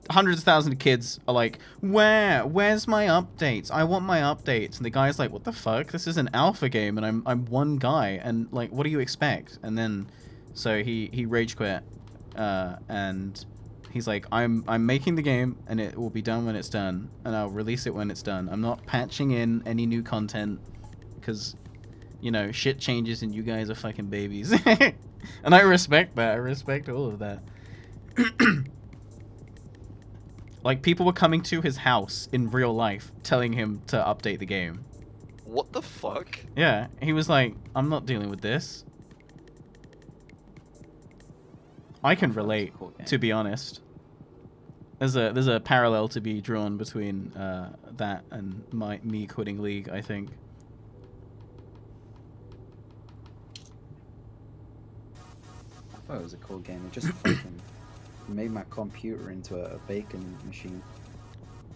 Speaker 1: Hundreds of thousands of kids are like, where's my updates? I want my updates. And the guy's like, what the fuck? This is an alpha game, and I'm one guy, and like, what do you expect? And then, so he rage quit, and he's like, I'm making the game, and it will be done when it's done, and I'll release it when it's done. I'm not patching in any new content, because, you know, shit changes, and you guys are fucking babies. And I respect that. I respect all of that. Like, people were coming to his house in real life, telling him to update the game.
Speaker 5: What the fuck?
Speaker 1: Yeah, he was like, I'm not dealing with this. I can relate, to be honest. There's a parallel to be drawn between that and me quitting League, I think.
Speaker 12: I thought it was a cool game. It just fucking made my computer into a bacon machine.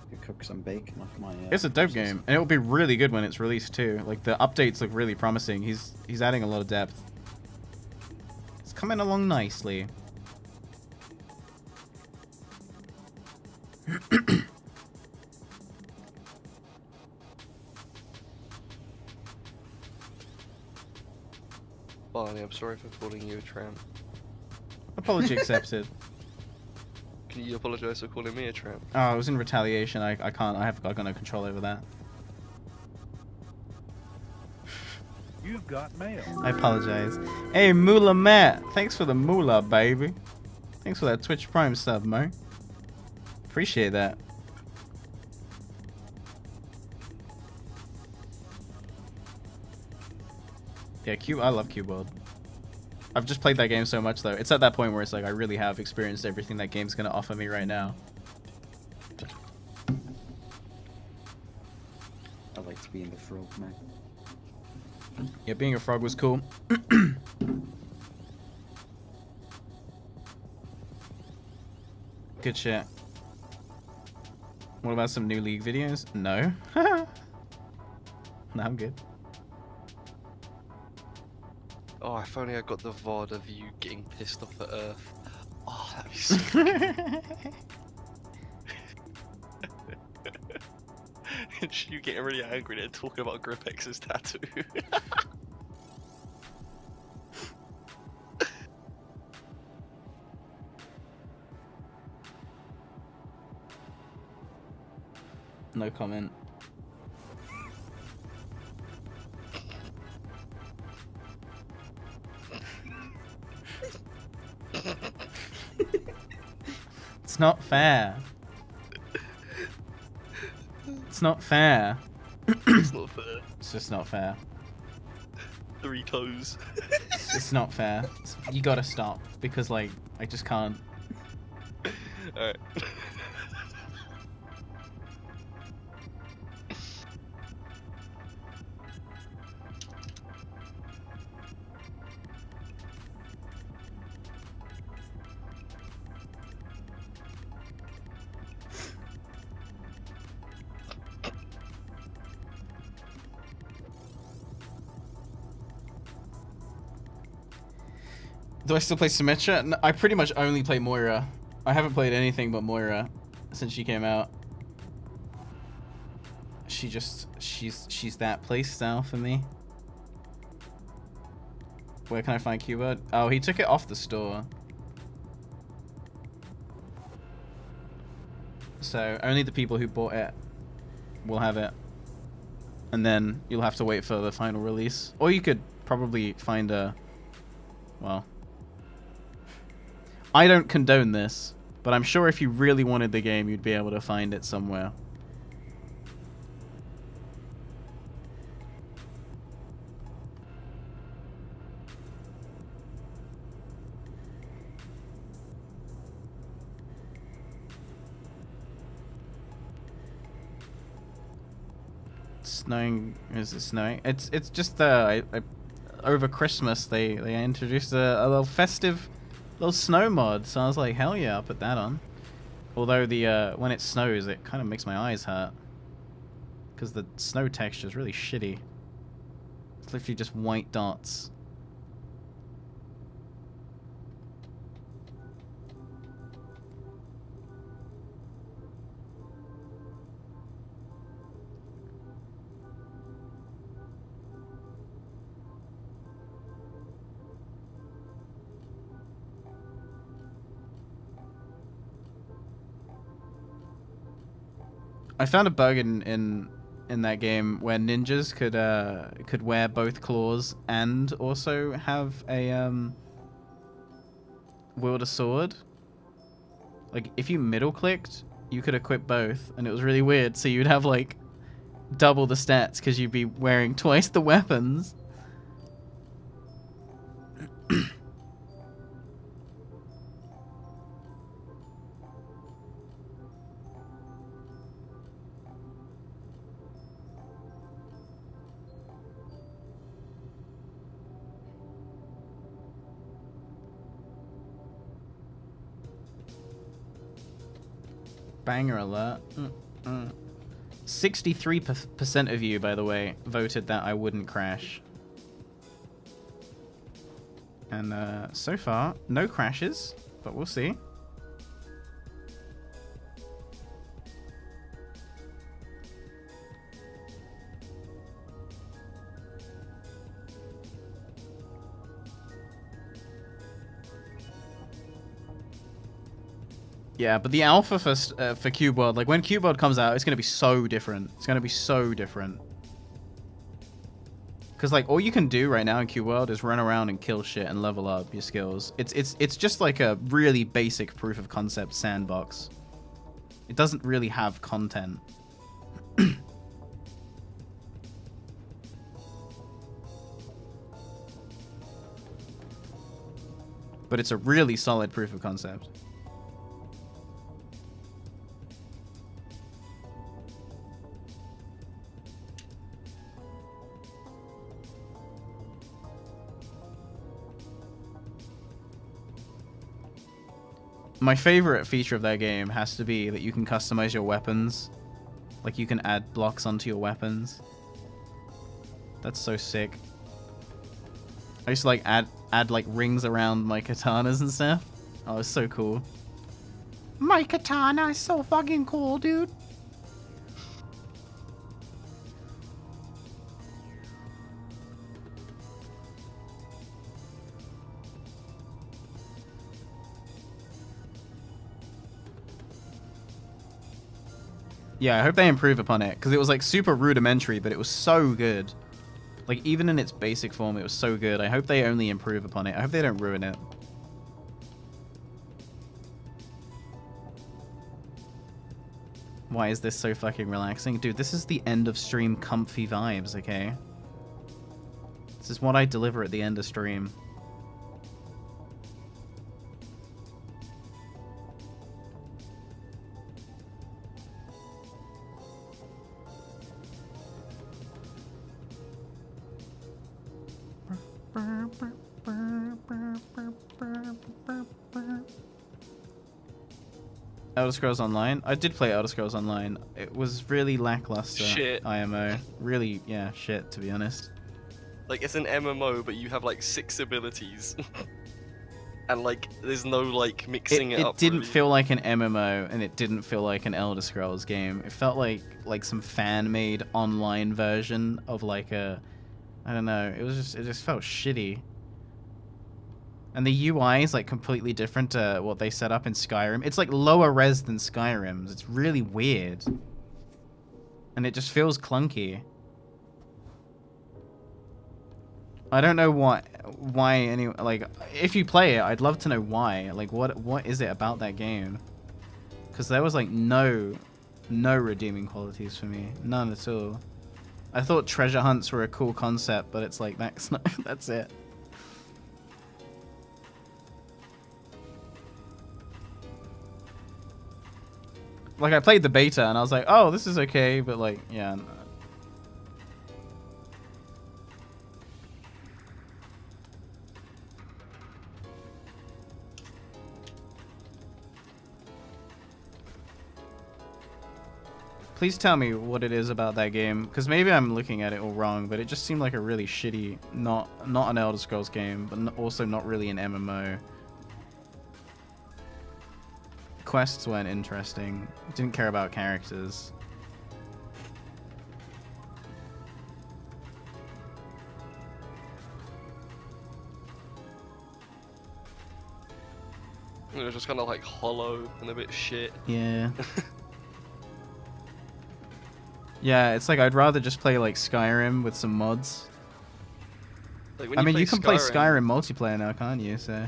Speaker 12: You cook some bacon off my.
Speaker 1: It's a dope game, and it will be really good when it's released too. Like, the updates look really promising. He's adding a lot of depth. It's coming along nicely.
Speaker 5: Barney, I'm sorry for calling you a tramp.
Speaker 1: Apology accepted.
Speaker 5: Can you apologize for calling me a tramp?
Speaker 1: Oh, it was in retaliation. I can't. I've got no control over that.
Speaker 13: You've got mail.
Speaker 1: I apologize. Hey, Moolah Matt. Thanks for the moolah, baby. Thanks for that Twitch Prime sub, Mo. Appreciate that. Yeah, I love Cube World. I've just played that game so much, though. It's at that point where it's like, I really have experienced everything that game's going to offer me right now.
Speaker 12: I like to be in the frog, man.
Speaker 1: Yeah, being a frog was cool. Good shit. What about some new League videos? No. No, I'm good.
Speaker 5: Oh, if only I got the VOD of you getting pissed off at Earth. Oh, that'd be so good. And you getting really angry and talking about Gripex's tattoo.
Speaker 1: No comment. It's not fair. It's not fair.
Speaker 5: It's not fair.
Speaker 1: It's just not fair.
Speaker 5: 3 toes.
Speaker 1: It's not fair. You gotta stop, because, like, I just can't.
Speaker 5: Alright.
Speaker 1: Do I still play Symmetra? No, I pretty much only play Moira. I haven't played anything but Moira since she came out. she's that playstyle for me. Where can I find Q-Bird? Oh, he took it off the store. So only the people who bought it will have it. And then you'll have to wait for the final release. Or you could probably find a... Well... I don't condone this, but I'm sure if you really wanted the game, you'd be able to find it somewhere. Snowing? Is it snowing? It's just over Christmas they introduced a little festive little snow mod, so I was like, hell yeah, I'll put that on. Although the when it snows, it kind of makes my eyes hurt because the snow texture is really shitty. It's literally just white dots. I found a bug in that game where ninjas could wear both claws and also have a wield a sword. Like if you middle clicked, you could equip both, and it was really weird. So you'd have like double the stats because you'd be wearing twice the weapons. Banger alert. 63% of you, by the way, voted that I wouldn't crash. And so far, no crashes, but we'll see. Yeah, but the alpha for Cube World, like when Cube World comes out, it's gonna be so different. It's gonna be so different. Cause like all you can do right now in Cube World is run around and kill shit and level up your skills. It's just like a really basic proof of concept sandbox. It doesn't really have content. But it's a really solid proof of concept. My favorite feature of that game has to be that you can customize your weapons. Like you can add blocks onto your weapons. That's so sick. I used to like add like rings around my katanas and stuff. Oh, it's so cool. My katana is so fucking cool, dude. Yeah, I hope they improve upon it, because it was like super rudimentary, but it was so good. Like even in its basic form, it was so good. I hope they only improve upon it. I hope they don't ruin it. Why is this so fucking relaxing? Dude, this is the end of stream comfy vibes, okay? This is what I deliver at the end of stream. Elder Scrolls Online? I did play Elder Scrolls Online. It was really lackluster.
Speaker 5: Shit.
Speaker 1: IMO. Really, yeah, shit, to be honest.
Speaker 5: Like, it's an MMO, but you have like 6 abilities. and like there's no like mixing it,
Speaker 1: It
Speaker 5: up.
Speaker 1: didn't
Speaker 5: really.
Speaker 1: feel like an MMO, and it didn't feel like an Elder Scrolls game. It felt like some fan-made online version of like a, I don't know. It just felt shitty. And the UI is like completely different to what they set up in Skyrim. It's like lower res than Skyrim's. It's really weird. And it just feels clunky. I don't know why any like if you play it, I'd love to know why. Like what is it about that game? Cuz there was like no redeeming qualities for me. None at all. I thought treasure hunts were a cool concept, but it's like that's not, that's it. Like, I played the beta, and I was like, oh, this is okay, but, like, yeah. Please tell me what it is about that game, because maybe I'm looking at it all wrong, but it just seemed like a really shitty, not an Elder Scrolls game, but also not really an MMO. Quests weren't interesting. Didn't care about characters.
Speaker 5: It was just kind of like hollow and a bit shit.
Speaker 1: Yeah. Yeah, it's like I'd rather just play like Skyrim with some mods.
Speaker 5: Like, when
Speaker 1: I mean, you can play
Speaker 5: Skyrim
Speaker 1: Skyrim multiplayer now, can't you? So.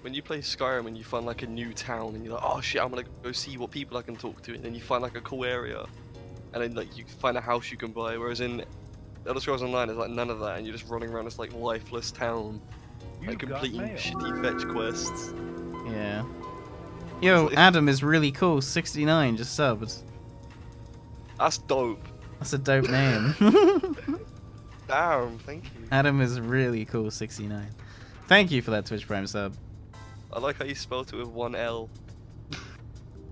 Speaker 5: When you play Skyrim and you find like a new town and you're like, oh shit, I'm gonna go see what people I can talk to, and then you find like a cool area, and then like you find a house you can buy. Whereas in Elder Scrolls Online, there's like none of that, and you're just running around this like lifeless town, like completing shitty fetch quests.
Speaker 1: Yeah. Yo, Adam is really cool. 69 just subbed.
Speaker 5: That's dope.
Speaker 1: That's a dope name.
Speaker 5: Damn, thank you.
Speaker 1: Adam is really cool. 69. Thank you for that Twitch Prime sub.
Speaker 5: I like how you spelled it with one L.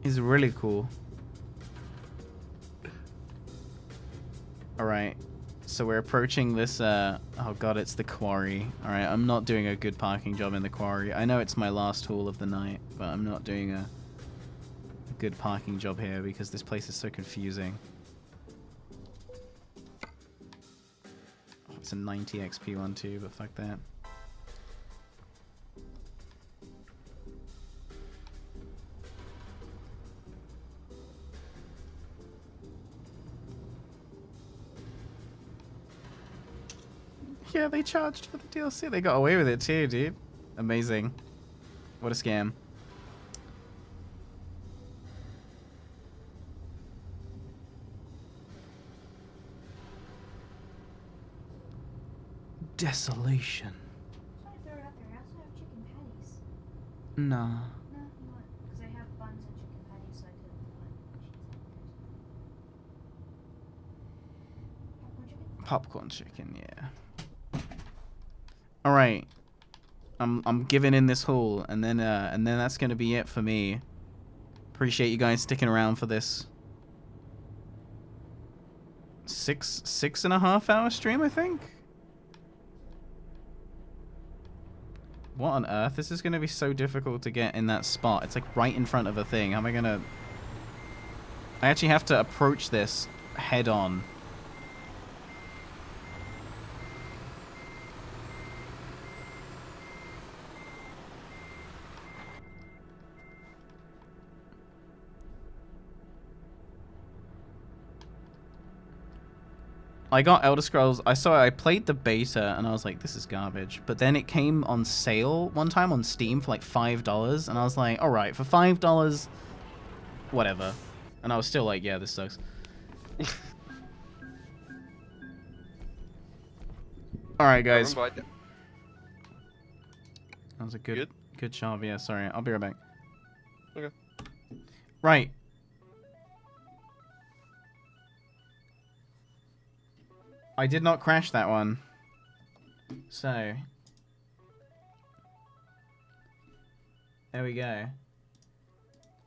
Speaker 1: He's really cool. Alright. So we're approaching this, oh god, it's the quarry. Alright, I'm not doing a good parking job in the quarry. I know it's my last haul of the night, but I'm not doing a good parking job here because this place is so confusing. Oh, it's a 90 XP one too, but fuck that. Yeah, they charged for the DLC. They got away with it too, dude. Amazing. What a scam. Desolation.
Speaker 11: I throw it out there. I also have chicken patties.
Speaker 1: Nah.
Speaker 11: No, you want? Because I have buns and chicken patties, so I could put
Speaker 1: Popcorn chicken, yeah. All right. I'm giving in this haul, and then that's gonna be it for me. Appreciate you guys sticking around for this 6.5 hour stream, I think. What on earth? This is gonna be so difficult to get in that spot. It's like right in front of a thing. How am I gonna? I actually have to approach this head on. I got Elder Scrolls. I played the beta and I was like, this is garbage. But then it came on sale one time on Steam for like $5, and I was like, all right, for $5, whatever. And I was still like, yeah, this sucks. All right, guys. That was a good job. Yeah, sorry. I'll be right back.
Speaker 5: Okay.
Speaker 1: Right. I did not crash that one. So. There we go.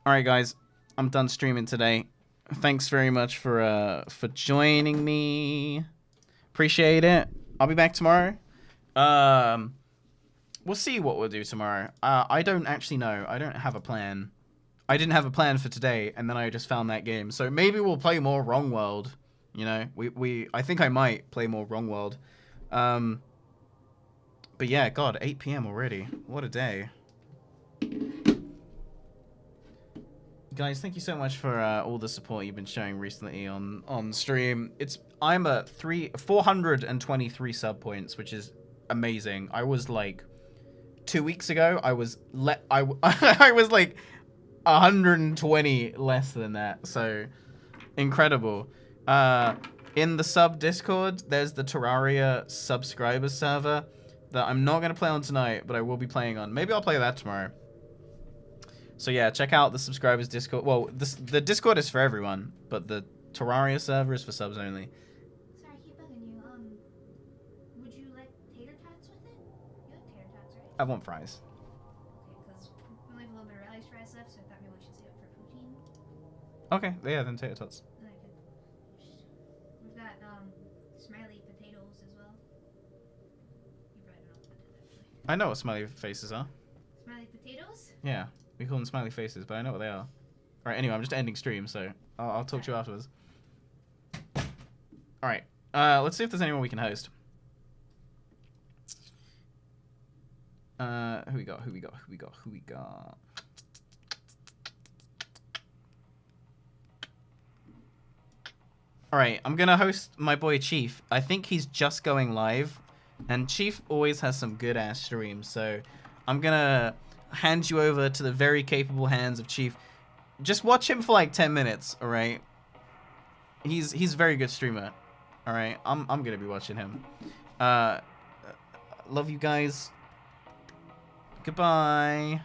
Speaker 1: Alright, guys. I'm done streaming today. Thanks very much for joining me. Appreciate it. I'll be back tomorrow. we'll see what we'll do tomorrow. I don't actually know. I don't have a plan. I didn't have a plan for today, and then I just found that game. So maybe we'll play more wrongworld. You know, I think I might play more wrongworld. But yeah, God, 8 p.m. already. What a day. Guys, thank you so much for all the support you've been showing recently on stream. I'm at 423 sub points, which is amazing. I was like 2 weeks ago, I was I was like 120 less than that. So incredible. In the sub Discord, there's the Terraria subscriber server that I'm not gonna play on tonight, but I will be playing on. Maybe I'll play that tomorrow. So yeah, check out the subscribers Discord. Well, the Discord is for everyone, but the Terraria server is for subs only.
Speaker 11: Sorry, I keep bugging you. Would you like tater tots with it? You like tater tots, right?
Speaker 1: I want fries.
Speaker 11: Okay, because we only have a little bit of relish fries left, so I thought maybe we should save it for protein.
Speaker 1: Okay, yeah, then tater tots.
Speaker 11: Then I could. We've got smiley potatoes as well. You probably don't know what that is actually.
Speaker 1: I know what smiley faces are.
Speaker 11: Smiley potatoes?
Speaker 1: Yeah, we call them smiley faces, but I know what they are. Alright, anyway, I'm just ending stream, so I'll talk to you afterwards. Alright, let's see if there's anyone we can host. Who we got? Alright, I'm gonna host my boy Chief. I think he's just going live, and Chief always has some good ass streams, so I'm gonna hand you over to the very capable hands of Chief. Just watch him for like 10 minutes, alright? He's a very good streamer. Alright, I'm gonna be watching him. Love you guys. Goodbye.